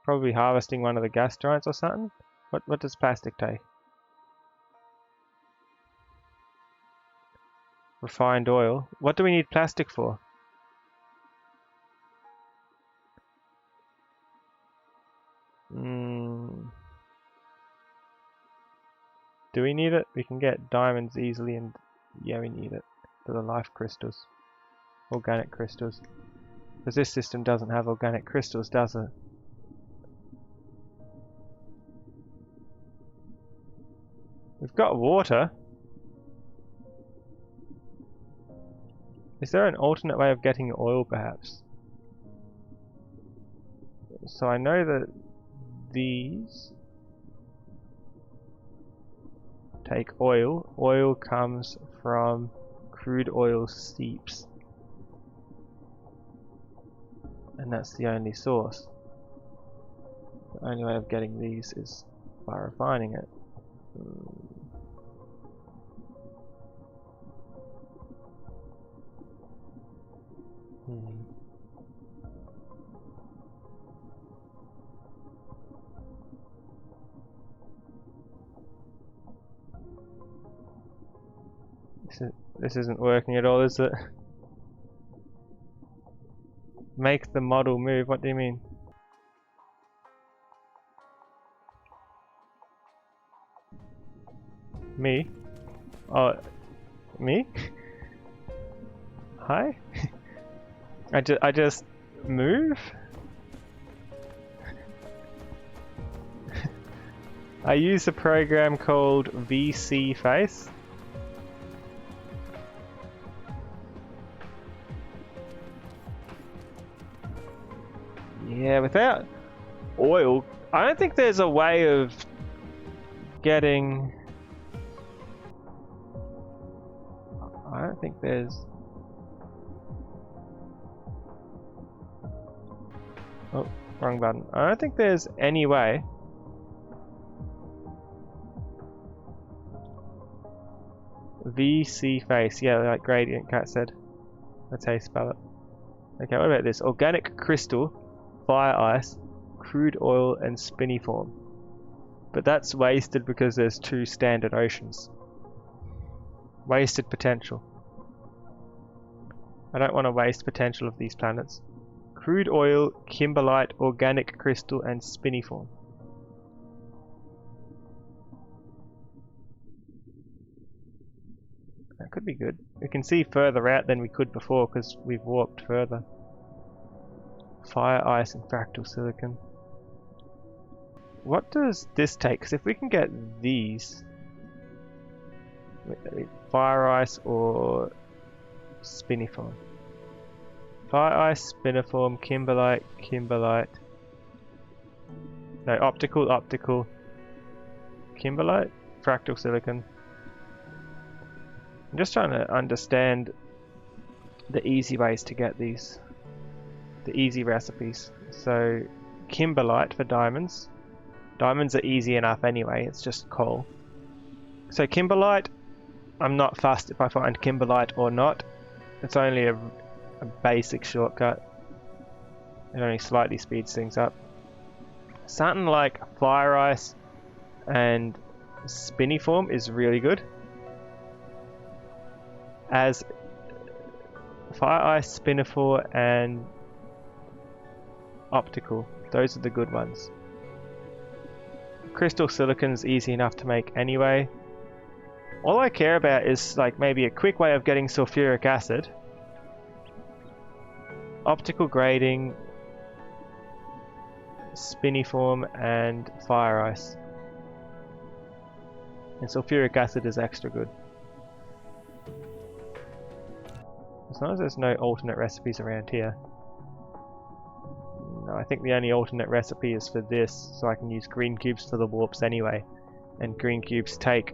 Probably harvesting one of the gas giants or something? What does plastic take? Refined oil. What do we need plastic for? Do we need it? We can get diamonds easily, and yeah, we need it for the life crystals. Organic crystals. Because this system doesn't have organic crystals, does it? We've got water. Is there an alternate way of getting oil, perhaps? So I know that these take oil. Oil comes from crude oil seeps. And that's the only source. The only way of getting these is by refining it. This isn't working at all, is it? Make the model move, what do you mean? Me? Oh, me? Hi? I just move? I use a program called VC Face. Yeah, without oil, I don't think there's a way of getting... I don't think there's... Oh, wrong button. I don't think there's any way. VC face, yeah, like Gradient Cat said. That's how you spell it. Okay, what about this? Organic crystal, fire ice, crude oil, and spiniform. But that's wasted because there's 2 standard oceans. Wasted potential. I don't want to waste potential of these planets. Crude oil, kimberlite, organic crystal, and spiniform. That could be good. We can see further out than we could before because we've warped further. Fire, ice, and fractal silicon. What does this take? Because if we can get these... Fire, ice, or spiniform. Fire, ice, spiniform, kimberlite, kimberlite. No, optical, optical. Kimberlite, fractal silicon. I'm just trying to understand the easy ways to get these. The easy recipes. So, kimberlite for diamonds. Diamonds are easy enough anyway, it's just coal. So kimberlite, I'm not fussed if I find kimberlite or not. It's only a basic shortcut. It only slightly speeds things up. Something like fire ice and spiniform is really good. As fire ice, spiniform, and optical, those are the good ones. Crystal silicon's easy enough to make anyway. All I care about is like maybe a quick way of getting sulfuric acid, optical grading, spiniform, and fire ice. And sulfuric acid is extra good. As long as there's no alternate recipes around here. No, I think the only alternate recipe is for this, so I can use green cubes for the warps anyway. And green cubes take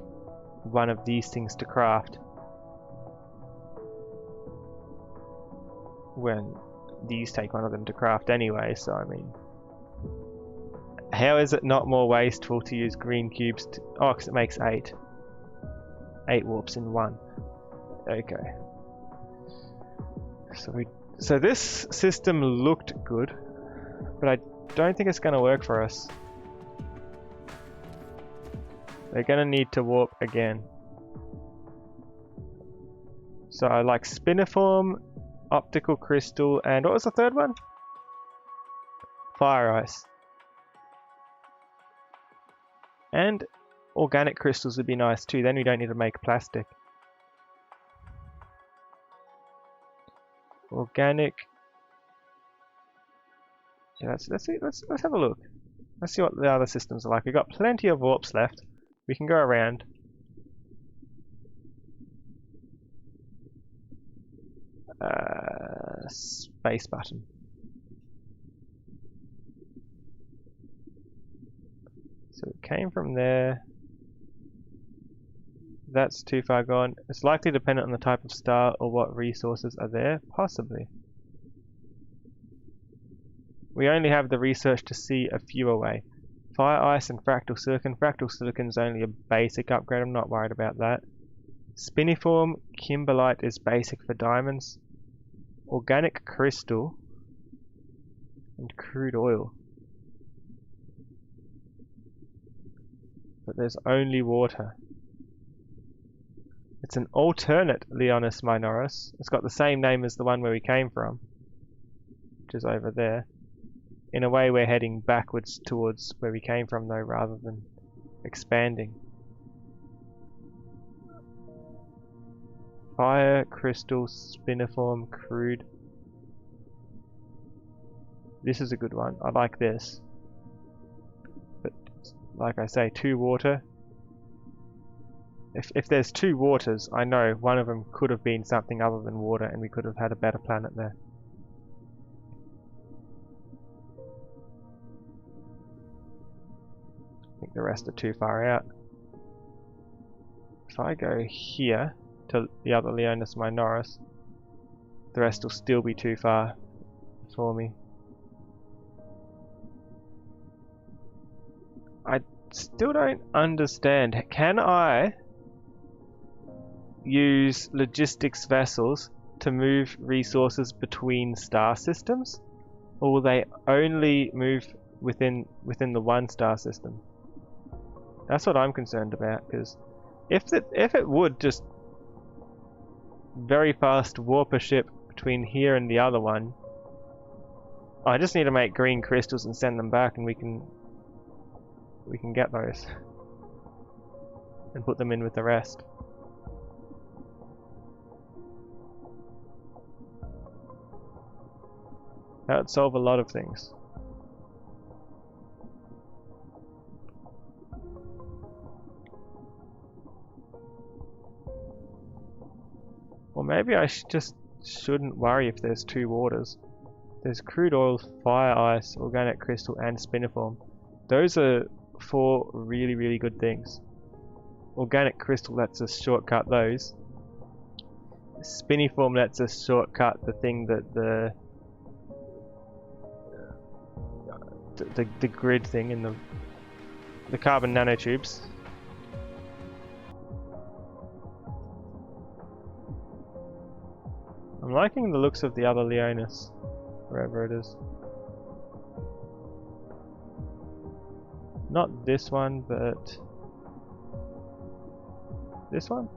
one of these things to craft. When these take one of them to craft anyway, so I mean... How is it not more wasteful to use green cubes to... Oh, because it makes 8. 8 warps in 1. Okay. So this system looked good, but I don't think it's going to work for us. They're going to need to warp again. So I like spiniform, optical crystal, and what was the third one? Fire ice. And organic crystals would be nice too, then we don't need to make plastic. Organic. Yeah, let's have a look. Let's see what the other systems are like. We've got plenty of warps left. We can go around. Space button. So it came from there. That's too far gone. It's likely dependent on the type of star or what resources are there. Possibly. We only have the research to see a few away. Fire ice and fractal silicon. Fractal silicon is only a basic upgrade. I'm not worried about that. Spiniform, kimberlite is basic for diamonds. Organic crystal and crude oil. But there's only water. It's an alternate Leonis Minoris. It's got the same name as the one where we came from, which is over there. In a way, we're heading backwards towards where we came from, though, rather than expanding. Fire, crystal, spiniform, crude. This is a good one. I like this. But, like I say, 2 water. If there's 2 waters, I know one of them could have been something other than water and we could have had a better planet there. think the rest are too far out. If I go here to the other Leonis minoris, the rest will still be too far for me. I still don't understand. Can I use logistics vessels to move resources between star systems? Or will they only move within the one star system? That's what I'm concerned about, because if it would just very fast warp a ship between here and the other one, I just need to make green crystals and send them back, and we can get those and put them in with the rest. That would solve a lot of things. Or maybe I just shouldn't worry if there's two waters. There's crude oil, fire ice, organic crystal, and spiniform. Those are 4 really, really good things. Organic crystal lets us shortcut those. Spiniform lets us shortcut the thing that the grid thing in the carbon nanotubes. I'm liking the looks of the other Leonis, wherever it is. Not this one, but this one?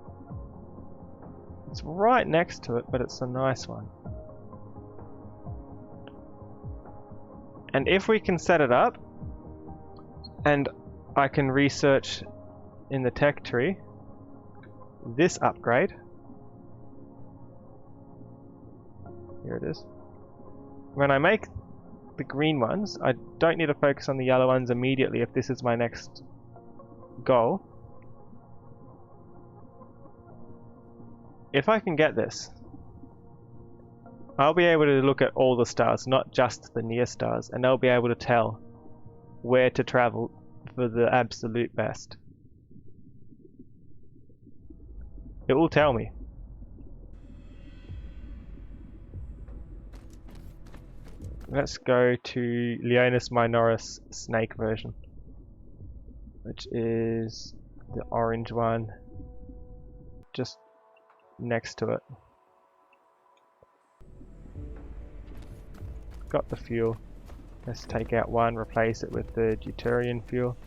It's right next to it, but it's a nice one. And if we can set it up, and I can research in the tech tree this upgrade. Here it is. When I make the green ones, I don't need to focus on the yellow ones immediately if this is my next goal. If I can get this, I'll be able to look at all the stars, not just the near stars, and I'll be able to tell where to travel for the absolute best. It will tell me. Let's go to Leonis minoris snake version, which is the orange one just next to it. Got the fuel. Let's take out one, replace it with the deuterium fuel.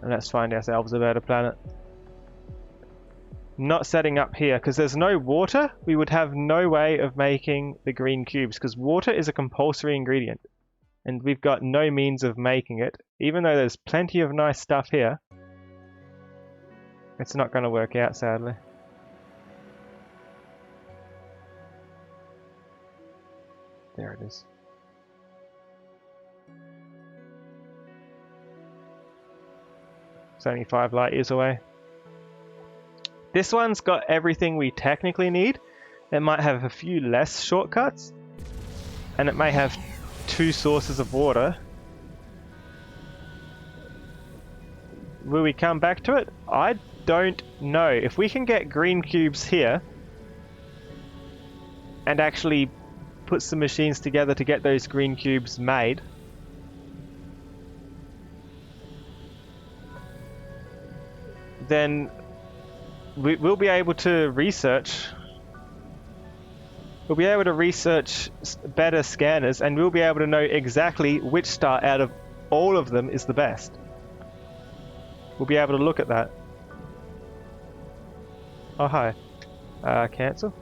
And let's find ourselves a better planet. Not setting up here, because there's no water, we would have no way of making the green cubes, because water is a compulsory ingredient. And we've got no means of making it. Even though there's plenty of nice stuff here, it's not going to work out, sadly. There it is. It's only 5 light years away. This one's got everything we technically need. It might have a few less shortcuts, and it may have 2 sources of water. Will we come back to it? I don't know. If we can get green cubes here and actually put some machines together to get those green cubes made, then we'll be able to research. We'll be able to research better scanners, and we'll be able to know exactly which star out of all of them is the best. We'll be able to look at that. Oh, hi. Cancel?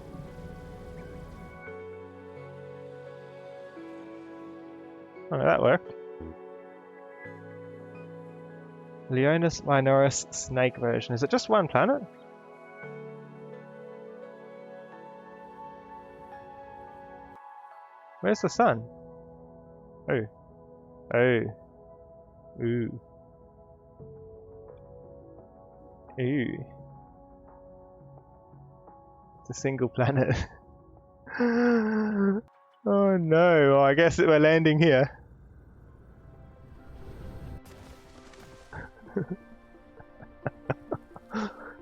Oh, no, that worked. Leonis minoris snake version. Is it just one planet? Where's the sun? Oh. Oh. Ooh. Ooh. It's a single planet. Oh no, well, I guess that we're landing here.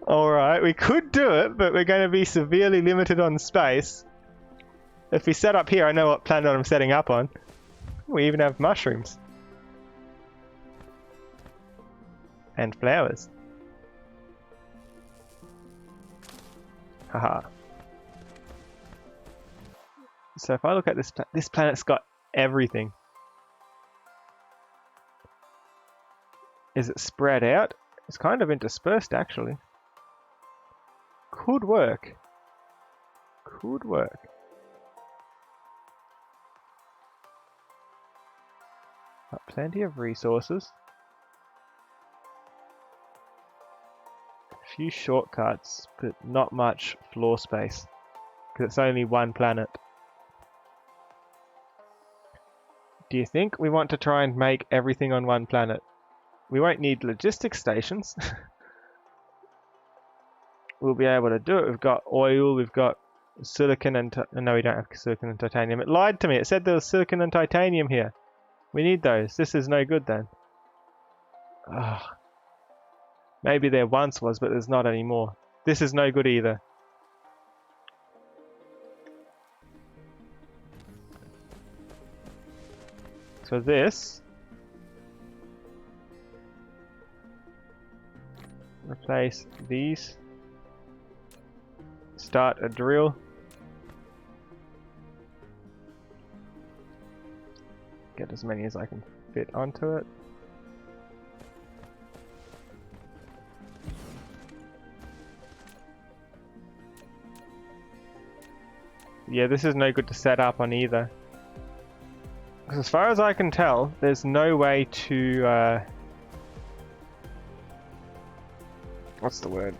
Alright, we could do it, but we're going to be severely limited on space. If we set up here, I know what planet I'm setting up on. We even have mushrooms. And flowers. Haha. So if I look at this planet's got everything. Is it spread out? It's kind of interspersed actually. Could work. Could work. Got plenty of resources. A few shortcuts, but not much floor space. Because it's only one planet. Do you think we want to try and make everything on one planet? We won't need logistics stations. We'll be able to do it. We've got oil, we've got silicon and... No, we don't have silicon and titanium. It lied to me. It said there was silicon and titanium here. We need those. This is no good then. Ugh. Maybe there once was, but there's not anymore. This is no good either. So this... Replace these. Start a drill. Get as many as I can fit onto it. Yeah, this is no good to set up on either. Because as far as I can tell, there's no way to... what's the word?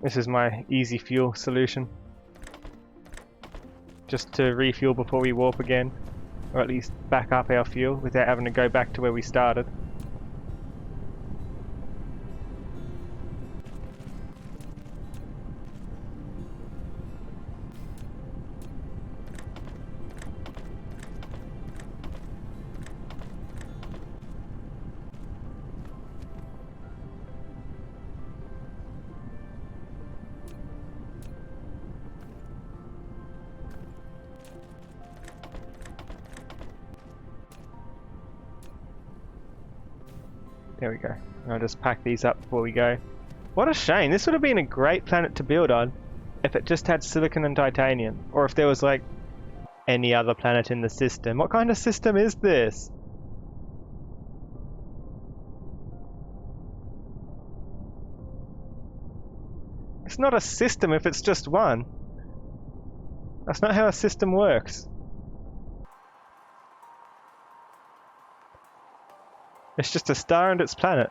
This is my easy fuel solution. Just to refuel before we warp again. Or at least back up our fuel without having to go back to where we started. There we go. I'll just pack these up before we go. What a shame. This would have been a great planet to build on if it just had silicon and titanium. Or if there was like any other planet in the system. What kind of system is this? It's not a system if it's just one. That's not how a system works. It's just a star and its planet.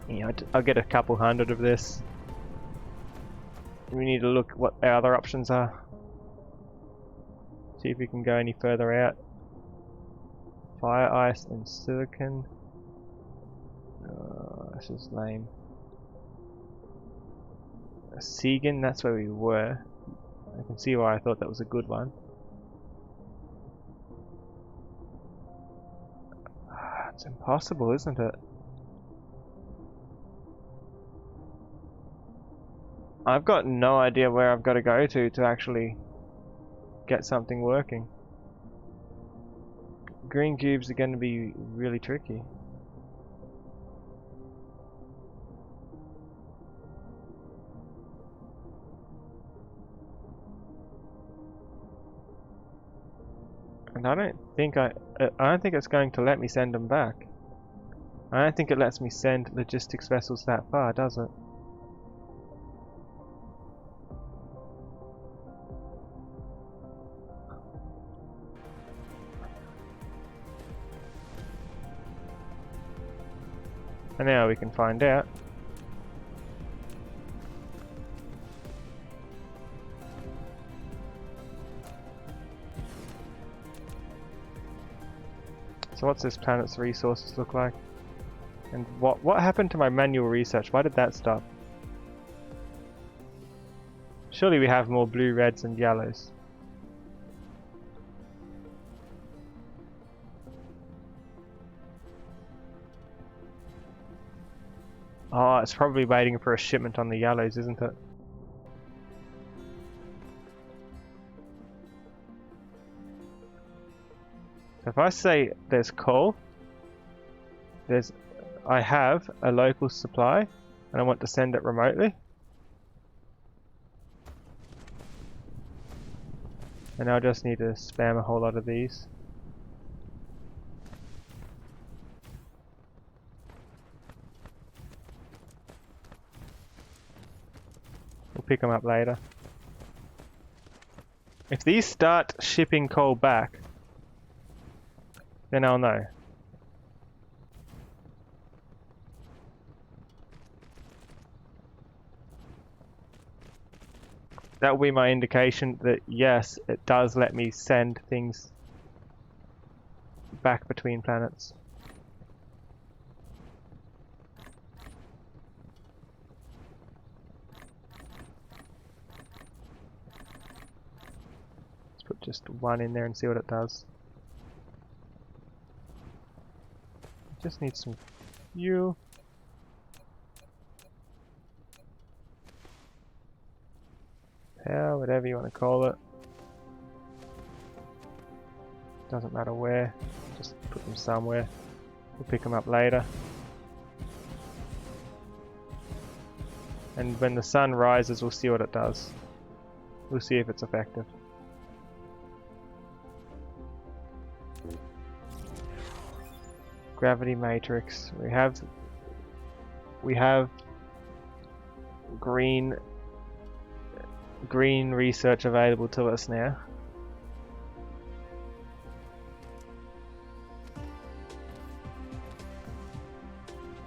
Yeah, I'll get a couple hundred of this. We need to look what our other options are. See if we can go any further out. Fire, ice, and silicon. This is lame. Segan, that's where we were. I can see why I thought that was a good one. It's impossible, isn't it? I've got no idea where I've got to go to actually get something working. Green cubes are going to be really tricky. And I don't think it's going to let me send them back. I don't think it lets me send logistics vessels that far, does it? And now we can find out. So what's this planet's resources look like? And what happened to my manual research? Why did that stop? Surely we have more blue, reds and yellows. Oh, it's probably waiting for a shipment on the yellows, isn't it? If I say there's coal, I have a local supply and I want to send it remotely. And I just need to spam a whole lot of these. We'll pick them up later. If these start shipping coal back, then I'll know. That will be my indication that yes, it does let me send things back between planets. Let's put just one in there and see what it does. Just need some fuel. Power, whatever you want to call it. Doesn't matter where. Just put them somewhere. We'll pick them up later. And when the sun rises, we'll see what it does. We'll see if it's effective. Gravity matrix. We have green research available to us now.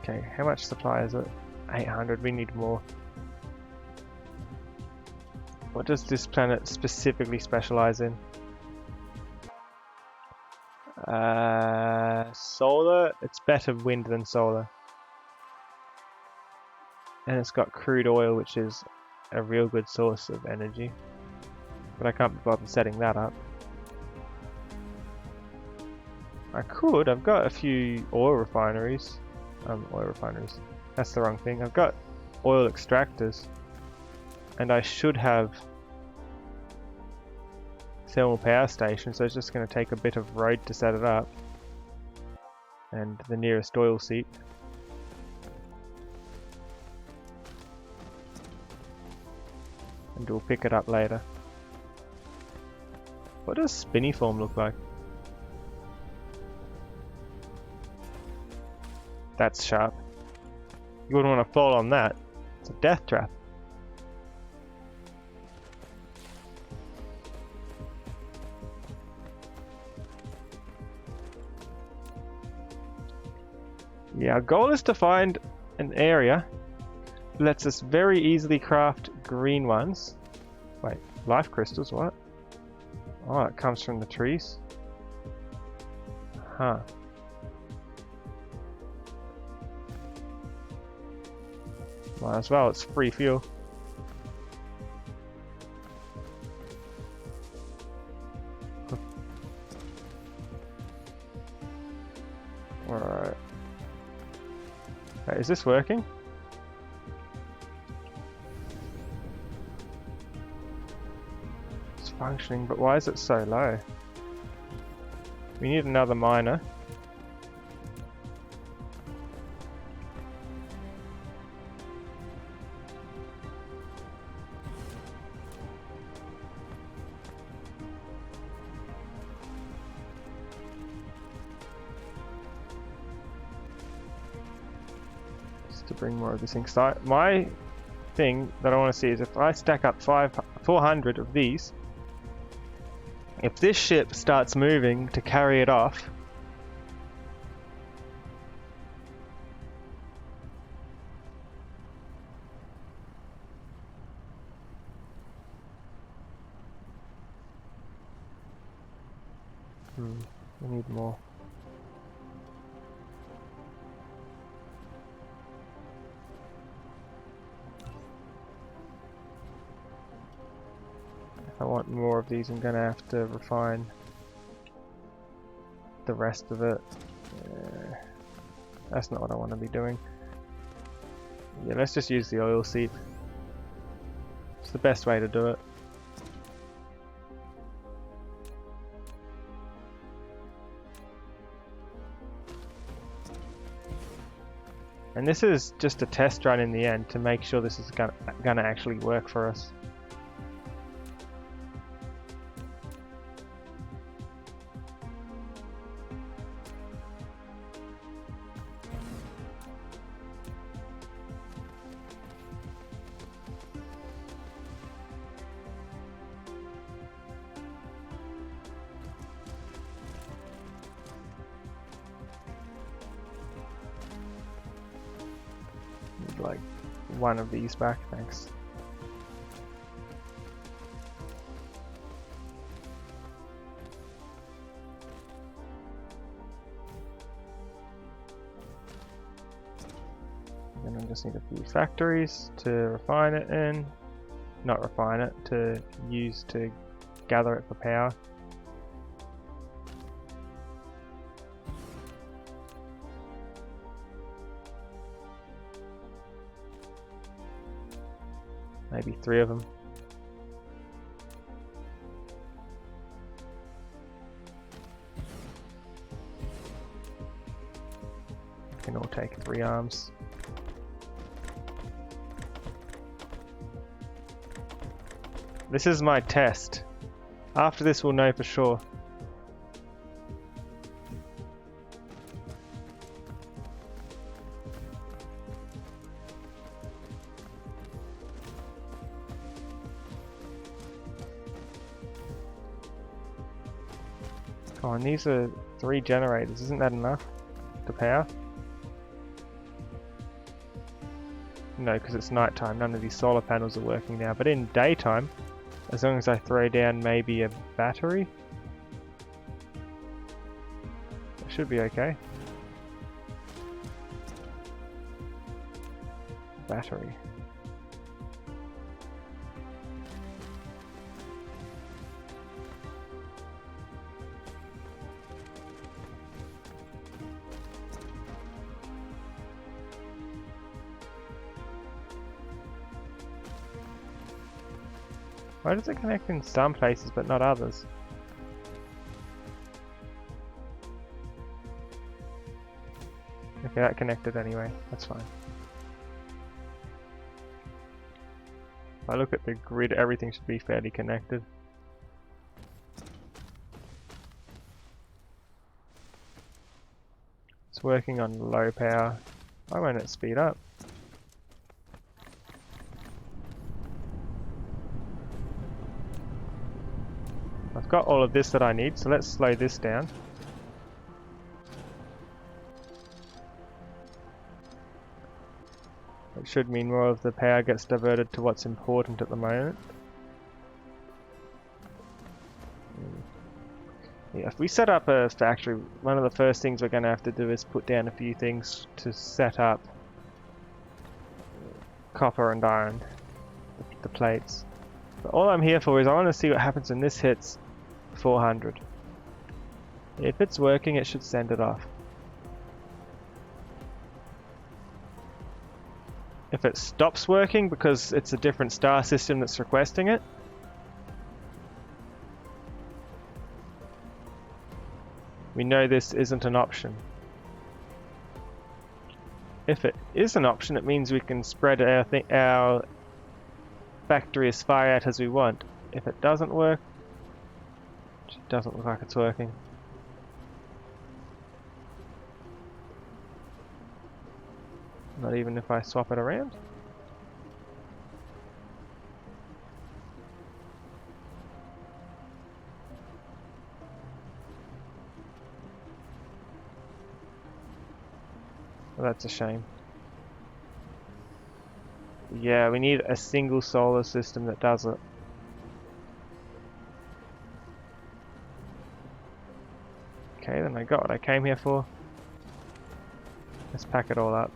Okay, how much supply is it? 800, we need more. What does this planet specifically specialize in? Solar, it's better wind than solar. And it's got crude oil, which is a real good source of energy. But I can't be bothered setting that up. I've got a few oil refineries. That's the wrong thing. I've got oil extractors. And I should have thermal power station, so it's just going to take a bit of road to set it up. And the nearest oil seep. And we'll pick it up later. What does spiniform look like? That's sharp. You wouldn't want to fall on that. It's a death trap. Yeah, our goal is to find an area that lets us very easily craft green ones. Wait, life crystals, what? Oh, it comes from the trees. Huh. Might as well, it's free fuel. Alright. Is this working? It's functioning, but why is it so low? We need another miner. To bring more of this thing. So my thing that I want to see is if I stack up 400 of these, if this ship starts moving to carry it off, We need more. If I want more of these, I'm gonna have to refine the rest of it. That's not what I want to be doing. Yeah, let's just use the oil seep. It's the best way to do it. And this is just a test run in the end to make sure this is gonna actually work for us. Like one of these back, thanks. And then I just need a few factories to refine it in. Not refine it, to use to gather it for power. Maybe 3 of them. Can all take 3 arms. This is my test. After this we'll know for sure. Come on, these are 3 generators, isn't that enough to power? No, because it's nighttime, none of these solar panels are working now, but in daytime, as long as I throw down maybe a battery, it should be okay. Battery. Why does it connect in some places but not others? Okay, that connected anyway, that's fine. If I look at the grid, everything should be fairly connected. It's working on low power. Why won't it speed up? I've got all of this that I need, so let's slow this down. It should mean more of the power gets diverted to what's important at the moment. Yeah, if we set up a factory, one of the first things we're going to have to do is put down a few things to set up copper and iron, the plates. But all I'm here for is I want to see what happens when this hits 400. If it's working, it should send it off. If it stops working because it's a different star system that's requesting it, we know this isn't an option. If it is an option, it means we can spread our factory as far out as we want. If it doesn't work, it doesn't look like it's working. Not even if I swap it around. Well, that's a shame. Yeah, we need a single solar system that does it. Okay, then I got what I came here for. Let's pack it all up.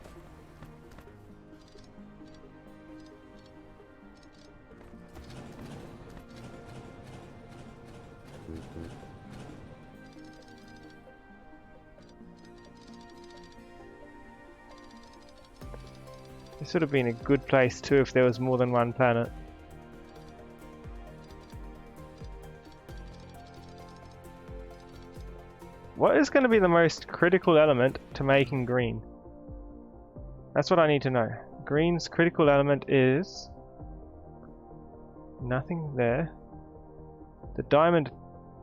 This would have been a good place too if there was more than one planet. What is going to be the most critical element to making green? That's what I need to know. Green's critical element is nothing there. The diamond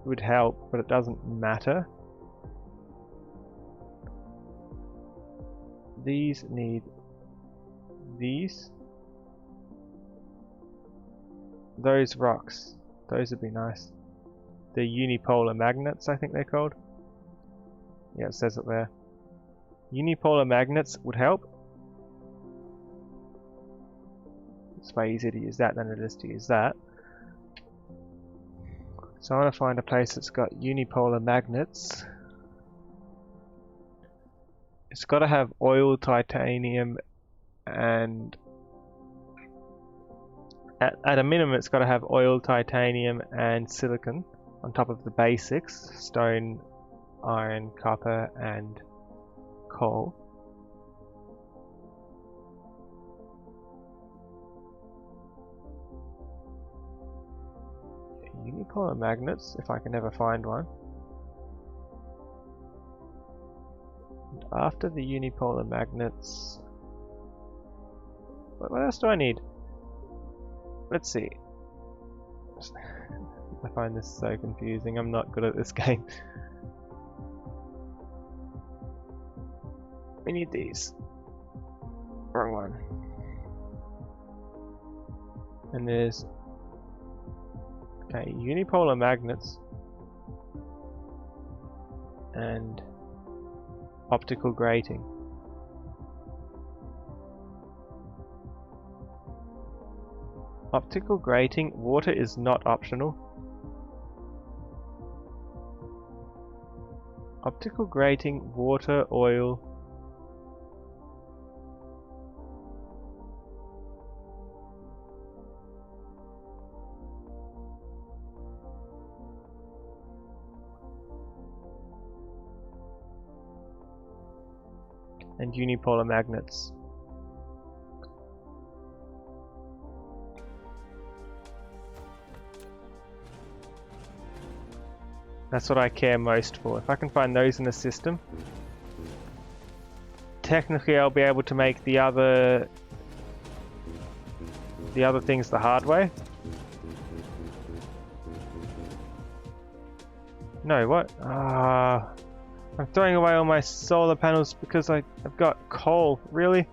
would help, but it doesn't matter. These need these. Those rocks. Those would be nice. The unipolar magnets, I think they're called. Yeah, it says it there. Unipolar magnets would help. It's way easier to use that than it is to use that. So I want to find a place that's got unipolar magnets. It's got to have oil, titanium, and at a minimum it's got to have oil, titanium, and silicon on top of the basics: stone, iron, copper, and coal. Unipolar magnets, if I can ever find one. And after the unipolar magnets, what else do I need? Let's see. I find this so confusing. I'm not good at this game. We need these. Wrong one. And there's okay, unipolar magnets and optical grating. Optical grating, water is not optional. Optical grating, water, oil. And unipolar magnets. That's what I care most for. If I can find those in the system, technically I'll be able to make the other things the hard way. No, what? I'm throwing away all my solar panels because I've got coal. Really?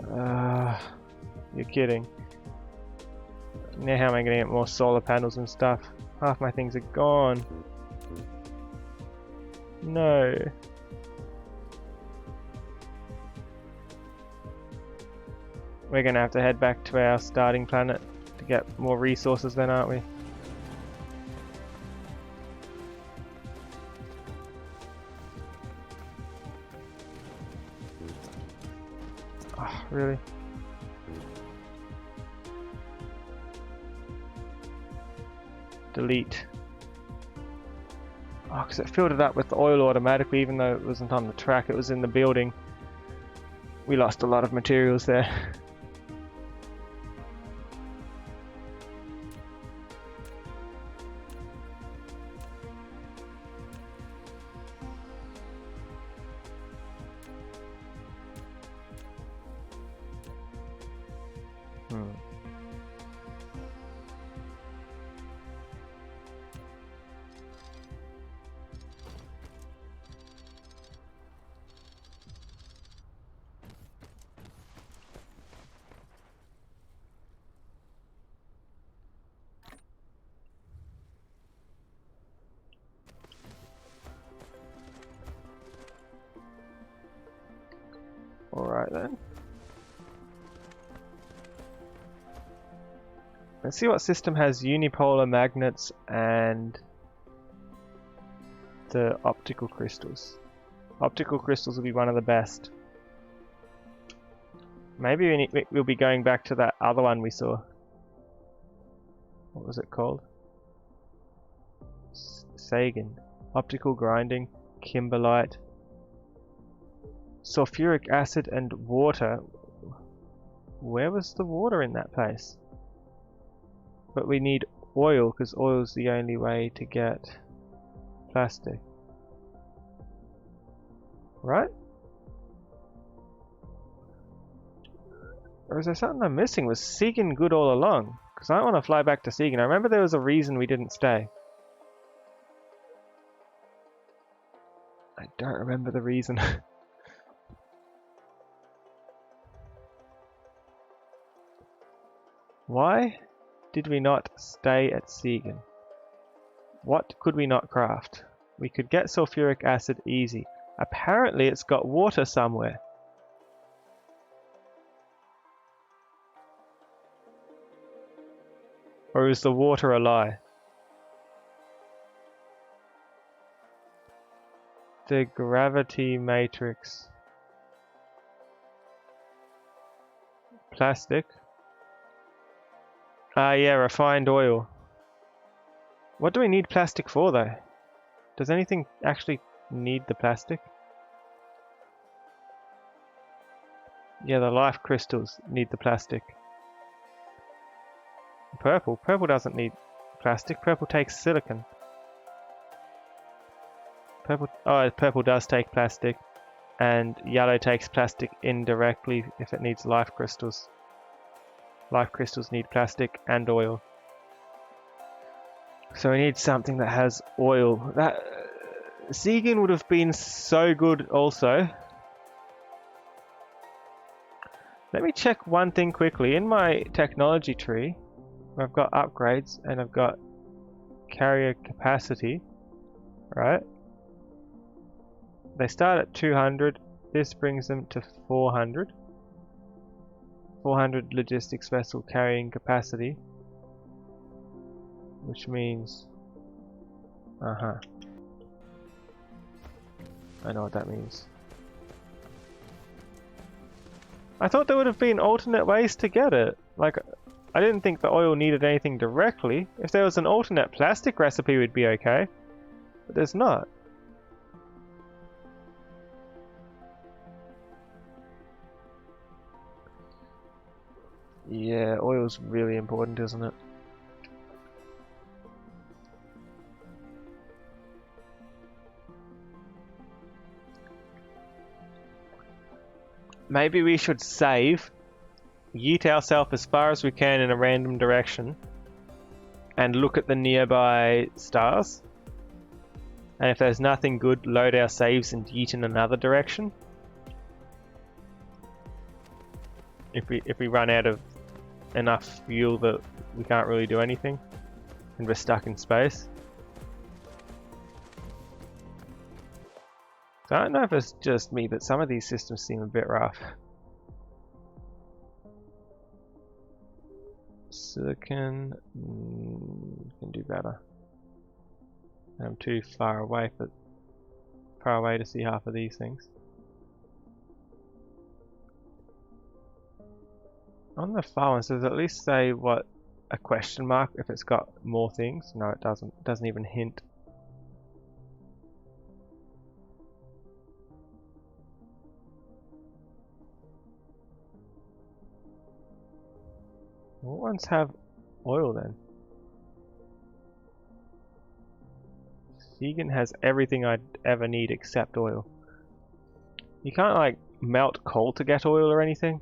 You're kidding. Now how am I going to get more solar panels and stuff? Half my things are gone. No. We're going to have to head back to our starting planet to get more resources then, aren't we? Oh, really? Delete. Oh, because it filled it up with oil automatically, even though it wasn't on the track, it was in the building. We lost a lot of materials there. Alright then. Let's see what system has unipolar magnets and the optical crystals. Optical crystals will be one of the best. Maybe we'll be going back to that other one we saw. What was it called? Sagan. Optical grinding, kimberlite, sulfuric acid and water. Where was the water in that place? But we need oil, because oil is the only way to get plastic. Right? Or is there something I'm missing? Was Siegen good all along? Because I don't want to fly back to Siegen. I remember there was a reason we didn't stay. I don't remember the reason. Why did we not stay at Siegen? What could we not craft? We could get sulfuric acid easy. Apparently it's got water somewhere. Or is the water a lie? The gravity matrix. Plastic. Ah, yeah, refined oil. What do we need plastic for, though? Does anything actually need the plastic? Yeah, the life crystals need the plastic. Purple. Purple doesn't need plastic. Purple takes silicon. Purple does take plastic, and yellow takes plastic indirectly if it needs life crystals. Life crystals need plastic and oil. So we need something that has oil. That Siegen would have been so good also. Let me check one thing quickly. In my technology tree, I've got upgrades and I've got carrier capacity, right? They start at 200. This brings them to 400. 400 logistics vessel carrying capacity. Which means... I know what that means. I thought there would have been alternate ways to get it. Like, I didn't think the oil needed anything directly. If there was an alternate plastic recipe, we'd be okay. But there's not. Yeah, oil's really important, isn't it? Maybe we should save, yeet ourselves as far as we can in a random direction, and look at the nearby stars. And if there's nothing good, load our saves and yeet in another direction. If we run out of enough fuel that we can't really do anything, and we're stuck in space. So I don't know if it's just me, but some of these systems seem a bit rough. Silicon can do better. I'm too far away to see half of these things. On the far ones, does it at least say what a question mark if it's got more things? No, it doesn't. It doesn't even hint. What ones have oil then? Siegen has everything I'd ever need except oil. You can't like melt coal to get oil or anything?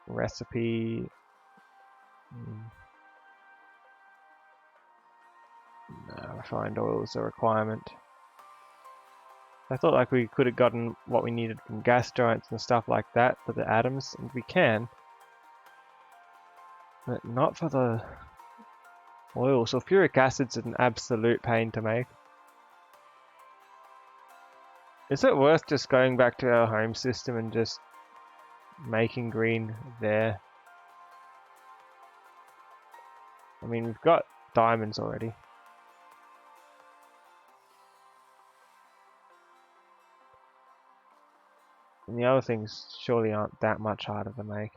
Recipe. No, refined oil is a requirement. I thought like we could have gotten what we needed from gas giants and stuff like that for the atoms, and we can. But not for the oil. Sulfuric acid's an absolute pain to make. Is it worth just going back to our home system and just making green there? I mean, we've got diamonds already. And the other things surely aren't that much harder to make.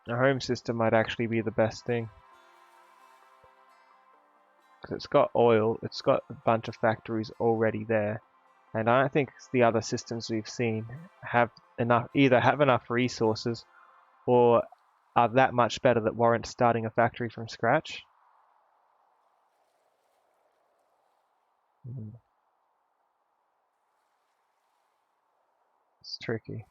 A home system might actually be the best thing. Because it's got oil, it's got a bunch of factories already there. And I don't think the other systems we've seen have enough, either have enough resources or are that much better that warrant starting a factory from scratch. It's tricky.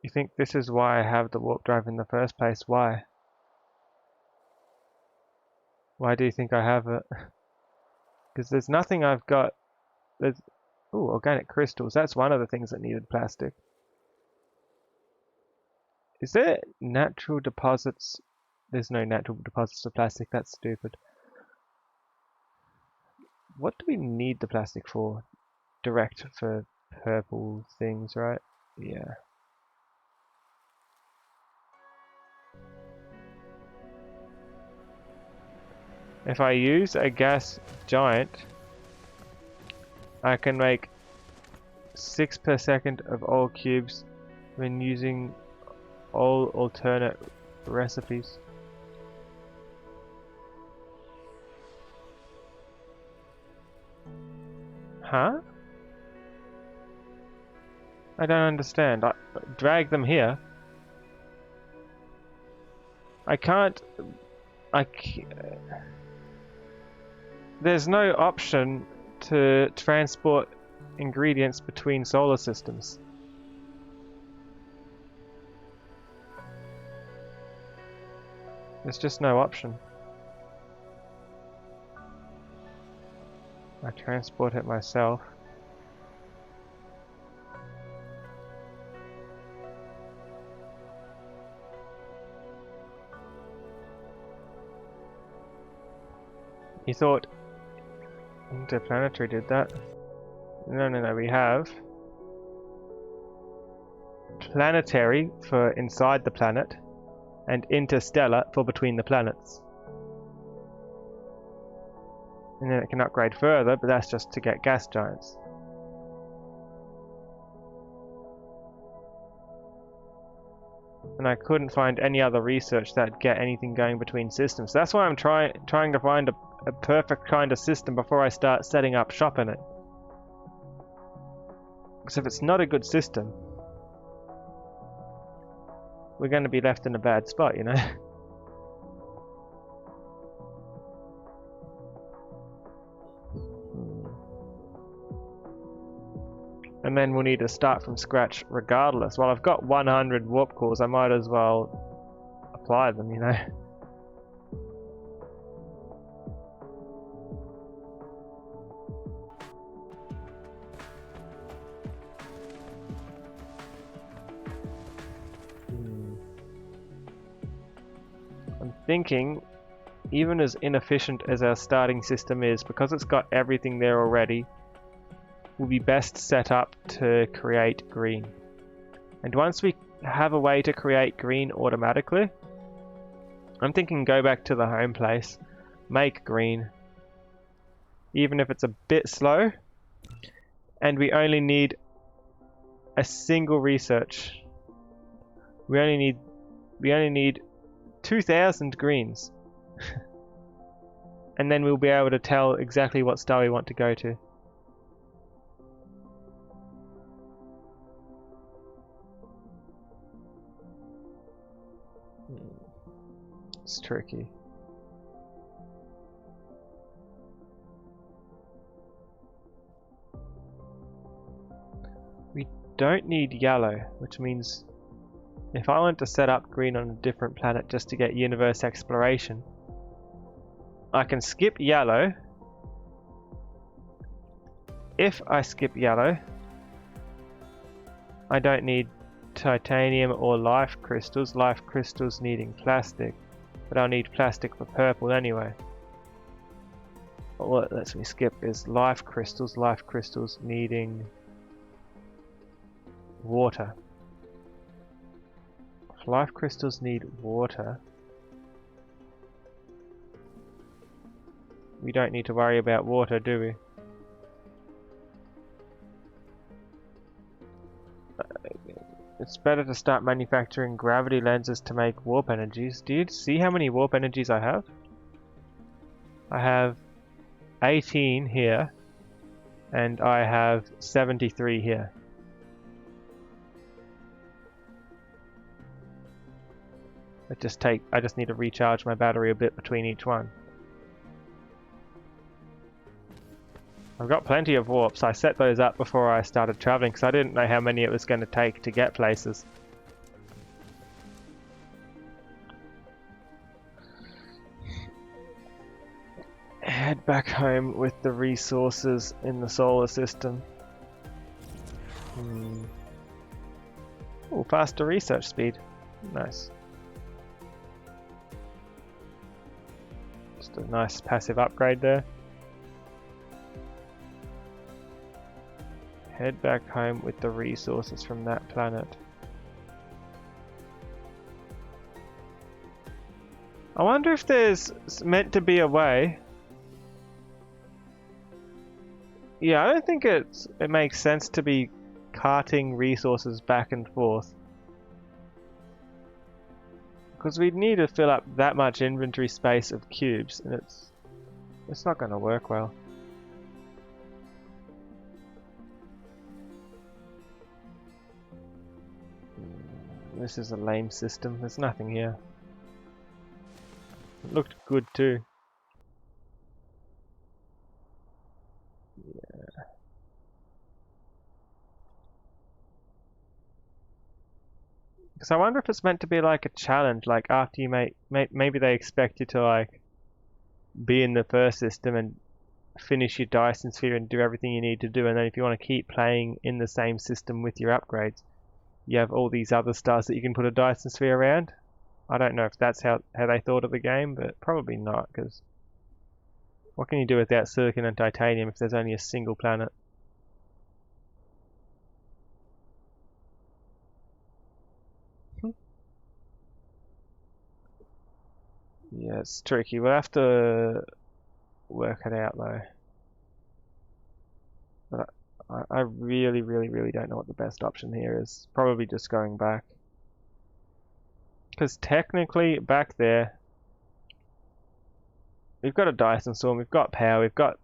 You think this is why I have the warp drive in the first place? Why? Why do you think I have it? Because there's nothing I've got. There's, ooh, organic crystals. That's one of the things that needed plastic. Is there natural deposits? There's no natural deposits of plastic. That's stupid. What do we need the plastic for? Direct for purple things, right? Yeah. If I use a gas giant, I can make 6 per second of oil cubes when using all alternate recipes. Huh? I don't understand. I drag them here. I can't. There's no option to transport ingredients between solar systems. There's just no option. I transport it myself. You thought Interplanetary did that? No, we have Planetary for inside the planet and Interstellar for between the planets. And then it can upgrade further, but that's just to get gas giants. And I couldn't find any other research that'd get anything going between systems. That's why I'm trying to find a perfect kind of system before I start setting up shop in it. Because if it's not a good system, we're going to be left in a bad spot, you know? And then we'll need to start from scratch regardless. Well, I've got 100 warp cores, I might as well apply them, you know? I'm thinking, even as inefficient as our starting system is, because it's got everything there already, will be best set up to create green. And once we have a way to create green automatically, I'm thinking go back to the home place, make green, even if it's a bit slow, and we only need a single research. We only need 2,000 greens. And then we'll be able to tell exactly what star we want to go to. It's tricky. We don't need yellow, which means if I want to set up green on a different planet just to get universe exploration, I can skip yellow if I skip yellow, I don't need titanium or life crystals. Life crystals needing plastic, but I'll need plastic for purple anyway. What lets me skip is life crystals needing water. If life crystals need water, we don't need to worry about water, do we? It's better to start manufacturing gravity lenses to make warp energies. Do you see how many warp energies I have? I have 18 here, and I have 73 here. I just need to recharge my battery a bit between each one. I've got plenty of warps. I set those up before I started traveling because I didn't know how many it was going to take to get places. Head back home with the resources in the solar system. Oh, faster research speed. Nice. Just a nice passive upgrade there. Head back home with the resources from that planet. I wonder if there's meant to be a way. Yeah, I don't think it makes sense to be carting resources back and forth. Because we'd need to fill up that much inventory space of cubes, and it's not going to work well. This is a lame system. There's nothing here. It looked good too. Yeah. Because I wonder if it's meant to be like a challenge, like after you maybe they expect you to like be in the first system and finish your Dyson sphere and do everything you need to do, and then if you want to keep playing in the same system with your upgrades, you have all these other stars that you can put a Dyson sphere around. I don't know if that's how they thought of the game, but probably not, because what can you do without silicon and titanium if there's only a single planet? Yeah, it's tricky. We'll have to work it out though. But I really don't know what the best option here is. Probably just going back. Because technically, back there, we've got a Dyson storm, we've got power, we've got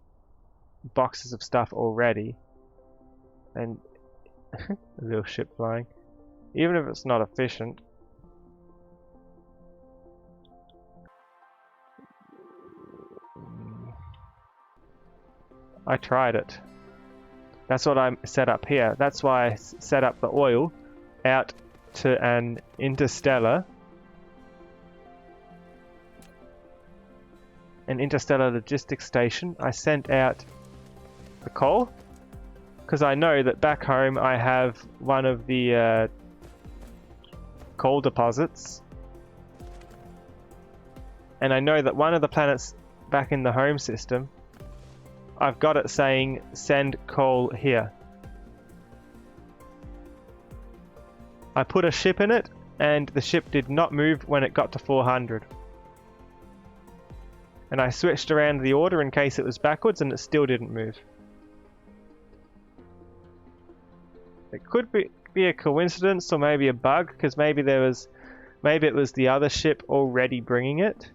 boxes of stuff already. And a little ship flying. Even if it's not efficient. I tried it. That's what I set up here. That's why I set up the oil out to an interstellar logistics station. I sent out the coal because I know that back home I have one of the coal deposits, and I know that one of the planets back in the home system, I've got it saying send coal here. I put a ship in it and the ship did not move when it got to 400. And I switched around the order in case it was backwards and it still didn't move. It could be a coincidence or maybe a bug, because maybe it was the other ship already bringing it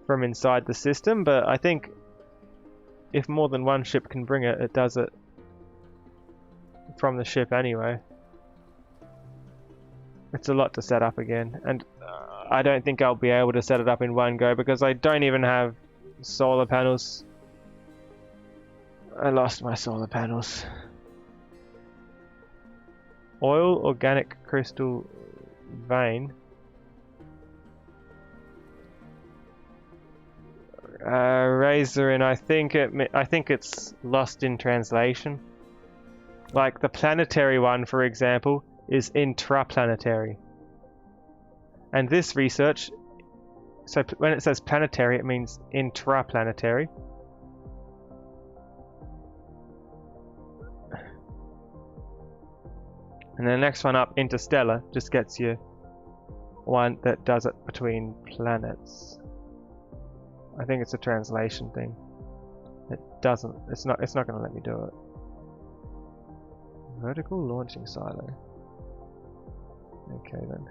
from inside the system, but I think if more than one ship can bring it, it does it from the ship anyway. It's a lot to set up again, and I don't think I'll be able to set it up in one go because I don't even have solar panels. I lost my solar panels. Oil, organic crystal, vein. Razor, and I think it's lost in translation. Like the planetary one, for example, is intraplanetary. And this research, so when it says planetary, it means intraplanetary. And the next one up, interstellar, just gets you one that does it between planets. I think it's a translation thing. It doesn't, it's not going to let me do it. Vertical launching silo. Okay then.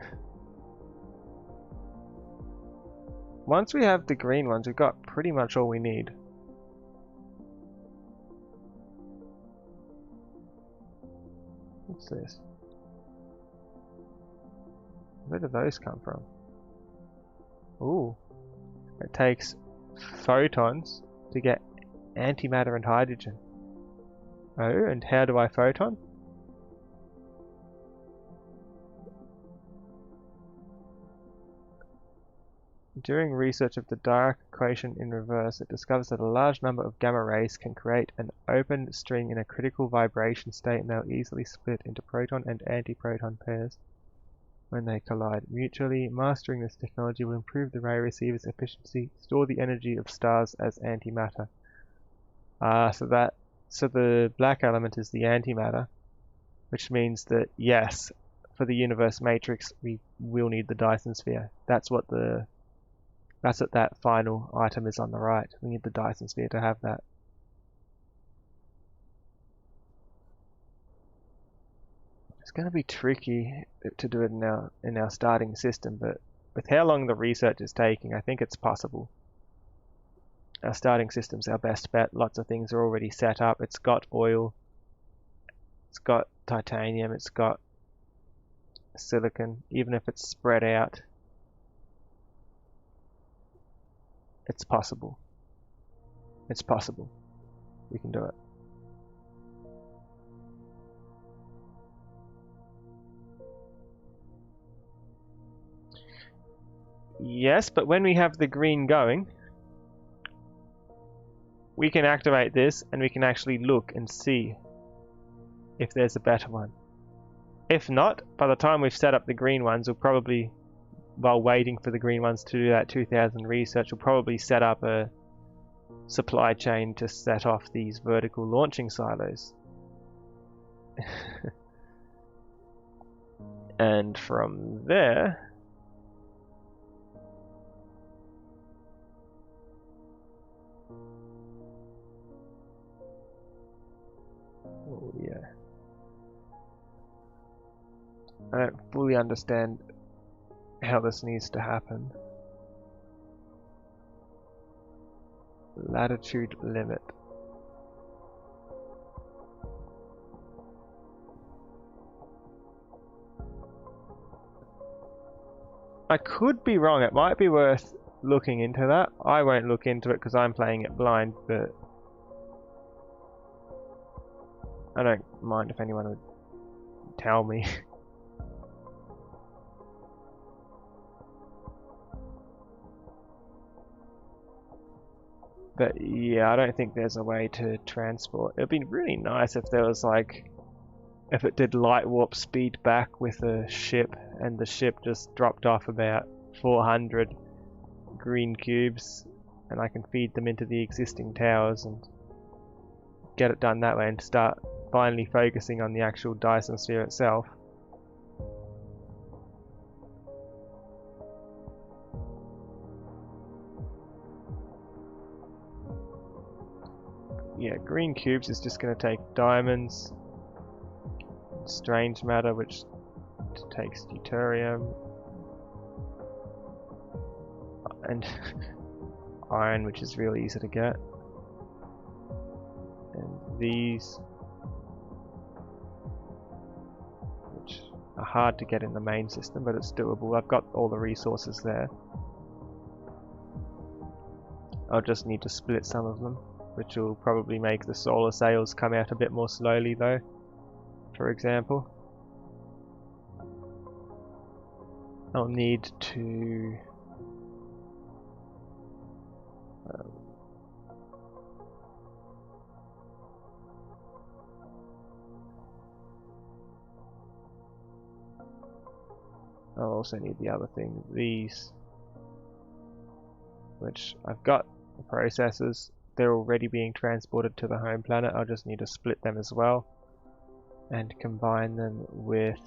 Once we have the green ones, we've got pretty much all we need. What's this? Where do those come from? Ooh. It takes photons to get antimatter and hydrogen. Oh, and how do I photon? During research of the Dirac equation in reverse, it discovers that a large number of gamma rays can create an open string in a critical vibration state, and they'll easily split into proton and antiproton pairs when they collide. Mutually mastering this technology will improve the ray receiver's efficiency, store the energy of stars as antimatter. So the black element is the antimatter, which means that yes, for the universe matrix we will need the Dyson sphere. That's what that final item is on the right. We need the Dyson sphere to have that. It's going to be tricky to do it in our starting system, but with how long the research is taking, I think it's possible. Our starting system's our best bet. Lots of things are already set up. It's got oil, it's got titanium, it's got silicon. Even if it's spread out, it's possible. It's possible. We can do it. Yes, but when we have the green going, we can activate this and we can actually look and see if there's a better one. If not, by the time we've set up the green ones, we'll probably, while waiting for the green ones to do that 2000 research, we'll probably set up a supply chain to set off these vertical launching silos. And from there, oh yeah, I don't fully understand how this needs to happen. Latitude limit. I could be wrong. It might be worth looking into that. I won't look into it because I'm playing it blind, but I don't mind if anyone would tell me. But yeah, I don't think there's a way to transport. It'd be really nice if there was like, if it did light warp speed back with a ship and the ship just dropped off about 400 green cubes and I can feed them into the existing towers and get it done that way and start finally focusing on the actual Dyson sphere itself. Yeah, green cubes is just going to take diamonds, strange matter, which takes deuterium, and iron, which is really easy to get, and these, which are hard to get in the main system, but it's doable. I've got all the resources there. I'll just need to split some of them, which will probably make the solar sails come out a bit more slowly though, for example. I'll need to I'll also need the other thing, these, which I've got the processors. They're already being transported to the home planet. I'll just need to split them as well and combine them with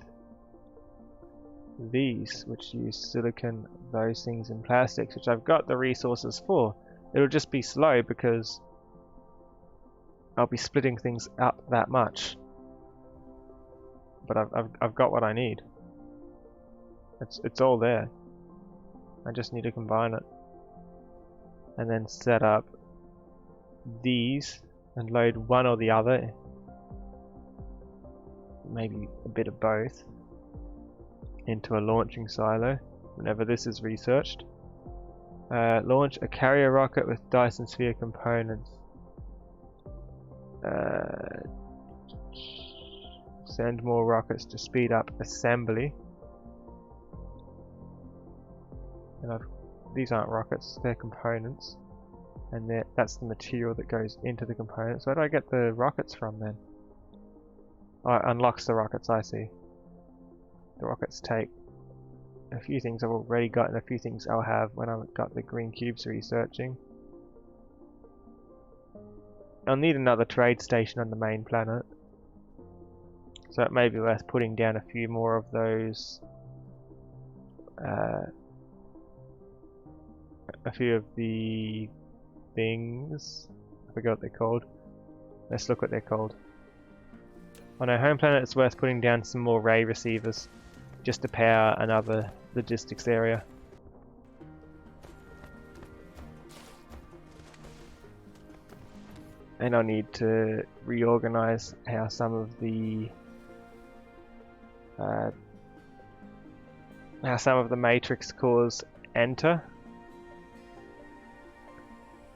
these, which use silicon, those things in plastics, which I've got the resources for. It'll just be slow because I'll be splitting things up that much. But I've got what I need. It's all there. I just need to combine it. And then set up these and load one or the other. Maybe a bit of both. Into a launching silo whenever this is researched. Launch a carrier rocket with Dyson sphere components. Send more rockets to speed up assembly. And these aren't rockets, they're components. And that's the material that goes into the components. Where do I get the rockets from then? Oh, it unlocks the rockets, I see. The rockets take a few things I've already got and a few things I'll have when I've got the green cubes researching. I'll need another trade station on the main planet. So it may be worth putting down a few more of those. A few of the things. I forgot what they're called. Let's look what they're called. On our home planet, it's worth putting down some more ray receivers just to power another logistics area. And I'll need to reorganize how some of the matrix cores enter.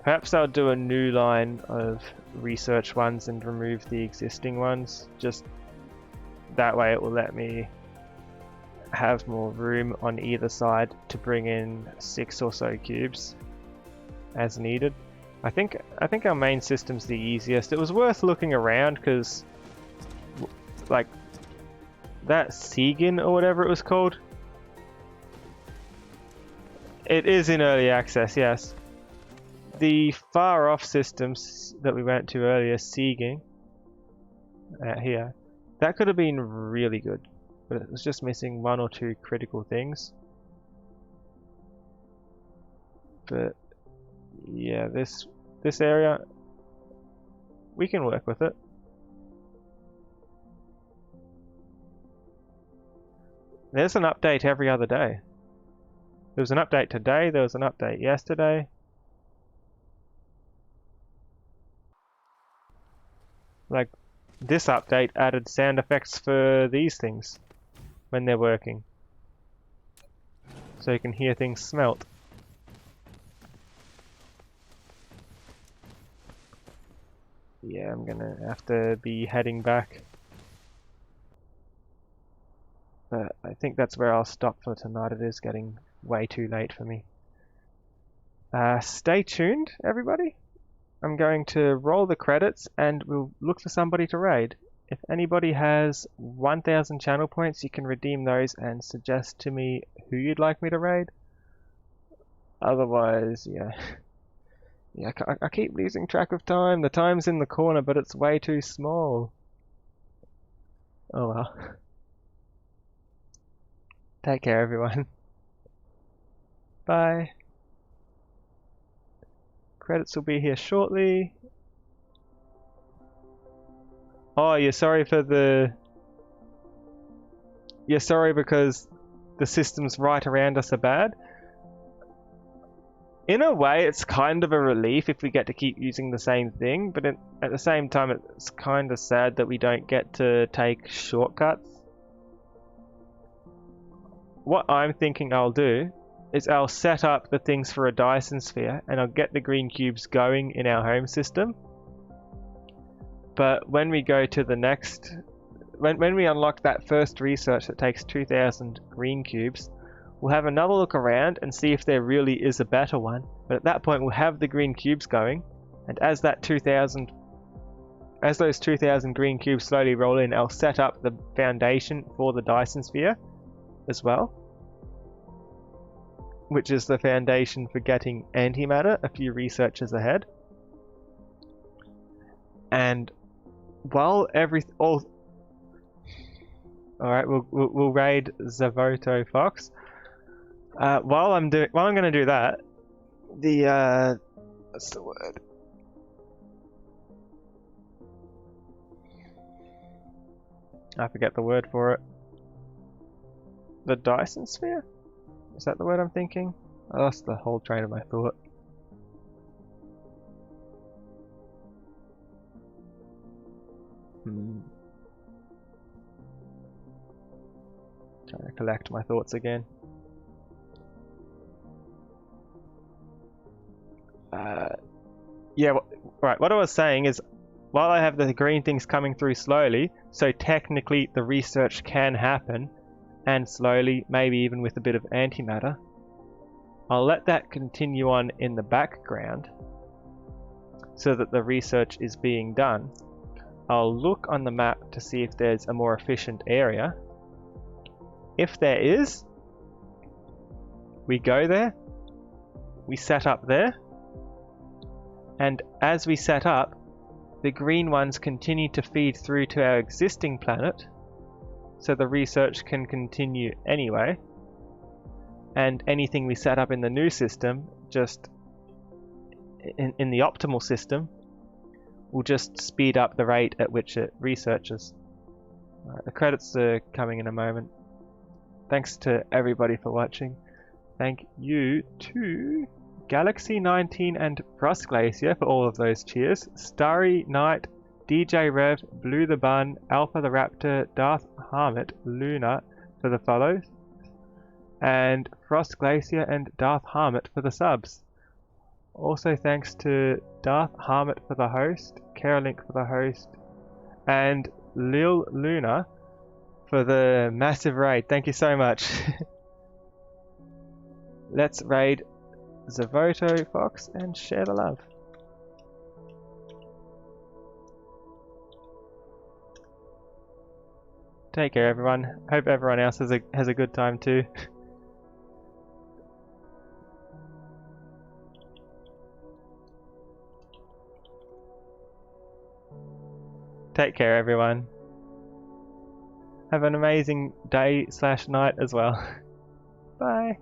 Perhaps I'll do a new line of research ones and remove the existing ones. Just that way it will let me have more room on either side to bring in 6 or so cubes as needed. I think our main system's the easiest. It was worth looking around because like that Segan or whatever it was called, it is in early access, yes. The far off systems that we went to earlier, Segan, here, that could have been really good, but it was just missing 1 or 2 critical things. But yeah, this area, we can work with it. There's an update every other day. There was an update today, there was an update yesterday. Like, this update added sound effects for these things when they're working. So you can hear things smelt. Yeah, I'm gonna have to be heading back. But I think that's where I'll stop for tonight. It is getting way too late for me. Stay tuned, everybody. I'm going to roll the credits and we'll look for somebody to raid. If anybody has 1,000 channel points, you can redeem those and suggest to me who you'd like me to raid. Otherwise, yeah. Yeah, I keep losing track of time. The time's in the corner, but it's way too small. Oh well. Take care, everyone. Bye. Credits will be here shortly. Oh, you're sorry for the... You're sorry because the systems right around us are bad? In a way, it's kind of a relief if we get to keep using the same thing, but at the same time, it's kind of sad that we don't get to take shortcuts. What I'm thinking I'll do is I'll set up the things for a Dyson sphere and I'll get the green cubes going in our home system. But when we go to the next... When we unlock that first research that takes 2,000 green cubes, we'll have another look around and see if there really is a better one. But at that point we'll have the green cubes going, and as those 2,000 green cubes slowly roll in, I'll set up the foundation for the Dyson sphere as well. which is the foundation for getting antimatter a few researchers ahead. And while alright, we'll raid Zavoto Fox. While I'm gonna do that, what's the word? I forget the word for it. The Dyson sphere? Is that the word I'm thinking? I lost the whole train of my thought. Trying to collect my thoughts again. Yeah, right, what I was saying is, while I have the green things coming through slowly, so technically the research can happen, and slowly, maybe even with a bit of antimatter, I'll let that continue on in the background so that the research is being done. I'll look on the map to see if there's a more efficient area. If there is, we go there, we set up there, and as we set up, the green ones continue to feed through to our existing planet, so the research can continue anyway, and anything we set up in the new system, just in the optimal system, will just speed up the rate at which it researches. Right, the credits are coming in a moment. Thanks to everybody for watching. Thank you to Galaxy 19 and Frost Glacier for all of those cheers. Starry Knight, DJ Rev, Blue the Bun, Alpha the Raptor, Darth Harmit, Luna for the follows, and Frost Glacier and Darth Harmit for the subs. Also thanks to Darth Harmit for the host, Carolink for the host, and Lil Luna for the massive raid. Thank you so much. Let's raid Zavoto Fox and share the love. Take care, everyone. Hope everyone else has a good time too. Take care, everyone. Have an amazing day/night as well. Bye.